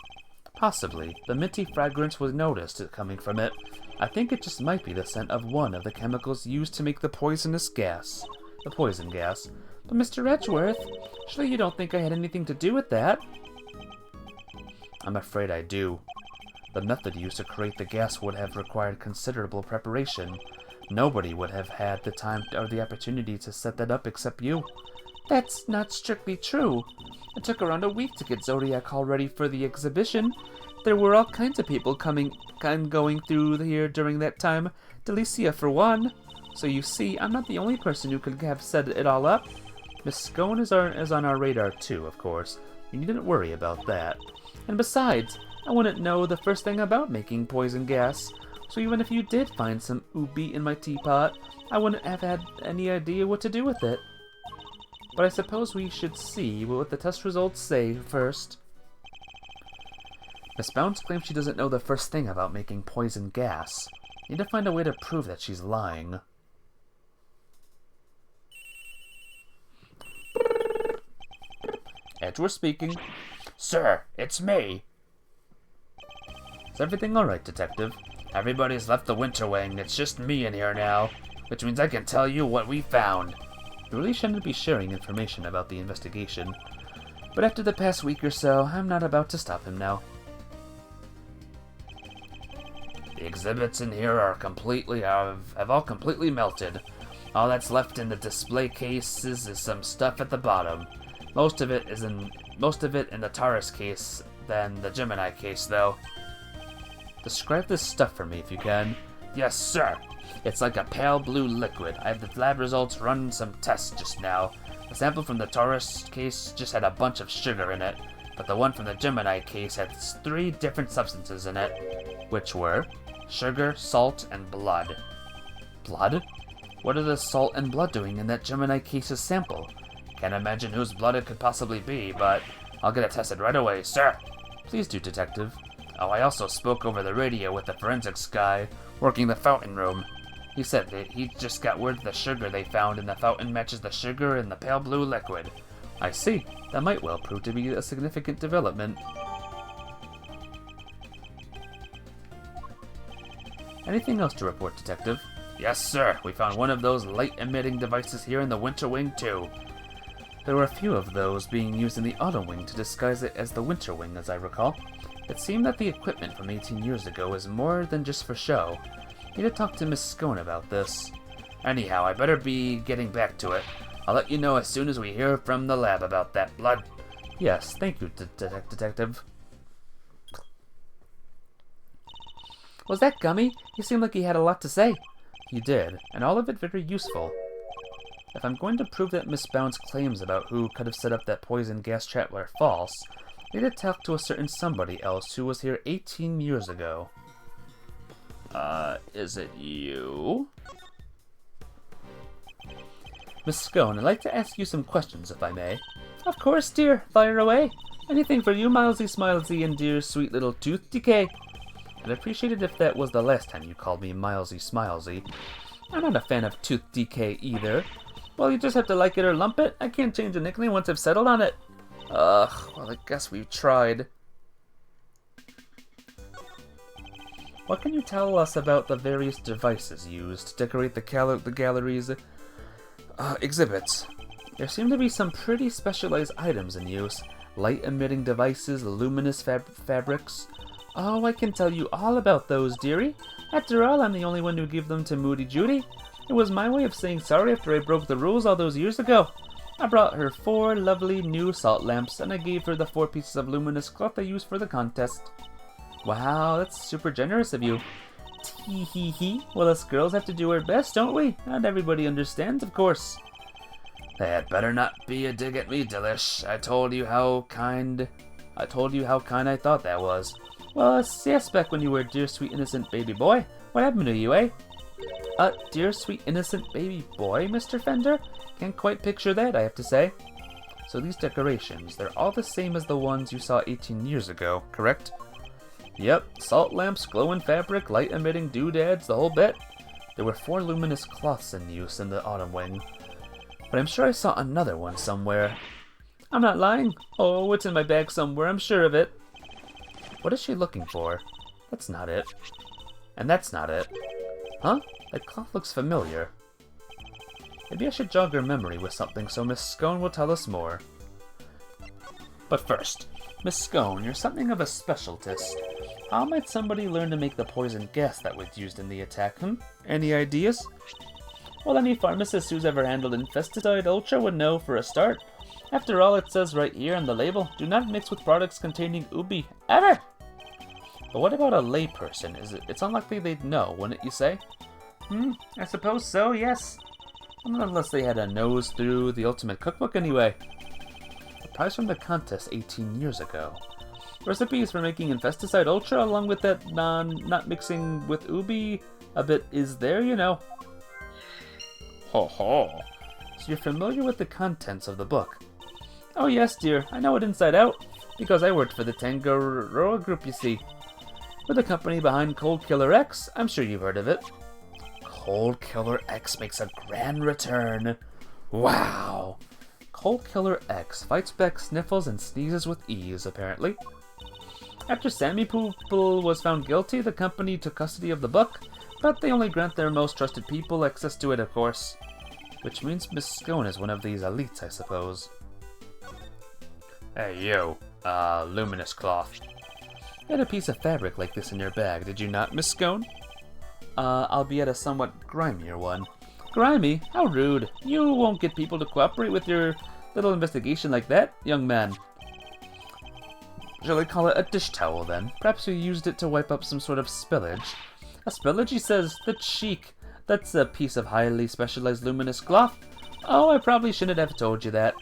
Possibly. The minty fragrance was noticed coming from it. I think it just might be the scent of one of the chemicals used to make the poison gas. But Mr. Edgeworth, surely you don't think I had anything to do with that? I'm afraid I do. The method used to create the gas would have required considerable preparation. Nobody would have had the time or the opportunity to set that up except you. That's not strictly true. It took around a week to get Zodiac all ready for the exhibition. There were all kinds of people coming and going through here during that time. Delicia for one. So you see, I'm not the only person who could have set it all up. Miss Scone is on our radar too, of course. You needn't worry about that. And besides, I wouldn't know the first thing about making poison gas. So even if you did find some ubi in my teapot, I wouldn't have had any idea what to do with it. But I suppose we should see what the test results say first. Miss Bounce claims she doesn't know the first thing about making poison gas. Need to find a way to prove that she's lying. Edgeworth speaking. Sir, it's me. Is everything alright, Detective? Everybody's left the winter wing. It's just me in here now, which means I can tell you what we found. You really shouldn't be sharing information about the investigation. But after the past week or so, I'm not about to stop him now. The exhibits in here are have all completely melted. All that's left in the display cases is some stuff at the bottom. Most of it in the Taurus case, than the Gemini case, though. Describe this stuff for me if you can. Yes, sir. It's like a pale blue liquid. I have the lab results run some tests just now. The sample from the Taurus case just had a bunch of sugar in it, but the one from the Gemini case had 3 different substances in it, which were sugar, salt, and blood. Blood? What are the salt and blood doing in that Gemini case's sample? Can't imagine whose blood it could possibly be, but I'll get it tested right away, sir. Please do, Detective. Oh, I also spoke over the radio with the forensics guy working the fountain room. He said that he just got word the sugar they found in the fountain matches the sugar in the pale blue liquid. I see. That might well prove to be a significant development. Anything else to report, Detective? Yes, sir. We found one of those light-emitting devices here in the Winter Wing, too. There were a few of those being used in the Autumn Wing to disguise it as the Winter Wing, as I recall. It seemed that the equipment from 18 years ago is more than just for show. Need to talk to Miss Scone about this. Anyhow, I better be getting back to it. I'll let you know as soon as we hear from the lab about that blood. Yes, thank you, Detective. Was that Gummy? He seemed like he had a lot to say. He did, and all of it very useful. If I'm going to prove that Miss Bound's claims about who could have set up that poison gas trap were false, I need to talk to a certain somebody else who was here 18 years ago. Is it you? Miss Scone, I'd like to ask you some questions, if I may. Of course, dear. Fire away. Anything for you, Milesy Smilesy, and dear sweet little Tooth Decay. I'd appreciate it if that was the last time you called me Milesy Smilesy. I'm not a fan of Tooth Decay either. Well, you just have to like it or lump it. I can't change a nickname once I've settled on it. Ugh, well, I guess we've tried. What can you tell us about the various devices used to decorate the gallery's exhibits? There seem to be some pretty specialized items in use. Light-emitting devices, luminous fabrics. Oh, I can tell you all about those, dearie. After all, I'm the only one who gave them to Moody Judy. It was my way of saying sorry after I broke the rules all those years ago. I brought her 4 lovely new salt lamps, and I gave her the 4 pieces of luminous cloth I used for the contest. Wow, that's super generous of you. Tee-hee-hee. Well, us girls have to do our best, don't we? Not everybody understands, of course. That better not be a dig at me, Delish. I told you how kind I thought that was. Well, yes, back when you were a dear, sweet, innocent baby boy. What happened to you, eh? Dear, sweet, innocent baby boy, Mr. Fender? Can't quite picture that, I have to say. So these decorations, they're all the same as the ones you saw 18 years ago, correct? Yep, salt lamps, glowing fabric, light-emitting doodads, the whole bit. There were 4 luminous cloths in use in the Autumn Wing. But I'm sure I saw another one somewhere. I'm not lying. Oh, it's in my bag somewhere, I'm sure of it. What is she looking for? That's not it. And that's not it. Huh? That cloth looks familiar. Maybe I should jog her memory with something so Miss Scone will tell us more. But first, Miss Scone, you're something of a specialist. How might somebody learn to make the poison gas that was used in the attack, Any ideas? Well, any pharmacist who's ever handled Infesticide Ultra would know for a start. After all, it says right here on the label, do not mix with products containing Ubi, ever! But what about a layperson? It's unlikely they'd know, wouldn't you say? I suppose so, yes. Unless they had a nose through the Ultimate Cookbook anyway. The prize from the contest 18 years ago. Recipes for making Infesticide Ultra along with that not mixing with Ubi a bit is there, you know. Ho ho. So you're familiar with the contents of the book? Oh yes, dear, I know it inside out, because I worked for the Tangaroa group, you see. We're the company behind Cold Killer X. I'm sure you've heard of it. Cold Killer X makes a grand return. Wow! Cold Killer X fights back sniffles and sneezes with ease, apparently. After Sammy Poople was found guilty, the company took custody of the book, but they only grant their most trusted people access to it, of course. Which means Miss Scone is one of these elites, I suppose. Hey, you. Luminous cloth. You had a piece of fabric like this in your bag, did you not, Miss Scone? Albeit a somewhat grimier one. Grimy? How rude. You won't get people to cooperate with your little investigation like that, young man. Shall I call it a dish towel, then? Perhaps you used it to wipe up some sort of spillage. A spillage, he says? The cheek. That's a piece of highly specialized luminous cloth. Oh, I probably shouldn't have told you that.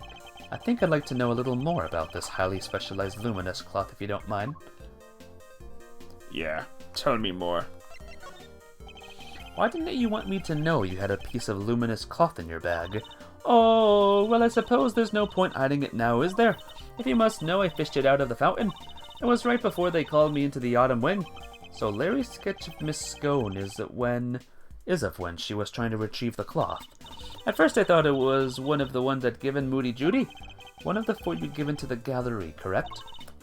I think I'd like to know a little more about this highly specialized luminous cloth, if you don't mind. Yeah, tell me more. Why didn't you want me to know you had a piece of luminous cloth in your bag? Oh, well, I suppose there's no point hiding it now, is there? If you must know, I fished it out of the fountain. It was right before they called me into the autumn wing. So Larry's sketch of Miss Scone is of when she was trying to retrieve the cloth. At first I thought it was one of the ones I'd given Moody Judy. One of the 4 you'd given to the gallery, correct?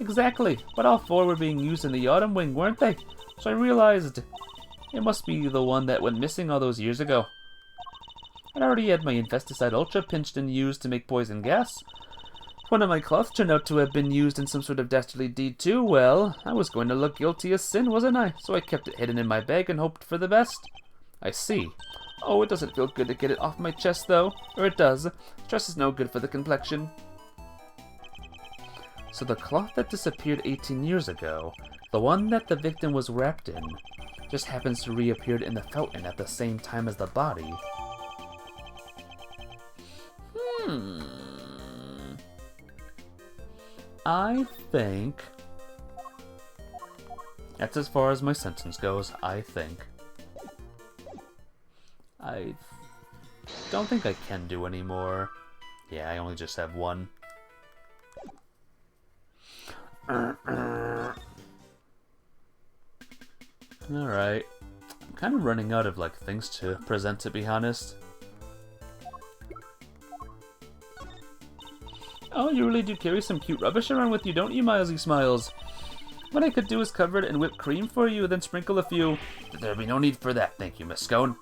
Exactly, but all 4 were being used in the autumn wing, weren't they? So I realized it must be the one that went missing all those years ago. I'd already had my Infesticide Ultra pinched and used to make poison gas. One of my cloths turned out to have been used in some sort of dastardly deed too. Well, I was going to look guilty as sin, wasn't I? So I kept it hidden in my bag and hoped for the best. I see. Oh, it doesn't feel good to get it off my chest, though. Or it does. Stress is no good for the complexion. So the cloth that disappeared 18 years ago, the one that the victim was wrapped in, just happens to reappear in the fountain at the same time as the body. I think... That's as far as my sentence goes, I think. I don't think I can do any more. Yeah, I only just have one. Alright. I'm kind of running out of, things to present, to be honest. Oh, you really do carry some cute rubbish around with you, don't you, Milesy Smiles? What I could do is cover it in whipped cream for you, then sprinkle a few... There'll be no need for that, thank you, Miss Scone.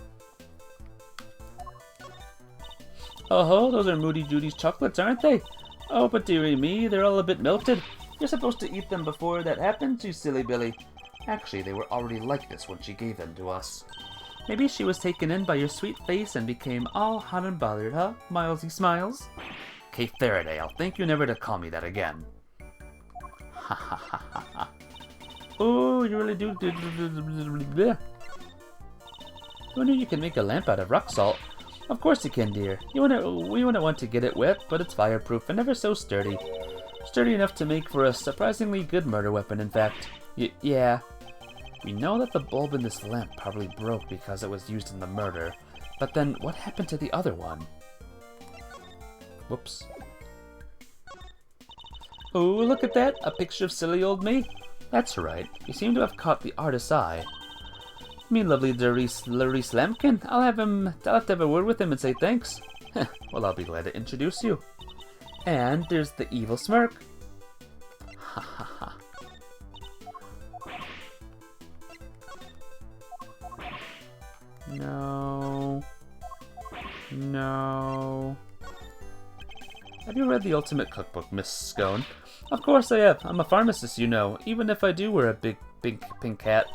Oh, those are Moody Judy's chocolates, aren't they? Oh, but dearie me, they're all a bit melted. You're supposed to eat them before that happens, you silly Billy. Actually, they were already like this when she gave them to us. Maybe she was taken in by your sweet face and became all hot and bothered, huh, Milesy Smiles? Kate Faraday, I'll thank you never to call me that again. Ha ha ha ha ha. Oh, you really do. You wonder you can make a lamp out of rock salt. Of course you can, dear. We wouldn't want to get it wet, but it's fireproof and ever so sturdy. Sturdy enough to make for a surprisingly good murder weapon, in fact. Yeah. We know that the bulb in this lamp probably broke because it was used in the murder. But then, what happened to the other one? Whoops. Oh, look at that! A picture of silly old me? That's right. You seem to have caught the artist's eye. Me lovely Larry's Lampkin. I'll have to have a word with him and say thanks. Well, I'll be glad to introduce you. And there's the evil smirk. Ha ha ha. No. No. Have you read the Ultimate Cookbook, Miss Scone? Of course I have. I'm a pharmacist, you know, even if I do wear a big pink hat.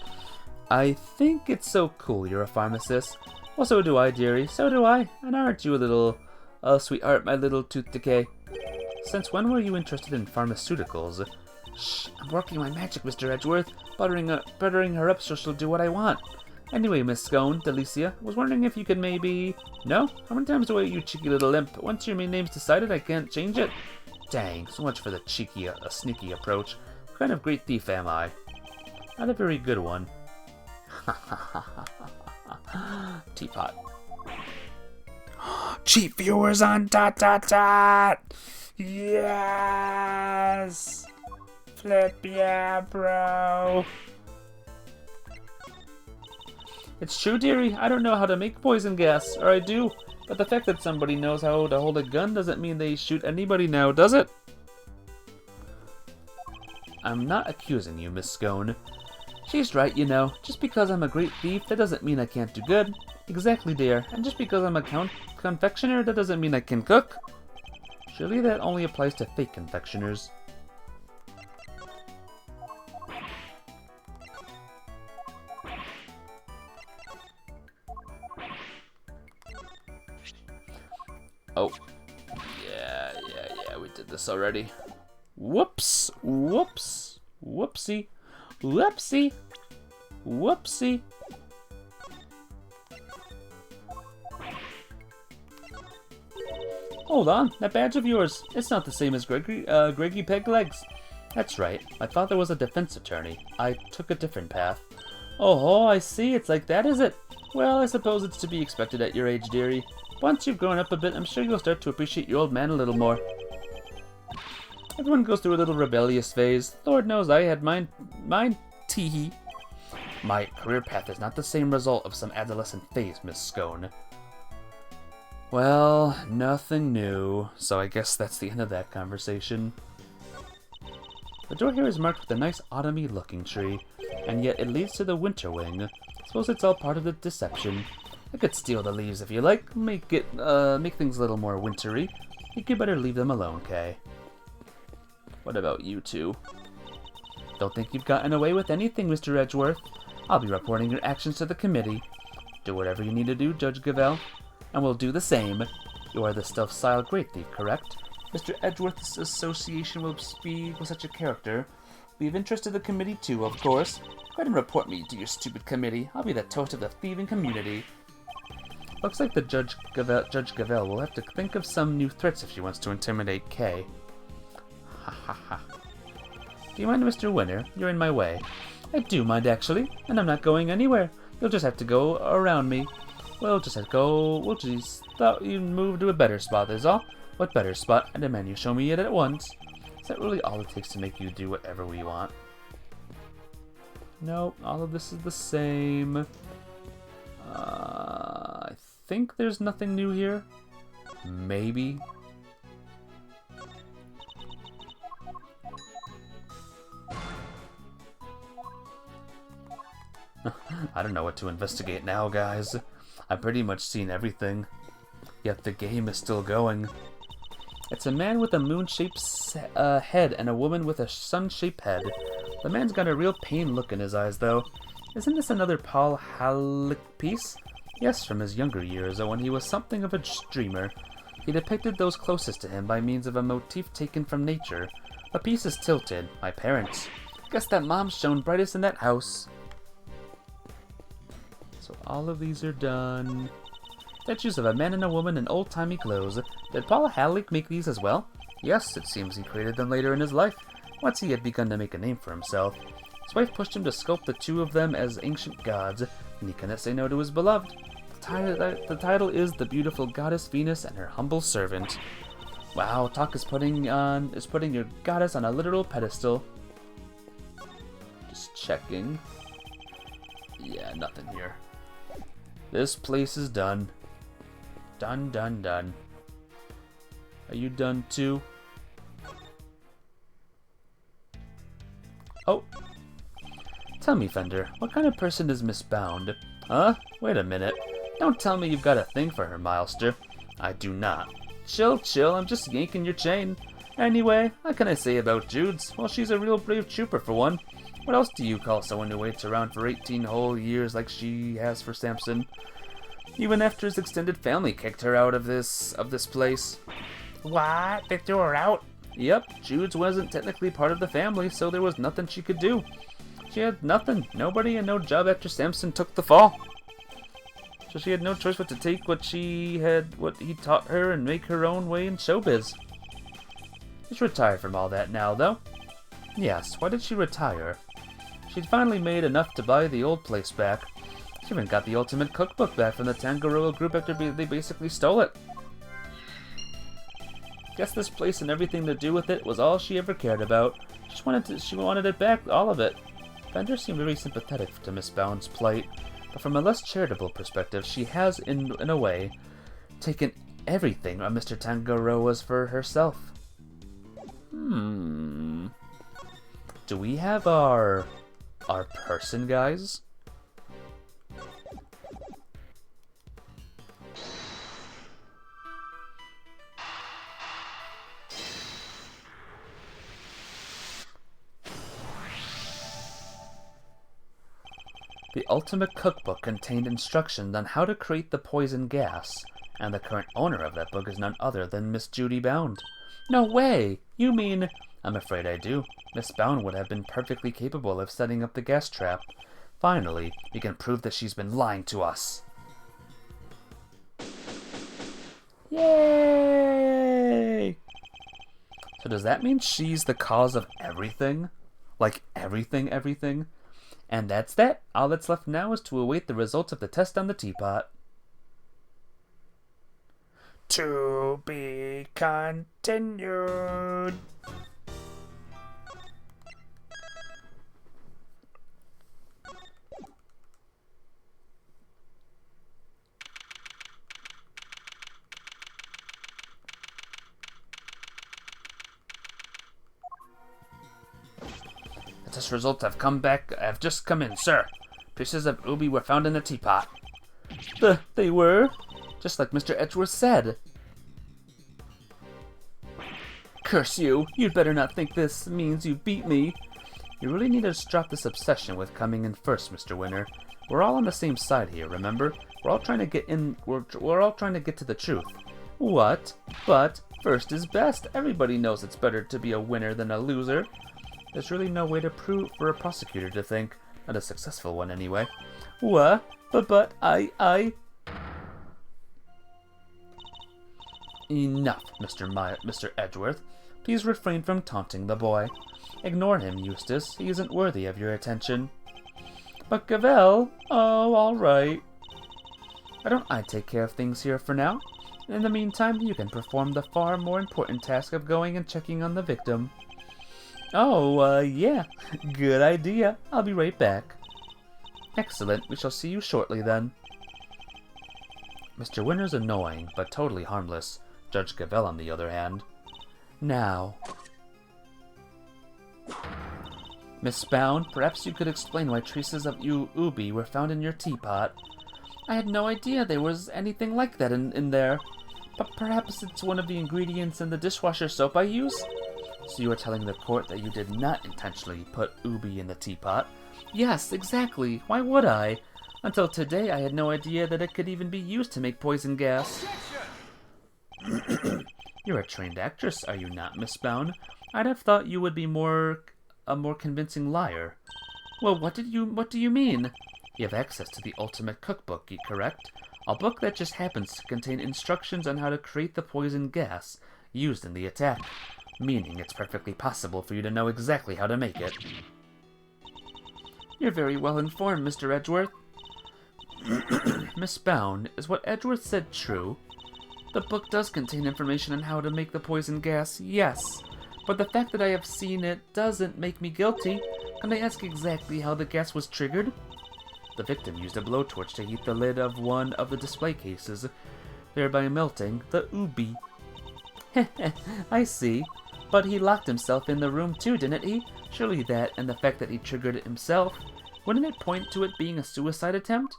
I think it's so cool you're a pharmacist. Well, so do I, dearie. So do I. And aren't you a little... Oh, sweetheart, my little tooth decay. Since when were you interested in pharmaceuticals? Shh, I'm working my magic, Mr. Edgeworth. Buttering her up so she'll do what I want. Anyway, Miss Scone, Delicia, was wondering if you could maybe... No? How many times do I, you cheeky little imp? Once your main name's decided, I can't change it. Dang, so much for the cheeky, sneaky approach. What kind of great thief am I? Not a very good one. Teapot. Cheap viewers on ... Yes! Flip yeah, bro. It's true, dearie. I don't know how to make poison gas, or I do. But the fact that somebody knows how to hold a gun doesn't mean they shoot anybody now, does it? I'm not accusing you, Miss Scone. She's right, you know. Just because I'm a great thief, that doesn't mean I can't do good. Exactly, dear. And just because I'm a confectioner, that doesn't mean I can cook. Surely that only applies to fake confectioners. Oh. Yeah, we did this already. Whoops! Whoops! Whoopsie! Whoopsie! Whoopsie! Hold on, that badge of yours. It's not the same as Gregory Peg Legs. That's right, my father was a defense attorney. I took a different path. Oh, I see, it's like that, is it? Well, I suppose it's to be expected at your age, dearie. Once you've grown up a bit, I'm sure you'll start to appreciate your old man a little more. Everyone goes through a little rebellious phase. Lord knows I had mine teehee. My career path is not the same result of some adolescent phase, Miss Scone. Well, nothing new, so I guess that's the end of that conversation. The door here is marked with a nice autumny looking tree, and yet it leads to the winter wing. Suppose it's all part of the deception. I could steal the leaves if you like, make things a little more wintry. You could better leave them alone, Kay. What about you two? Don't think you've gotten away with anything, Mr. Edgeworth. I'll be reporting your actions to the committee. Do whatever you need to do, Judge Gavelle, and we'll do the same. You are the stealth-style great thief, correct? Mr. Edgeworth's association will speak with such a character. Be of interest to the committee too, of course. Go ahead and report me to your stupid committee. I'll be the toast of the thieving community. Looks like the Judge Gavelle will have to think of some new threats if she wants to intimidate Kay. Ha ha ha. Do you mind, Mr. Winner? You're in my way. I do mind, actually, and I'm not going anywhere. You'll just have to go around me. We'll just thought you'd move to a better spot, is all. What better spot? I demand you show me it at once. Is that really all it takes to make you do whatever we want? Nope, all of this is the same. I think there's nothing new here. Maybe. I don't know what to investigate now, guys. I've pretty much seen everything. Yet the game is still going. It's a man with a moon-shaped head and a woman with a sun-shaped head. The man's got a real pain look in his eyes, though. Isn't this another Paul Halleck piece? Yes, from his younger years, when he was something of a dreamer. He depicted those closest to him by means of a motif taken from nature. The piece is tilted. My parents. Guess that mom shone brightest in that house. So all of these are done. Statues of a man and a woman in old-timey clothes. Did Paul Halleck make these as well? Yes, it seems he created them later in his life, once he had begun to make a name for himself. His wife pushed him to sculpt the two of them as ancient gods, and he couldn't say no to his beloved. The title is The Beautiful Goddess Venus and Her Humble Servant. Wow, Talk is putting your goddess on a literal pedestal. Just checking. Yeah, nothing here. This place is done. Done, done, done. Are you done too? Oh. Tell me, Fender, what kind of person is Miss Bound? Huh? Wait a minute. Don't tell me you've got a thing for her, Milester. I do not. Chill, chill, I'm just yanking your chain. Anyway, what can I say about Jude's? Well, she's a real brave trooper for one. What else do you call someone who waits around for 18 whole years like she has for Samson? Even after his extended family kicked her out of this place. What? They threw her out? Yep, Jude's wasn't technically part of the family, so there was nothing she could do. She had nothing, nobody, and no job after Samson took the fall. So she had no choice but to take what he taught her and make her own way in showbiz. She's retired from all that now, though. Yes, why did she retire? She'd finally made enough to buy the old place back. She even got the ultimate cookbook back from the Tangaroa group after they basically stole it. Guess this place and everything to do with it was all she ever cared about. She wanted it back, all of it. Fender seemed very sympathetic to Miss Bound's plight, but from a less charitable perspective, she has, in a way, taken everything on Mr. Tangaroa's for herself. Do we have our person, guys? The Ultimate Cookbook contained instructions on how to create the poison gas, and the current owner of that book is none other than Miss Judy Bound. No way! You mean... I'm afraid I do. Miss Bound would have been perfectly capable of setting up the gas trap. Finally, we can prove that she's been lying to us. Yay! So does that mean she's the cause of everything? Like everything? And that's that. All that's left now is to await the results of the test on the teapot. To be continued. The test results have just come in, sir. Pieces of ubi were found in the teapot. They were? Just like Mr. Edgeworth said. Curse you! You'd better not think this means you beat me. You really need to drop this obsession with coming in first, Mr. Winner. We're all on the same side here, remember? We're all trying to get to the truth. What? But first is best. Everybody knows it's better to be a winner than a loser. There's really no way for a prosecutor to think. Not a successful one, anyway. What? But I... Enough, Mr. Edgeworth. Please refrain from taunting the boy. Ignore him, Eustace. He isn't worthy of your attention. But Gavel? Oh, all right. Why don't I take care of things here for now? In the meantime, you can perform the far more important task of going and checking on the victim. Oh, yeah. Good idea. I'll be right back. Excellent. We shall see you shortly, then. Mr. Winner's annoying, but totally harmless. Judge Gavel, on the other hand. Now. Miss Bound, perhaps you could explain why traces of ubi were found in your teapot. I had no idea there was anything like that in there. But perhaps it's one of the ingredients in the dishwasher soap I use? So you are telling the court that you did not intentionally put ubi in the teapot? Yes, exactly. Why would I? Until today, I had no idea that it could even be used to make poison gas. You're a trained actress, are you not, Miss Bound? I'd have thought you would be a more convincing liar. Well, what do you mean? You have access to the Ultimate Cookbook, correct? A book that just happens to contain instructions on how to create the poison gas used in the attack, meaning it's perfectly possible for you to know exactly how to make it. You're very well informed, Mr. Edgeworth. Miss Bound, is what Edgeworth said true? The book does contain information on how to make the poison gas, yes. But the fact that I have seen it doesn't make me guilty. Can I ask exactly how the gas was triggered? The victim used a blowtorch to heat the lid of one of the display cases, thereby melting the ubi. I see. But he locked himself in the room too, didn't he? Surely that, and the fact that he triggered it himself, wouldn't it point to it being a suicide attempt?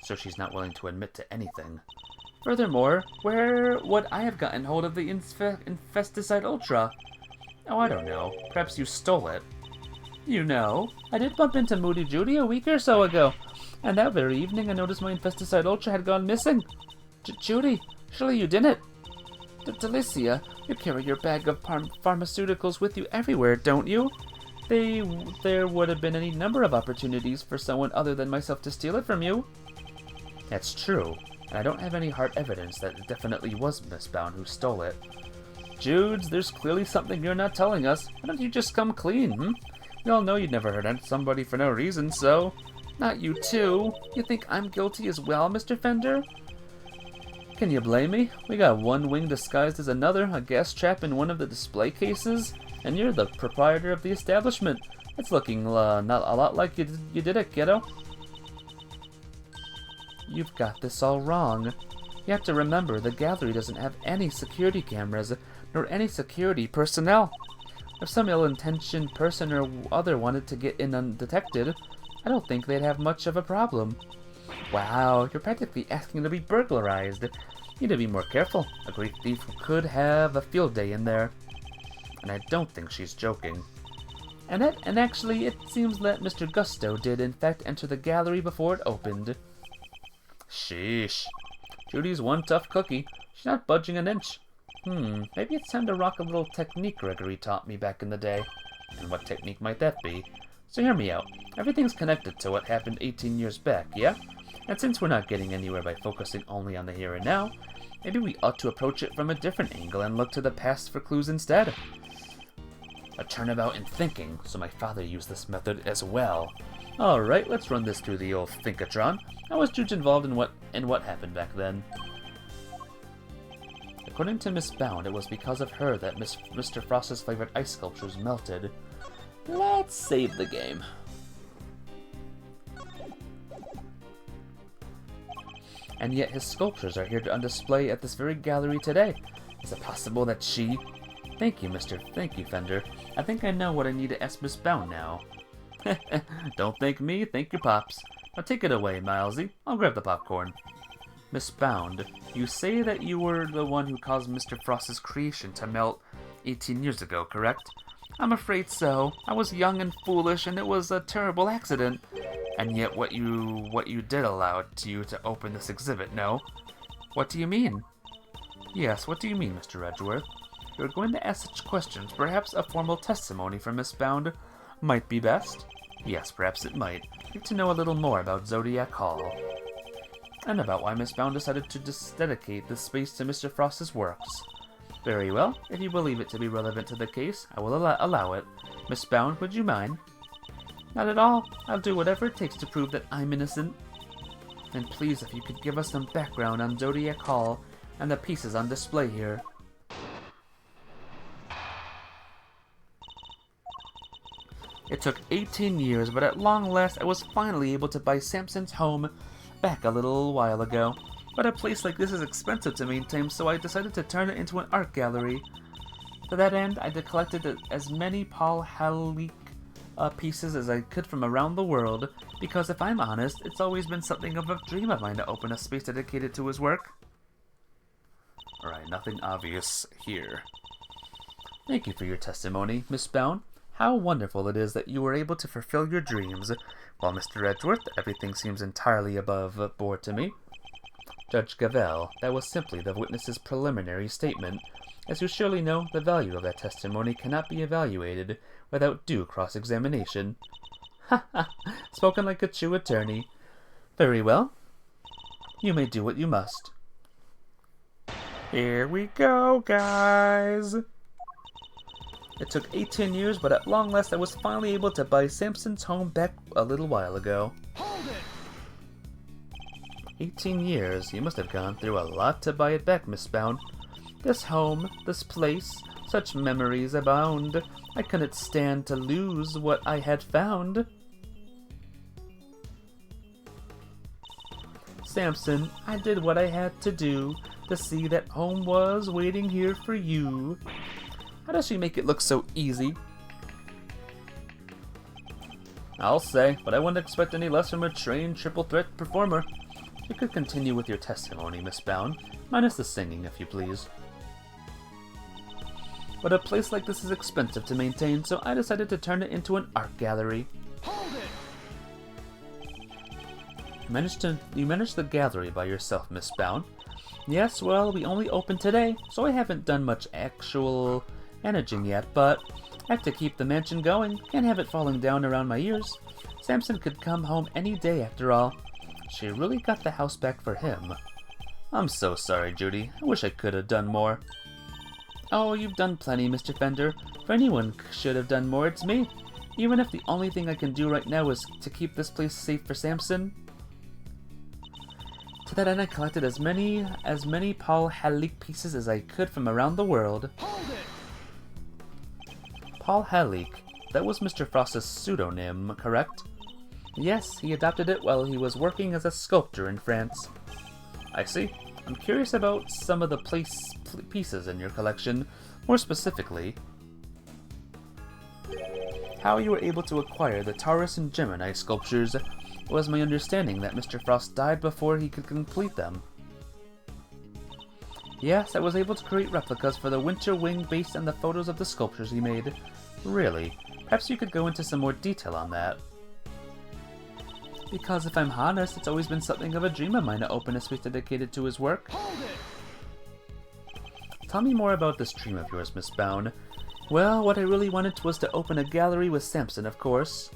So she's not willing to admit to anything. Furthermore, where would I have gotten hold of the Infesticide Ultra? Oh, I don't know. Perhaps you stole it. You know, I did bump into Moody Judy a week or so ago, and that very evening I noticed my Infesticide Ultra had gone missing. Judy, surely you didn't. Delicia, you carry your bag of pharmaceuticals with you everywhere, don't you? There would have been any number of opportunities for someone other than myself to steal it from you. That's true, and I don't have any hard evidence that it definitely was Miss Bound who stole it. Judes, there's clearly something you're not telling us. Why don't you just come clean, We all know you'd never hurt somebody for no reason, so... Not you too. You think I'm guilty as well, Mr. Fender? Can you blame me? We got one wing disguised as another, a gas trap in one of the display cases, and you're the proprietor of the establishment. It's looking not a lot like you did it, kiddo. You've got this all wrong. You have to remember, the gallery doesn't have any security cameras, nor any security personnel. If some ill-intentioned person or other wanted to get in undetected, I don't think they'd have much of a problem. Wow, you're practically asking to be burglarized. You need to be more careful. A great thief could have a field day in there. And I don't think she's joking. And actually, it seems that Mr. Gusto did in fact enter the gallery before it opened. Sheesh. Judy's one tough cookie. She's not budging an inch. Maybe it's time to rock a little technique Gregory taught me back in the day. And what technique might that be? So hear me out. Everything's connected to what happened 18 years back, yeah? And since we're not getting anywhere by focusing only on the here and now, maybe we ought to approach it from a different angle and look to the past for clues instead. A turnabout in thinking, so my father used this method as well. Alright, let's run this through the old Thinkatron. How was Juge involved in what happened back then? According to Miss Bound, it was because of her that Mr. Frost's favorite ice sculptures melted. Let's save the game. And yet his sculptures are here on display at this very gallery today. Is it possible that she... Thank you, Fender. I think I know what I need to ask Miss Bound now. Don't thank me, thank your pops. Now take it away, Milesy. I'll grab the popcorn. Miss Bound, you say that you were the one who caused Mr. Frost's creation to melt 18 years ago, correct? I'm afraid so. I was young and foolish, and it was a terrible accident. And yet what you did allowed you to open this exhibit, no? What do you mean? Yes, what do you mean, Mr. Edgeworth? You're going to ask such questions. Perhaps a formal testimony from Miss Bound might be best? Yes, perhaps it might. Need to know a little more about Zodiac Hall. And about why Miss Bound decided to dedicate this space to Mr. Frost's works. Very well. If you believe it to be relevant to the case, I will allow it. Miss Bound, would you mind? Not at all. I'll do whatever it takes to prove that I'm innocent. And please, if you could give us some background on Zodiac Hall and the pieces on display here. It took 18 years, but at long last I was finally able to buy Samson's home back a little while ago. But a place like this is expensive to maintain, so I decided to turn it into an art gallery. To that end, I collected as many Paul Halleck pieces as I could from around the world, because if I'm honest, it's always been something of a dream of mine to open a space dedicated to his work. Alright, nothing obvious here. Thank you for your testimony, Miss Bound. How wonderful it is that you were able to fulfill your dreams. While Mr. Edgeworth, everything seems entirely above board to me. Judge Gavelle, that was simply the witness's preliminary statement. As you surely know, the value of that testimony cannot be evaluated without due cross-examination. Ha ha! Spoken like a true attorney. Very well. You may do what you must. Here we go, guys! It took 18 years, but at long last I was finally able to buy Samson's home back a little while ago. Hold it! 18 years? You must have gone through a lot to buy it back, Miss Bound. This home, this place, such memories abound. I couldn't stand to lose what I had found. Samson, I did what I had to do to see that home was waiting here for you. How does she make it look so easy? I'll say, but I wouldn't expect any less from a trained triple threat performer. You could continue with your testimony, Miss Bound, minus the singing, if you please. But a place like this is expensive to maintain, so I decided to turn it into an art gallery. Hold it! You managed the gallery by yourself, Miss Bound. Yes, well, we only opened today, so I haven't done much actual managing yet, but I have to keep the mansion going. Can't have it falling down around my ears. Samson could come home any day after all. She really got the house back for him. I'm so sorry, Judy. I wish I could have done more. Oh, you've done plenty, Mr. Fender. If anyone should have done more, it's me. Even if the only thing I can do right now is to keep this place safe for Samson. To that end, I collected as many Paul Halleck pieces as I could from around the world. Hold it! Paul Halleck. That was Mr. Frost's pseudonym, correct? Yes, he adopted it while he was working as a sculptor in France. I see. I'm curious about some of the pieces in your collection, more specifically, how you were able to acquire the Taurus and Gemini sculptures. It was my understanding that Mr. Frost died before he could complete them. Yes, I was able to create replicas for the Winter Wing based on the photos of the sculptures he made. Really? Perhaps you could go into some more detail on that. Because if I'm honest, it's always been something of a dream of mine to open a space dedicated to his work. Hold it! Tell me more about this dream of yours, Miss Bound. Well, what I really wanted was to open a gallery with Samson, of course.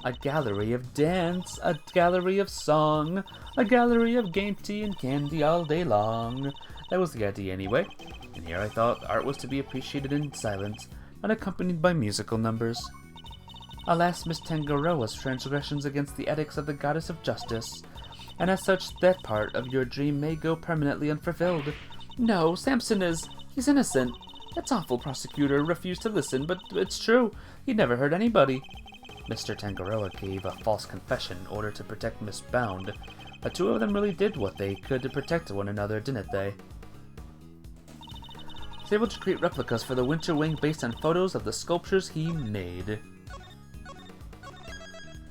A gallery of dance, a gallery of song, a gallery of gainty and candy all day long. That was the idea anyway, and here I thought art was to be appreciated in silence, unaccompanied by musical numbers. Alas, Miss Tangaroa's transgressions against the edicts of the goddess of justice, and as such that part of your dream may go permanently unfulfilled. No, Samson he's innocent. That awful prosecutor refused to listen, but it's true. He never hurt anybody. Mr. Tangaroa gave a false confession in order to protect Miss Bound. The two of them really did what they could to protect one another, didn't they? He was able to create replicas for the Winter Wing based on photos of the sculptures he made.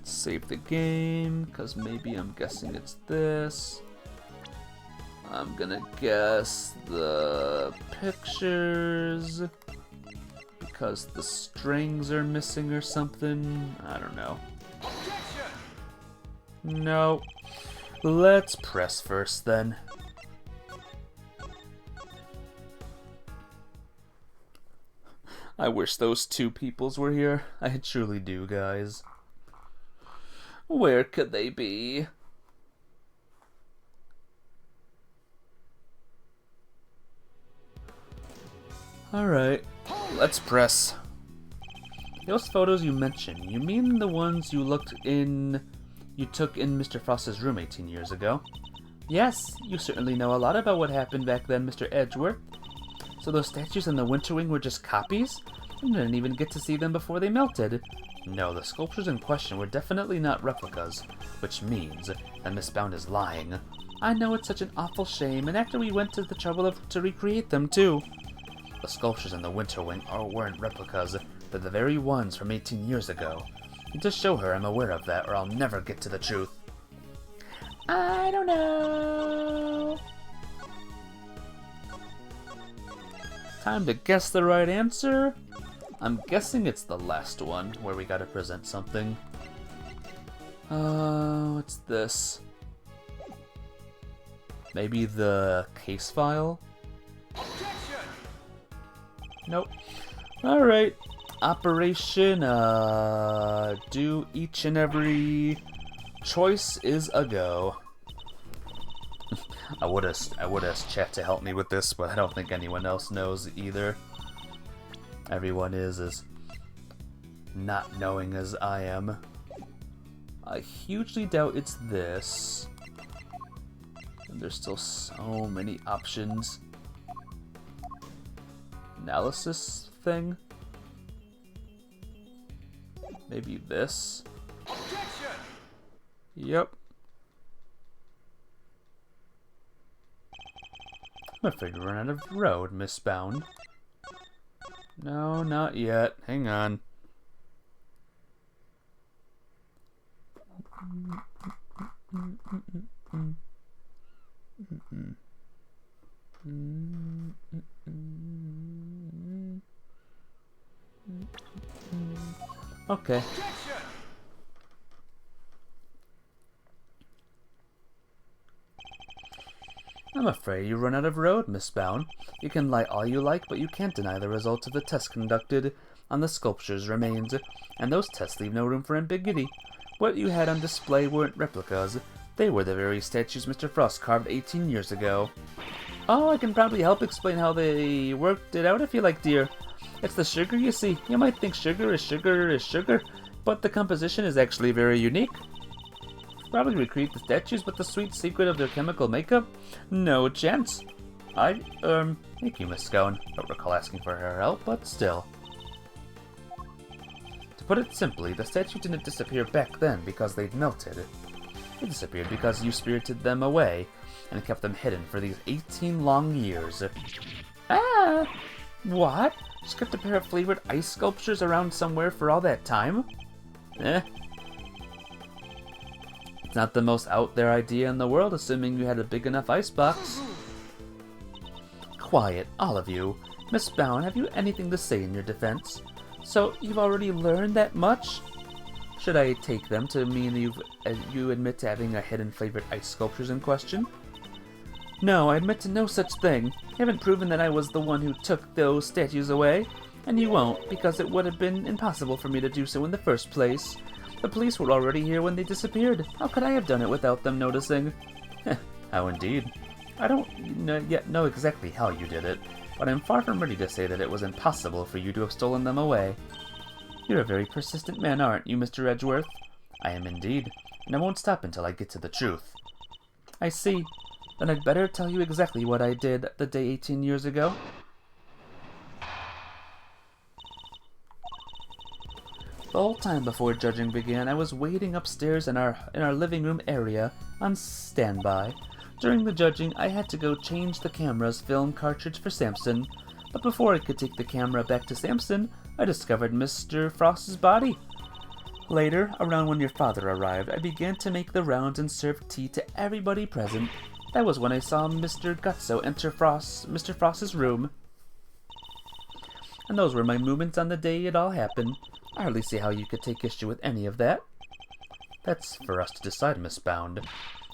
Save the game, because maybe I'm guessing it's this. I'm gonna guess the pictures, because the strings are missing or something. I don't know. No. Let's press first then. I wish those two peoples were here. I truly do, guys. Where could they be? Alright, let's press. Those photos you mentioned, you mean the ones you took in Mr. Frost's room 18 years ago? Yes, you certainly know a lot about what happened back then, Mr. Edgeworth. So those statues in the Winter Wing were just copies? You didn't even get to see them before they melted. No, the sculptures in question were definitely not replicas, which means that Miss Bound is lying. I know, it's such an awful shame, and after we went to the trouble to recreate them too. The sculptures in the Winter Wing weren't replicas, they're the very ones from 18 years ago. And to show her I'm aware of that, or I'll never get to the truth. I don't know. Time to guess the right answer. I'm guessing it's the last one, where we gotta present something. What's this? Maybe the case file? Nope. Alright. Operation, do each and every choice is a go. I would ask chat to help me with this, but I don't think anyone else knows either. Everyone is as not knowing as I am. I hugely doubt it's this. And there's still so many options. Analysis thing? Maybe this? Yep. I'm afraid we're out of road, Miss Bound. No, not yet. Hang on. Okay. I'm afraid you run out of road, Miss Bound. You can lie all you like, but you can't deny the results of the tests conducted on the sculpture's remains, and those tests leave no room for ambiguity. What you had on display weren't replicas. They were the very statues Mr. Frost carved 18 years ago. Oh, I can probably help explain how they worked it out if you like, dear. It's the sugar, you see. You might think sugar is sugar, but the composition is actually very unique. Probably recreate the statues, but the sweet secret of their chemical makeup? No chance. Thank you, Miss Scone. Don't recall asking for her help, but still. To put it simply, the statues didn't disappear back then because they'd melted. They disappeared because you spirited them away and kept them hidden for these 18 long years. Ah! What? Just kept a pair of flavored ice sculptures around somewhere for all that time? It's not the most out there idea in the world, assuming you had a big enough icebox. quiet, all of you. Miss Bound, have you anything to say in your defense? So, you've already learned that much? Should I take them to mean you admit to having a hidden flavored ice sculptures in question? No, I admit to no such thing. You haven't proven that I was the one who took those statues away, and you won't, because it would have been impossible for me to do so in the first place. The police were already here when they disappeared. How could I have done it without them noticing? How indeed. I don't yet know exactly how you did it, but I'm far from ready to say that it was impossible for you to have stolen them away. You're a very persistent man, aren't you, Mr. Edgeworth? I am indeed, and I won't stop until I get to the truth. I see. Then I'd better tell you exactly what I did the day 18 years ago. The whole time before judging began, I was waiting upstairs in our living room area on standby. During the judging, I had to go change the camera's film cartridge for Samson, but before I could take the camera back to Samson, I discovered Mr. Frost's body. Later, around when your father arrived, I began to make the rounds and serve tea to everybody present. That was when I saw Mr. Gutso enter Mr. Frost's room. And those were my movements on the day it all happened. I hardly see how you could take issue with any of that. That's for us to decide, Miss Bound.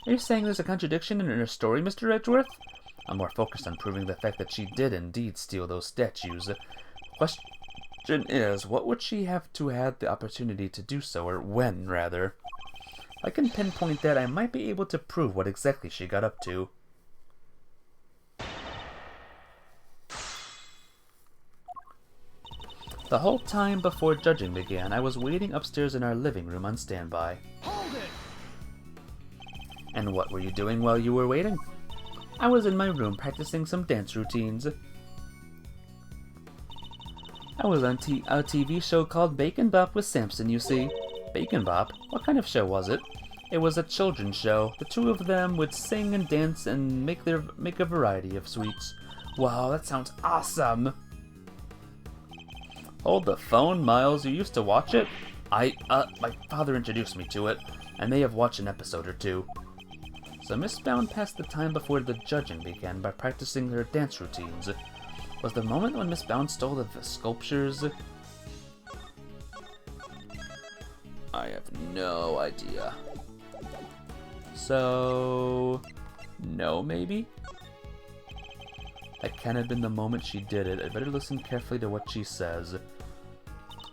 Are you saying there's a contradiction in her story, Mr. Edgeworth? I'm more focused on proving the fact that she did indeed steal those statues. The question is, what would she have to have the opportunity to do so, or when, rather? If I can pinpoint that, I might be able to prove what exactly she got up to. The whole time before judging began, I was waiting upstairs in our living room on standby. Hold it! And what were you doing while you were waiting? I was in my room practicing some dance routines. I was on a TV show called Bacon Bop with Samson, you see. Bacon Bop? What kind of show was it? It was a children's show. The two of them would sing and dance and make a variety of sweets. Wow, that sounds awesome! Hold the phone, Miles. You used to watch it? My father introduced me to it. I may have watched an episode or two. So Miss Bound passed the time before the judging began by practicing her dance routines. Was the moment when Miss Bound stole the sculptures? I have no idea. So... no, maybe? That can have been the moment she did it. I'd better listen carefully to what she says.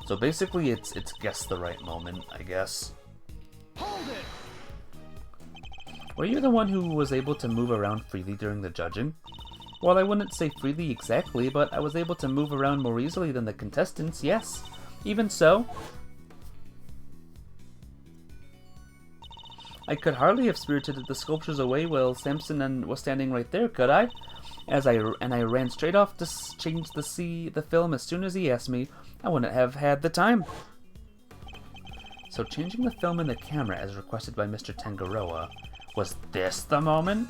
So basically, it's guess the right moment, I guess. Hold it! Were you the one who was able to move around freely during the judging? Well, I wouldn't say freely exactly, but I was able to move around more easily than the contestants, yes. Even so, I could hardly have spirited the sculptures away while Samson was standing right there, could I? I ran straight off to change the film as soon as he asked me. I wouldn't have had the time. So changing the film and the camera as requested by Mr. Tangaroa, was this the moment?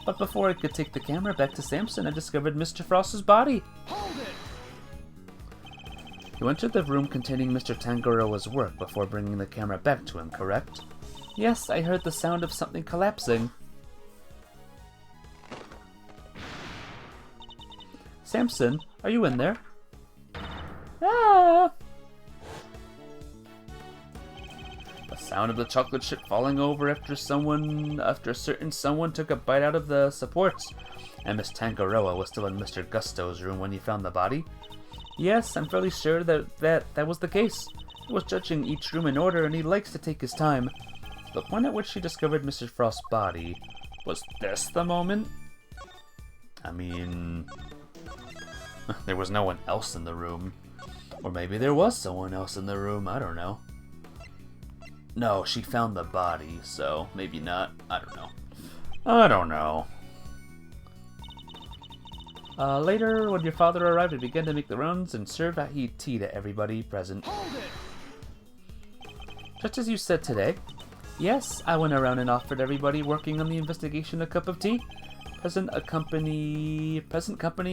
But before I could take the camera back to Samson, I discovered Mr. Frost's body. Hold it! You entered the room containing Mr. Tangaroa's work before bringing the camera back to him, correct? Yes, I heard the sound of something collapsing. Samson, are you in there? Ah! The sound of the chocolate chip falling over after a certain someone took a bite out of the supports. And Miss Tangaroa was still in Mr. Gusto's room when you found the body? Yes, I'm fairly sure that was the case. He was judging each room in order, and he likes to take his time. The point at which he discovered Mr. Frost's body, was this the moment? I mean... there was no one else in the room. Or maybe there was someone else in the room, I don't know. No, she found the body, so maybe not. I don't know. Later, when your father arrived, he began to make the rounds and serve tea to everybody present. Hold it! Just as you said today. Yes, I went around and offered everybody working on the investigation a cup of tea. Present company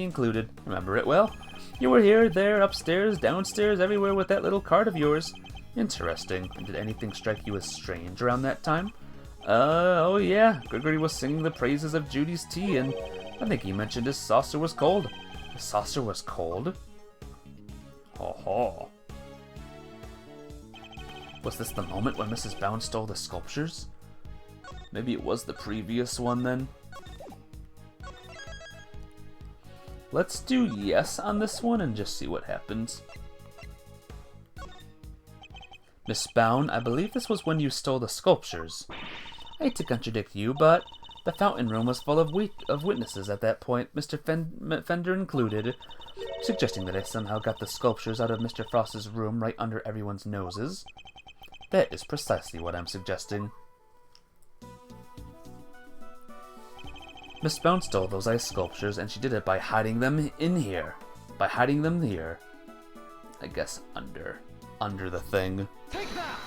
included. Remember it well. You were here, there, upstairs, downstairs, everywhere with that little card of yours. Interesting. And did anything strike you as strange around that time? Oh yeah, Gregory was singing the praises of Judy's tea, and I think he mentioned his saucer was cold. His saucer was cold? Ho ho. Was this the moment when Mrs. Bound stole the sculptures? Maybe it was the previous one then? Let's do yes on this one and just see what happens. Miss Bound, I believe this was when you stole the sculptures. I hate to contradict you, but the fountain room was full of witnesses at that point, Mr. Fender included, suggesting that I somehow got the sculptures out of Mr. Frost's room right under everyone's noses. That is precisely what I'm suggesting. Miss Bound stole those ice sculptures, and she did it by hiding them in here. By hiding them here. I guess under the thing. Take that!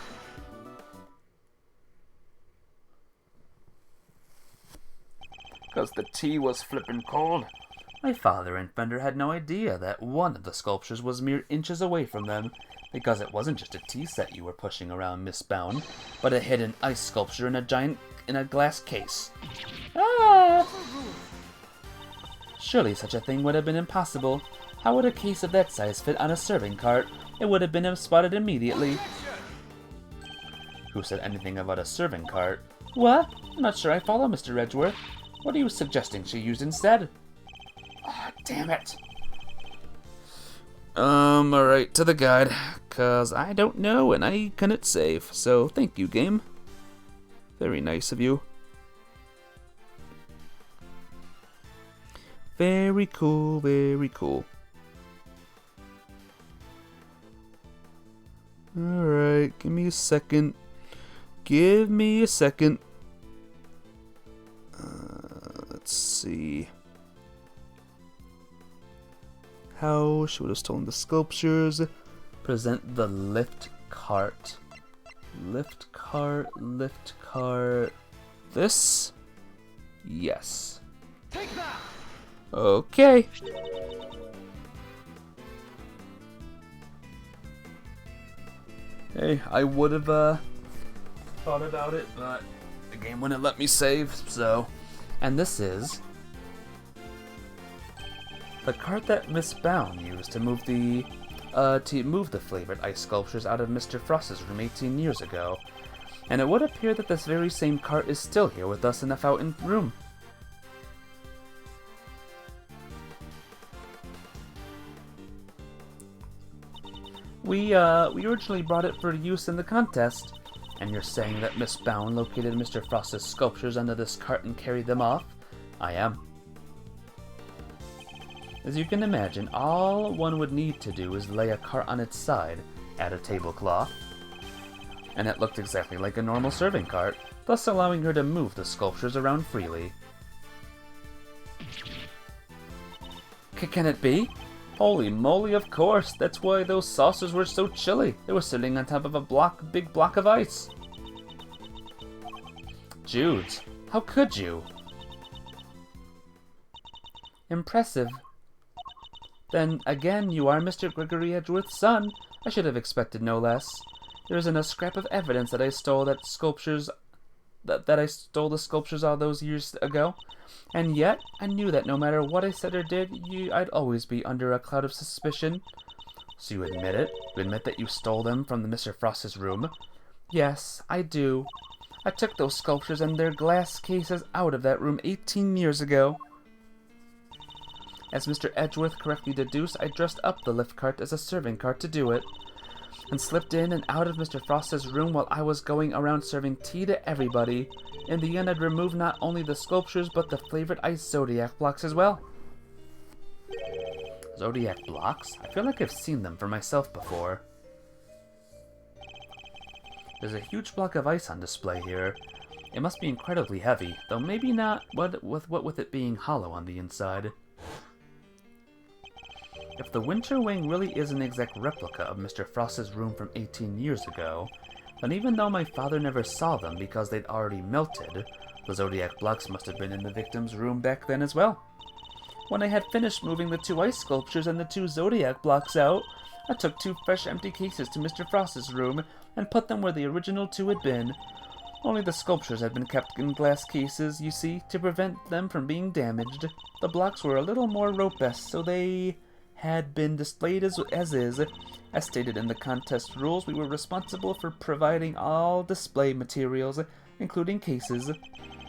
Because the tea was flippin' cold. My father and Fender had no idea that one of the sculptures was mere inches away from them, because it wasn't just a tea set you were pushing around, Miss Bound, but a hidden ice sculpture in a glass case. Ah! Surely such a thing would have been impossible. How would a case of that size fit on a serving cart? It would have been spotted immediately. Who said anything about a serving cart? What? I'm not sure I follow, Mr. Edgeworth. What are you suggesting she used instead? Ah, damn it. Alright, to the guide, 'cause I don't know and I couldn't save, so thank you, game. Very nice of you. Very cool, very cool. Alright, give me a second. Give me a second. Let's see. How she would have stolen the sculptures. Present the lift cart. Lift cart, lift cart. This? Yes. Take that! Okay. Hey, I would have thought about it, but the game wouldn't let me save, so. And this is the cart that Miss Bound used to move the flavored ice sculptures out of Mr. Frost's room 18 years ago. And it would appear that this very same cart is still here with us in the fountain room. We originally brought it for use in the contest. And you're saying that Miss Bound located Mr. Frost's sculptures under this cart and carried them off? I am. As you can imagine, all one would need to do is lay a cart on its side, add a tablecloth, and it looked exactly like a normal serving cart, thus allowing her to move the sculptures around freely. Can it be? Holy moly, of course! That's why those saucers were so chilly. They were sitting on top of a big block of ice. Judes, how could you? Impressive. Then, again, you are Mr. Gregory Edgeworth's son. I should have expected no less. There isn't a scrap of evidence that I stole the sculptures all those years ago. And yet, I knew that no matter what I said or did, I'd always be under a cloud of suspicion. So you admit it? You admit that you stole them from Mr. Frost's room? Yes, I do. I took those sculptures and their glass cases out of that room 18 years ago. As Mr. Edgeworth correctly deduced, I dressed up the lift cart as a serving cart to do it, and slipped in and out of Mr. Frost's room while I was going around serving tea to everybody. In the end, I'd removed not only the sculptures, but the flavored ice zodiac blocks as well. Zodiac blocks? I feel like I've seen them for myself before. There's a huge block of ice on display here. It must be incredibly heavy, though maybe not what with it being hollow on the inside. If the Winter Wing really is an exact replica of Mr. Frost's room from 18 years ago, then even though my father never saw them because they'd already melted, the Zodiac blocks must have been in the victim's room back then as well. When I had finished moving the 2 ice sculptures and the 2 Zodiac blocks out, I took 2 fresh empty cases to Mr. Frost's room and put them where the original 2 had been. Only the sculptures had been kept in glass cases, you see, to prevent them from being damaged. The blocks were a little more robust, so they had been displayed as is. As stated in the contest rules, we were responsible for providing all display materials, including cases,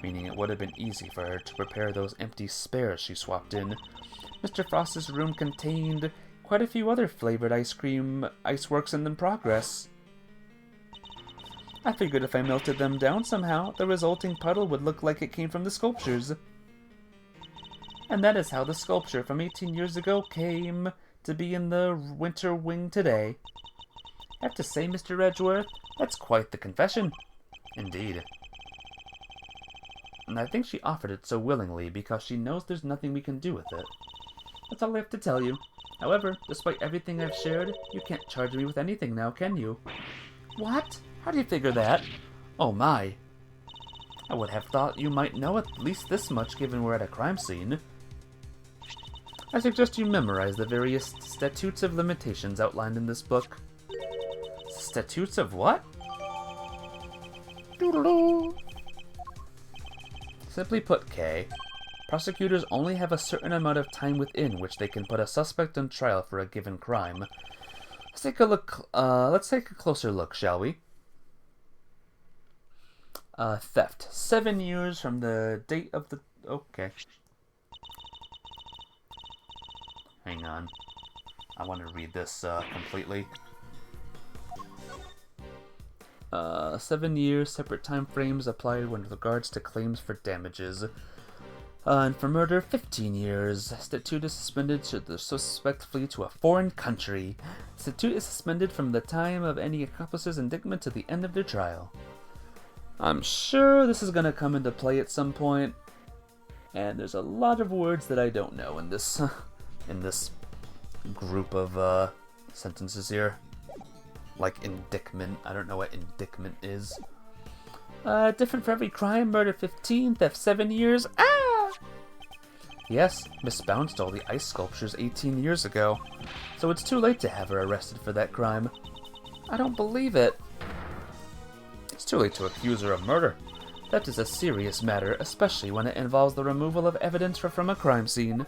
meaning it would have been easy for her to prepare those empty spares she swapped in. Mr. Frost's room contained quite a few other flavored ice works in progress. I figured if I melted them down somehow, the resulting puddle would look like it came from the sculptures. And that is how the sculpture from 18 years ago came to be in the winter wing today. I have to say, Mr. Edgeworth, that's quite the confession. Indeed. And I think she offered it so willingly because she knows there's nothing we can do with it. That's all I have to tell you. However, despite everything I've shared, you can't charge me with anything now, can you? What? How do you figure that? Oh my. I would have thought you might know at least this much given we're at a crime scene. I suggest you memorize the various statutes of limitations outlined in this book. Statutes of what? Doodle-doo. Simply put, Kay, prosecutors only have a certain amount of time within which they can put a suspect on trial for a given crime. Let's take a look. Let's take a closer look, shall we? Theft. 7 years from the date of the... Okay. Hang on. I want to read this completely. 7 years, separate time frames applied with regards to claims for damages. And for murder, 15 years. Statute is suspended should the suspect flee to a foreign country. Statute is suspended from the time of any accomplice's indictment to the end of their trial. I'm sure this is going to come into play at some point, and there's a lot of words that I don't know in this group of sentences here. Like indictment. I don't know what indictment is. Different for every crime. Murder 15, theft 7 years. Ah! Yes, Miss Bound stole the ice sculptures 18 years ago, so it's too late to have her arrested for that crime. I don't believe it. It's too late to accuse her of murder. Theft is a serious matter, especially when it involves the removal of evidence from a crime scene.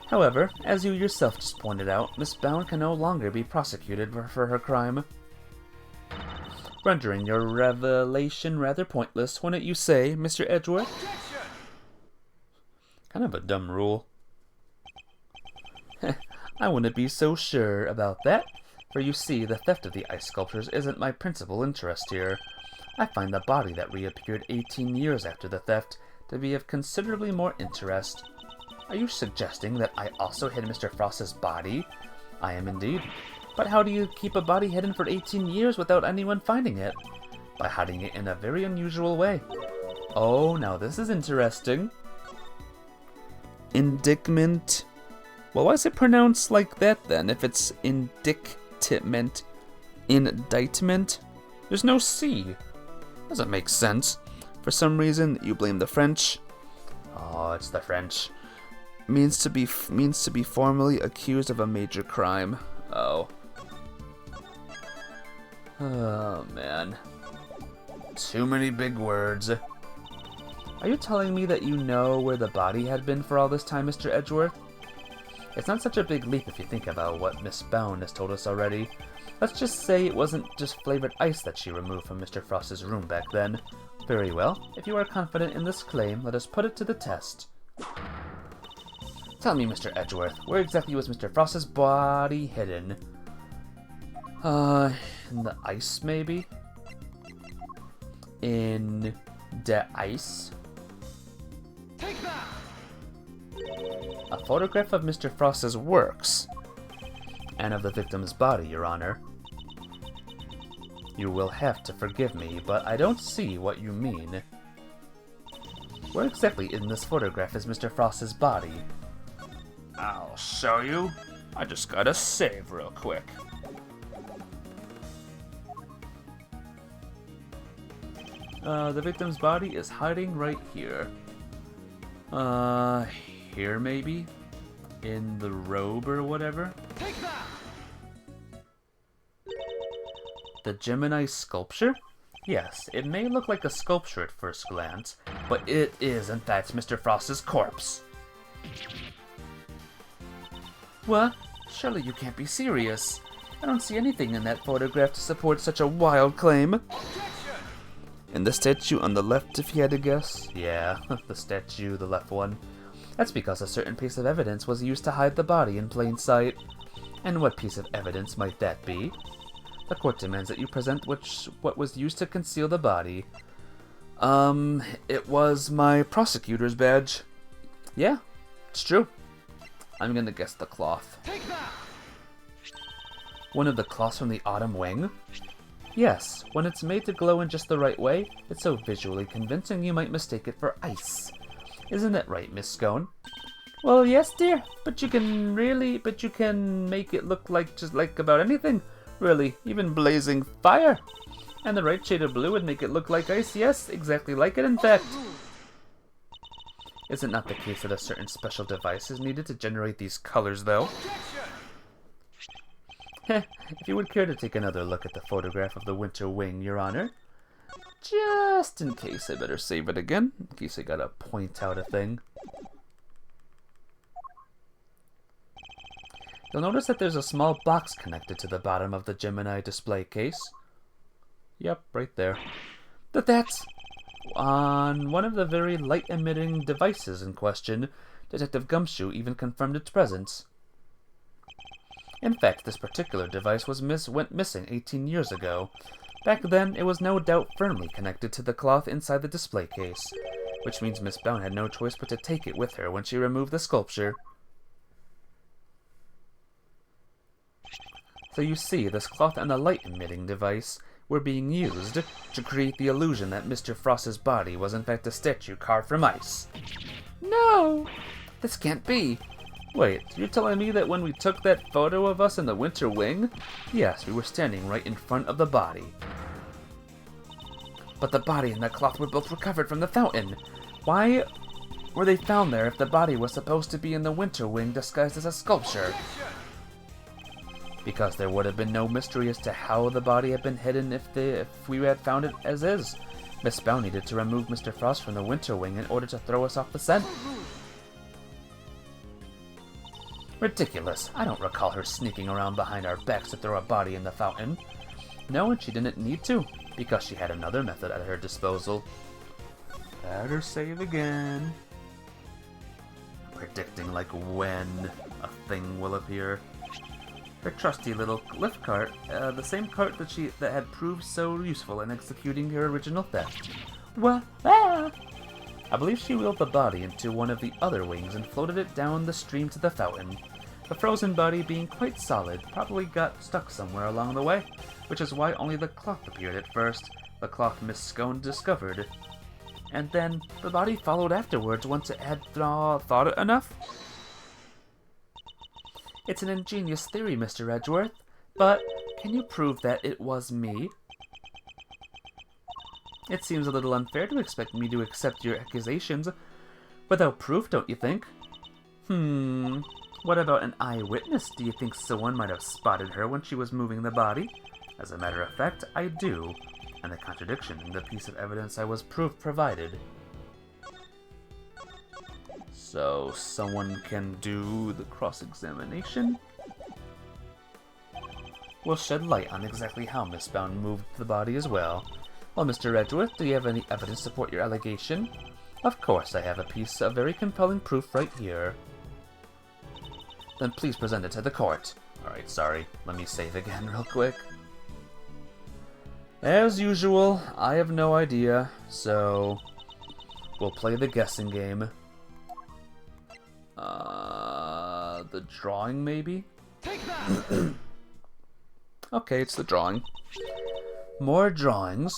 However, as you yourself just pointed out, Miss Bound can no longer be prosecuted for her crime. Rendering your revelation rather pointless, wouldn't you say, Mr. Edgeworth? Kind of a dumb rule. I wouldn't be so sure about that, for you see, the theft of the ice sculptures isn't my principal interest here. I find the body that reappeared 18 years after the theft to be of considerably more interest. Are you suggesting that I also hid Mr. Frost's body? I am indeed. But how do you keep a body hidden for 18 years without anyone finding it? By hiding it in a very unusual way. Oh, now this is interesting. Indictment. Well, why is it pronounced like that then, if it's indictment? Indictment? There's no C. Doesn't make sense. For some reason, you blame the French. Oh, it's the French. Means to be formally accused of a major crime. Oh. Oh, man. Too many big words. Are you telling me that you know where the body had been for all this time, Mr. Edgeworth? It's not such a big leap if you think about what Miss Bound has told us already. Let's just say it wasn't just flavored ice that she removed from Mr. Frost's room back then. Very well. If you are confident in this claim, let us put it to the test. Tell me, Mr. Edgeworth, where exactly was Mr. Frost's body hidden? In the ice, maybe? In the ice? Take that! A photograph of Mr. Frost's works, and of the victim's body, Your Honor. You will have to forgive me, but I don't see what you mean. Where exactly in this photograph is Mr. Frost's body? I'll show you. I just gotta save real quick. The victim's body is hiding right here. Here maybe? In the robe or whatever? Take that! The Gemini sculpture? Yes, it may look like a sculpture at first glance, but it is in fact Mr. Frost's corpse. What? Surely you can't be serious. I don't see anything in that photograph to support such a wild claim. And the statue on the left, if you had to guess? Yeah, the statue, the left one. That's because a certain piece of evidence was used to hide the body in plain sight. And what piece of evidence might that be? The court demands that you present what was used to conceal the body. It was my prosecutor's badge. Yeah, it's true. I'm gonna guess the cloth. Take that! One of the cloths from the autumn wing? Yes, when it's made to glow in just the right way, it's so visually convincing you might mistake it for ice. Isn't that right, Miss Scone? Well, yes, dear, but you can make it look like just like about anything, really, even blazing fire. And the right shade of blue would make it look like ice, yes, exactly like it, in fact. Is it not the case that a certain special device is needed to generate these colors, though? If you would care to take another look at the photograph of the winter wing, Your Honor. Just in case, I better save it again, in case I gotta point out a thing. You'll notice that there's a small box connected to the bottom of the Gemini display case. Yep, right there. That's on one of the very light-emitting devices in question. Detective Gumshoe even confirmed its presence. In fact, this particular device went missing 18 years ago. Back then, it was no doubt firmly connected to the cloth inside the display case, which means Miss Bound had no choice but to take it with her when she removed the sculpture. So you see, this cloth and the light-emitting device were being used to create the illusion that Mr. Frost's body was in fact a statue carved from ice. No! This can't be. Wait, you're telling me that when we took that photo of us in the winter wing, yes, we were standing right in front of the body. But the body and the cloth were both recovered from the fountain. Why were they found there if the body was supposed to be in the winter wing disguised as a sculpture? Because there would have been no mystery as to how the body had been hidden if we had found it as is. Miss Bound needed to remove Mr. Frost from the winter wing in order to throw us off the scent. Ridiculous. I don't recall her sneaking around behind our backs to throw a body in the fountain. No, and she didn't need to, because she had another method at her disposal. Better save again. Predicting like when a thing will appear. Her trusty little lift cart, the same cart that had proved so useful in executing her original theft. What? Ah! I believe she wheeled the body into one of the other wings and floated it down the stream to the fountain. The frozen body, being quite solid, probably got stuck somewhere along the way, which is why only the cloth appeared at first, the cloth Miss Scone discovered. And then the body followed afterwards once it had thawed it enough. It's an ingenious theory, Mr. Edgeworth, but can you prove that it was me? It seems a little unfair to expect me to accept your accusations without proof, don't you think? What about an eyewitness? Do you think someone might have spotted her when she was moving the body? As a matter of fact, I do, and the contradiction in the piece of evidence I was provided. So, someone can do the cross-examination? We'll shed light on exactly how Miss Bound moved the body as well. Well, Mr. Edgeworth, do you have any evidence to support your allegation? Of course, I have a piece of very compelling proof right here. Then please present it to the court. Alright, sorry. Let me save again real quick. As usual, I have no idea, so we'll play the guessing game. The drawing, maybe? Take that! Okay, it's the drawing. More drawings.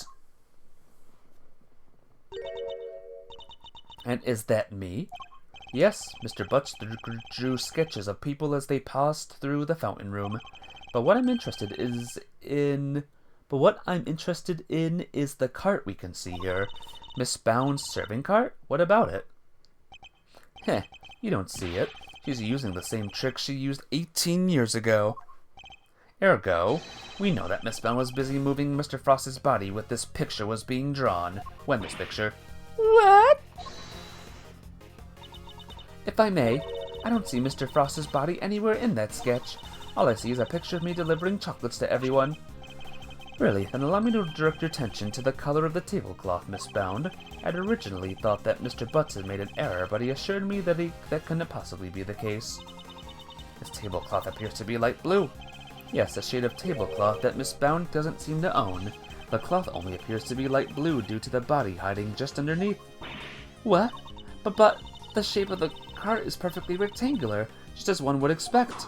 And is that me? Yes, Mr. Butch drew sketches of people as they passed through the fountain room. But what I'm interested in is the cart we can see here. Miss Bound's serving cart? What about it? Heh, you don't see it. She's using the same trick she used 18 years ago. Ergo, we know that Miss Bound was busy moving Mr. Frost's body when this picture was being drawn. What? If I may, I don't see Mr. Frost's body anywhere in that sketch. All I see is a picture of me delivering chocolates to everyone. Really, then allow me to direct your attention to the color of the tablecloth, Miss Bound. I'd originally thought that Mr. Butts had made an error, but he assured me that that couldn't possibly be the case. This tablecloth appears to be light blue. Yes, a shade of tablecloth that Miss Bound doesn't seem to own. The cloth only appears to be light blue due to the body hiding just underneath. What? But the shape of the cart is perfectly rectangular, just as one would expect.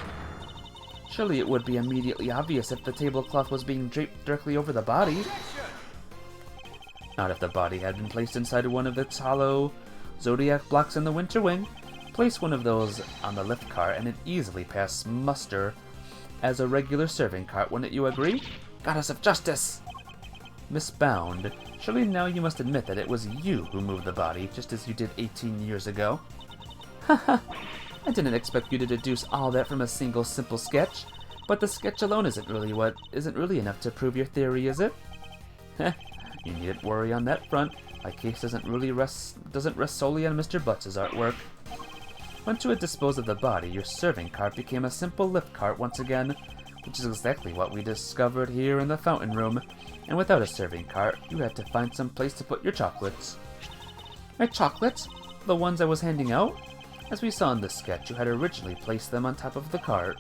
Surely it would be immediately obvious if the tablecloth was being draped directly over the body. Not if the body had been placed inside one of its hollow zodiac blocks in the winter wing. Place one of those on the lift cart and it'd easily pass muster as a regular serving cart, wouldn't you agree? Goddess of Justice! Miss Bound, surely now you must admit that it was you who moved the body, just as you did 18 years ago. Haha, I didn't expect you to deduce all that from a single simple sketch, but the sketch alone isn't really enough to prove your theory, is it? Heh, you needn't worry on that front. My case doesn't rest solely on Mr. Butts' artwork. Once you had disposed of the body, your serving cart became a simple lift cart once again, which is exactly what we discovered here in the fountain room. And without a serving cart, you had to find some place to put your chocolates. My chocolates? The ones I was handing out? As we saw in the sketch, you had originally placed them on top of the cart,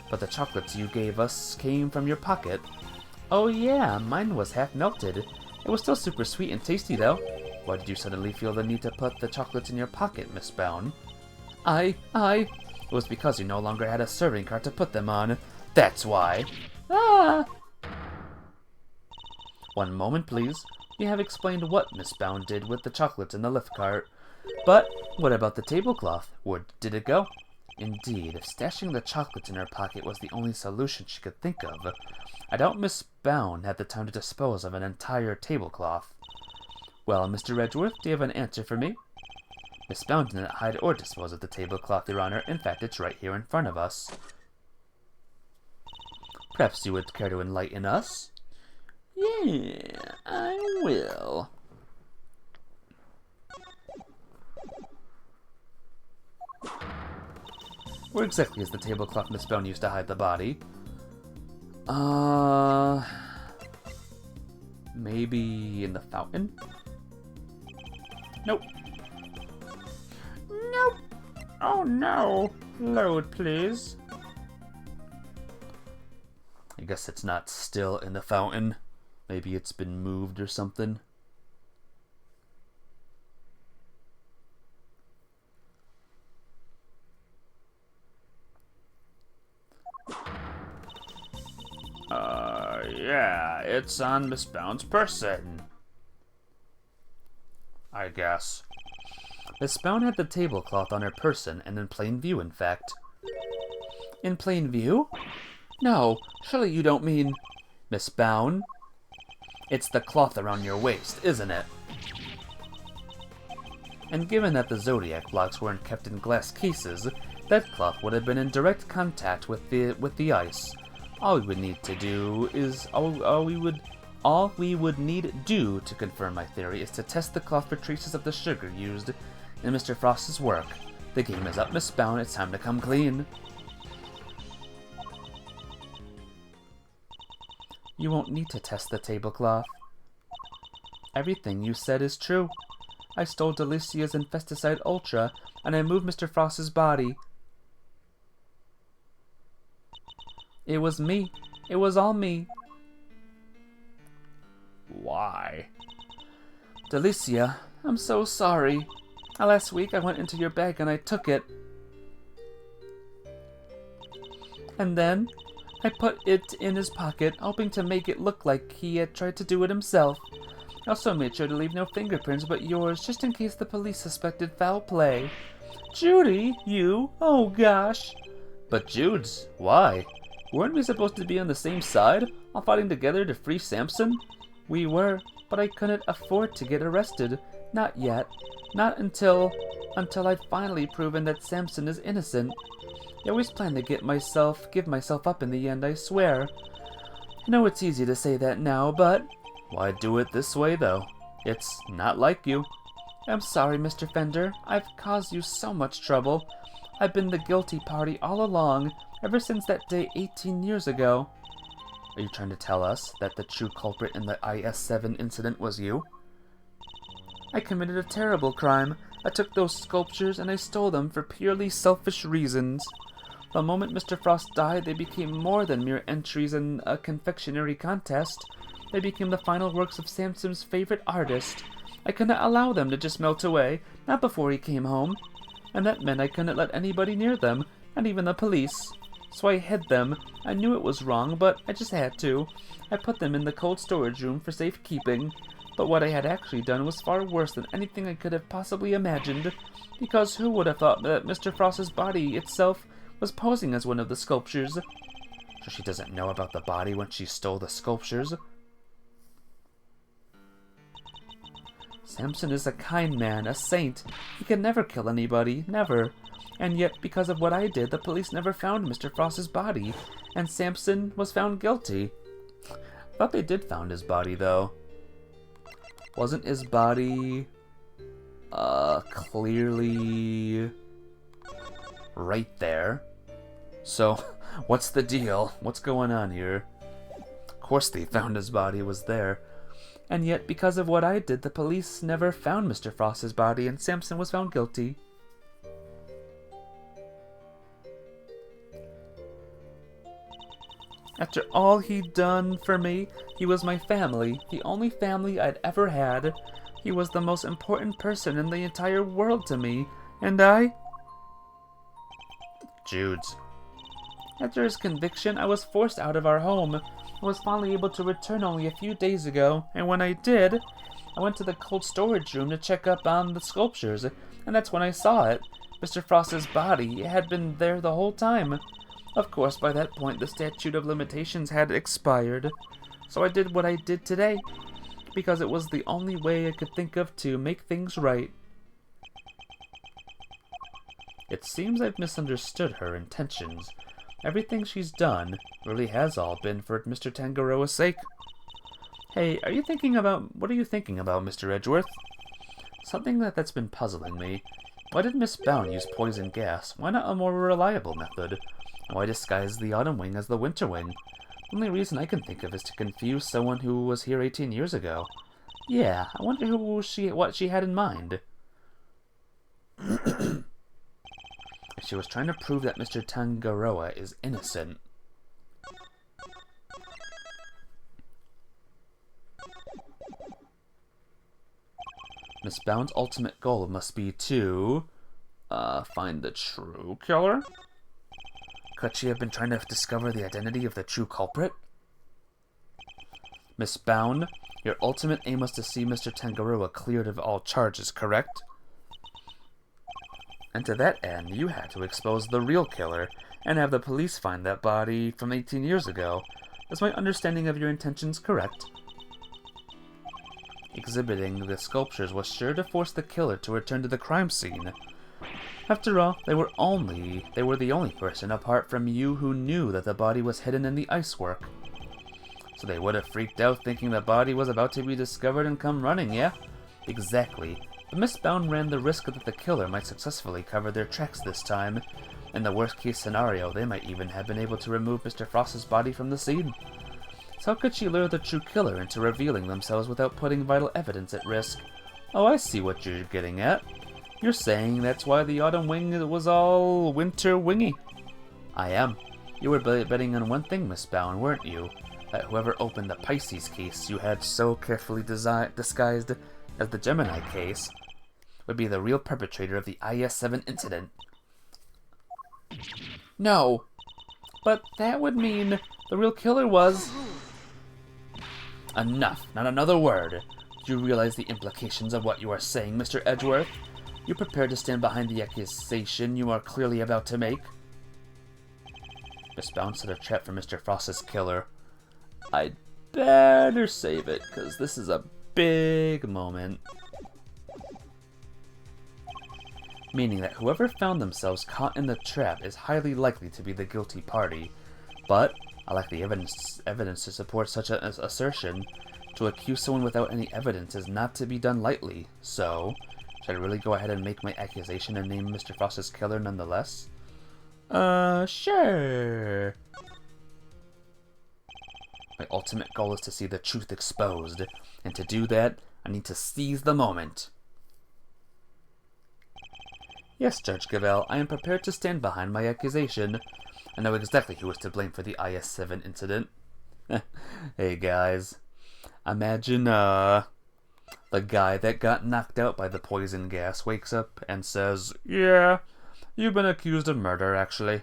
but the chocolates you gave us came from your pocket. Oh yeah, mine was half melted. It was still super sweet and tasty though. Why did you suddenly feel the need to put the chocolates in your pocket, Miss Bound? It was because you no longer had a serving cart to put them on. That's why. Ah! One moment, please. You have explained what Miss Bound did with the chocolates in the lift cart. But what about the tablecloth? Where did it go? Indeed, if stashing the chocolates in her pocket was the only solution she could think of, I doubt Miss Bound had the time to dispose of an entire tablecloth. Well, Mr. Edgeworth, do you have an answer for me? Miss Bound didn't hide or dispose of the tablecloth, Your Honor. In fact, it's right here in front of us. Perhaps you would care to enlighten us? Yeah, I will. Where exactly is the tablecloth Miss Bound used to hide the body? Maybe in the fountain? Nope. Nope. Oh no. Load, please. I guess it's not still in the fountain. Maybe it's been moved or something. Yeah, it's on Miss Bound's person. I guess. Miss Bound had the tablecloth on her person and in plain view, in fact. In plain view? No, surely you don't mean... Miss Bound? It's the cloth around your waist, isn't it? And given that the zodiac blocks weren't kept in glass cases, that cloth would have been in direct contact with the ice. All we would need to do is all we would need do to confirm my theory is to test the cloth for traces of the sugar used in Mr. Frost's work. The game is up, Miss Bound. It's time to come clean. You won't need to test the tablecloth. Everything you said is true. I stole Delicia's Infesticide Ultra, and I moved Mr. Frost's body. It was me. It was all me. Why? Delicia, I'm so sorry. Last week I went into your bag and I took it. And then I put it in his pocket, hoping to make it look like he had tried to do it himself. I also made sure to leave no fingerprints but yours, just in case the police suspected foul play. Judy, you? Oh gosh. But Jude's? Why? Weren't we supposed to be on the same side, all fighting together to free Samson? We were, but I couldn't afford to get arrested. Not yet. Not until I'd finally proven that Samson is innocent. I always planned to give myself up in the end, I swear. I know it's easy to say that now, but Why do it this way, though? It's not like you. I'm sorry, Mr. Fender. I've caused you so much trouble. I've been the guilty party all along, ever since that day 18 years ago. Are you trying to tell us that the true culprit in the IS-7 incident was you? I committed a terrible crime. I took those sculptures and I stole them for purely selfish reasons. The moment Mr. Frost died, they became more than mere entries in a confectionery contest. They became the final works of Samson's favorite artist. I couldn't allow them to just melt away, not before he came home. And that meant I couldn't let anybody near them, not even the police. So I hid them. I knew it was wrong, but I just had to. I put them in the cold storage room for safekeeping. But what I had actually done was far worse than anything I could have possibly imagined. Because who would have thought that Mr. Frost's body itself was posing as one of the sculptures? So she doesn't know about the body when she stole the sculptures? Samson is a kind man, a saint. He can never kill anybody, never. And yet, because of what I did, the police never found Mr. Frost's body, and Samson was found guilty. Thought they did found his body, though. Wasn't his body clearly right there? So, what's the deal? What's going on here? Of course they found his body was there. And yet, because of what I did, the police never found Mr. Frost's body, and Samson was found guilty. After all he'd done for me, he was my family, the only family I'd ever had. He was the most important person in the entire world to me, and I... Jude's. After his conviction, I was forced out of our home. I was finally able to return only a few days ago, and when I did, I went to the cold storage room to check up on the sculptures, and that's when I saw it. Mr. Frost's body had been there the whole time. Of course, by that point, the statute of limitations had expired. So I did what I did today, because it was the only way I could think of to make things right. It seems I've misunderstood her intentions. Everything she's done really has all been for Mr. Tangaroa's sake. Hey, what are you thinking about, Mr. Edgeworth? Something that's been puzzling me. Why did Miss Bound use poison gas? Why not a more reliable method? Why disguise the Autumn Wing as the Winter Wing? The only reason I can think of is to confuse someone who was here 18 years ago. Yeah, I wonder what she had in mind. She was trying to prove that Mr. Tangaroa is innocent. Miss Bound's ultimate goal must be to find the true killer? Could she have been trying to discover the identity of the true culprit? Miss Bound, your ultimate aim was to see Mr. Tangaroa cleared of all charges, correct? And to that end, you had to expose the real killer and have the police find that body from 18 years ago. Is my understanding of your intentions correct? Exhibiting the sculptures was sure to force the killer to return to the crime scene. After all, they were the only person apart from you who knew that the body was hidden in the icework. So they would have freaked out thinking the body was about to be discovered and come running, yeah? Exactly. But Miss Bound ran the risk that the killer might successfully cover their tracks this time. In the worst case scenario, they might even have been able to remove Mr. Frost's body from the scene. So how could she lure the true killer into revealing themselves without putting vital evidence at risk? Oh, I see what you're getting at. You're saying that's why the Autumn Wing was all winter wingy. I am. You were betting on one thing, Miss Bound, weren't you? That whoever opened the Pisces case you had so carefully disguised as the Gemini case would be the real perpetrator of the IS-7 incident. No. But that would mean the real killer was... Enough. Not another word. Do you realize the implications of what you are saying, Mr. Edgeworth? You prepared to stand behind the accusation you are clearly about to make? Miss Bound set a trap for Mr. Frost's killer. I'd better save it, because this is a big moment. meaning that whoever found themselves caught in the trap is highly likely to be the guilty party. But I lack the evidence to support such an assertion. To accuse someone without any evidence is not to be done lightly, so should I really go ahead and make my accusation and name Mr. Frost's killer nonetheless? Sure. My ultimate goal is to see the truth exposed, and to do that, I need to seize the moment. Yes, Judge Gavelle, I am prepared to stand behind my accusation. I know exactly who was to blame for the IS-7 incident. Hey guys, imagine, the guy that got knocked out by the poison gas wakes up and says, "Yeah, you've been accused of murder, actually."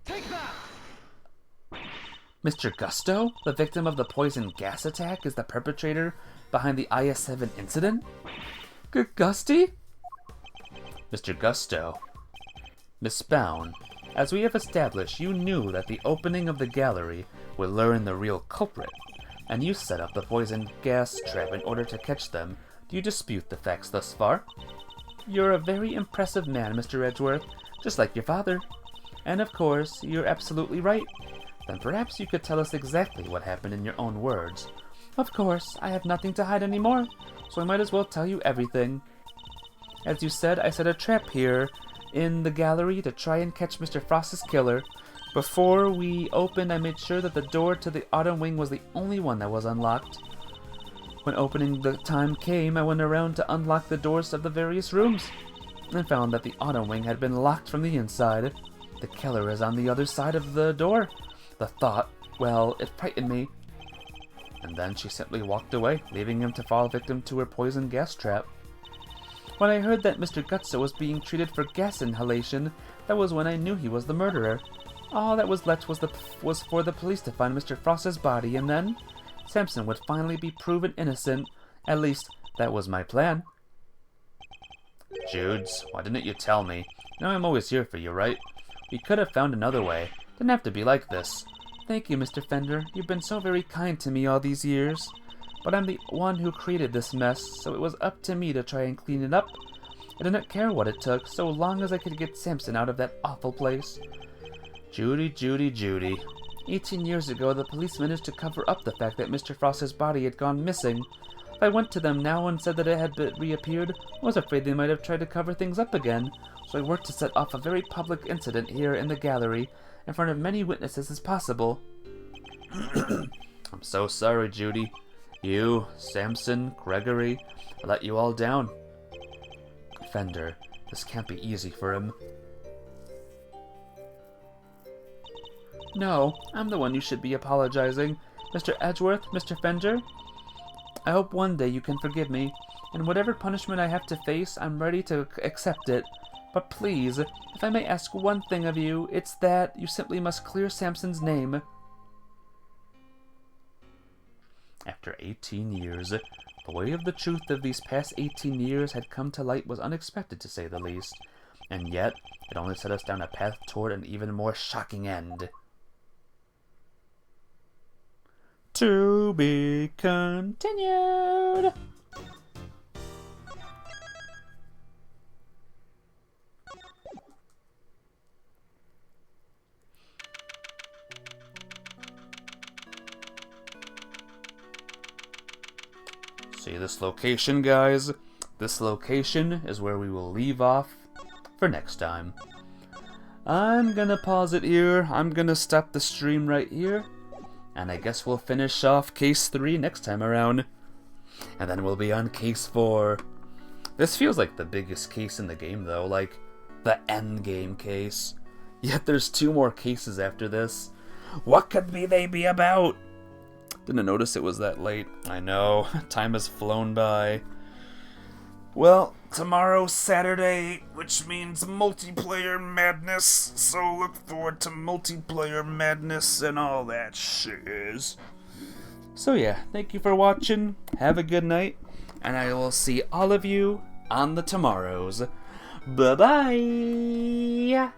Take that! Mr. Gusto, the victim of the poison gas attack, is the perpetrator behind the IS-7 incident? Gusty? Mr. Gusto. Miss Bound, as we have established, you knew that the opening of the gallery would learn the real culprit, and you set up the poison gas trap in order to catch them. Do you dispute the facts thus far? You're a very impressive man, Mr. Edgeworth, just like your father. And of course, you're absolutely right. Then perhaps you could tell us exactly what happened in your own words. Of course, I have nothing to hide anymore, so I might as well tell you everything. As you said, I set a trap here in the gallery to try and catch Mr. Frost's killer. Before we opened, I made sure that the door to the autumn wing was the only one that was unlocked. When opening the time came, I went around to unlock the doors of the various rooms, and found that the autumn wing had been locked from the inside. The killer is on the other side of the door. The thought, well, it frightened me. And then she simply walked away, leaving him to fall victim to her poison gas trap. When I heard that Mr. Gutso was being treated for gas inhalation, that was when I knew he was the murderer. All that was left was for the police to find Mr. Frost's body, and then Samson would finally be proven innocent. At least, that was my plan. Judes, why didn't you tell me? You know I'm always here for you, right? We could have found another way. Didn't have to be like this. Thank you, Mr. Fender. You've been so very kind to me all these years. But I'm the one who created this mess, so it was up to me to try and clean it up. I didn't care what it took, so long as I could get Samson out of that awful place. Judy, Judy, Judy. 18 years ago, the police managed to cover up the fact that Mr. Frost's body had gone missing. If I went to them now and said that it had reappeared, I was afraid they might have tried to cover things up again. So I worked to set off a very public incident here in the gallery, in front of many witnesses as possible. I'm so sorry, Judy. You, Samson, Gregory, I let you all down. Fender, this can't be easy for him. No, I'm the one you should be apologizing. Mr. Edgeworth, Mr. Fender, I hope one day you can forgive me, and whatever punishment I have to face, I'm ready to accept it. But please, if I may ask one thing of you, it's that you simply must clear Samson's name. After 18 years, the way of the truth of these past 18 years had come to light was unexpected, to say the least, and yet it only set us down a path toward an even more shocking end. To be continued. See this location, guys? This location is where we will leave off for next time. I'm gonna pause it here. I'm gonna stop the stream right here. And I guess we'll finish off Case 3 next time around. And then we'll be on Case 4. This feels like the biggest case in the game, though. Like, the endgame case. Yet there's 2 more cases after this. What could they be about? Didn't notice it was that late. I know, time has flown by. Well, tomorrow's Saturday, which means multiplayer madness, so look forward to multiplayer madness and all that shiz. So yeah, thank you for watching, have a good night, and I will see all of you on the tomorrows. Bye-bye!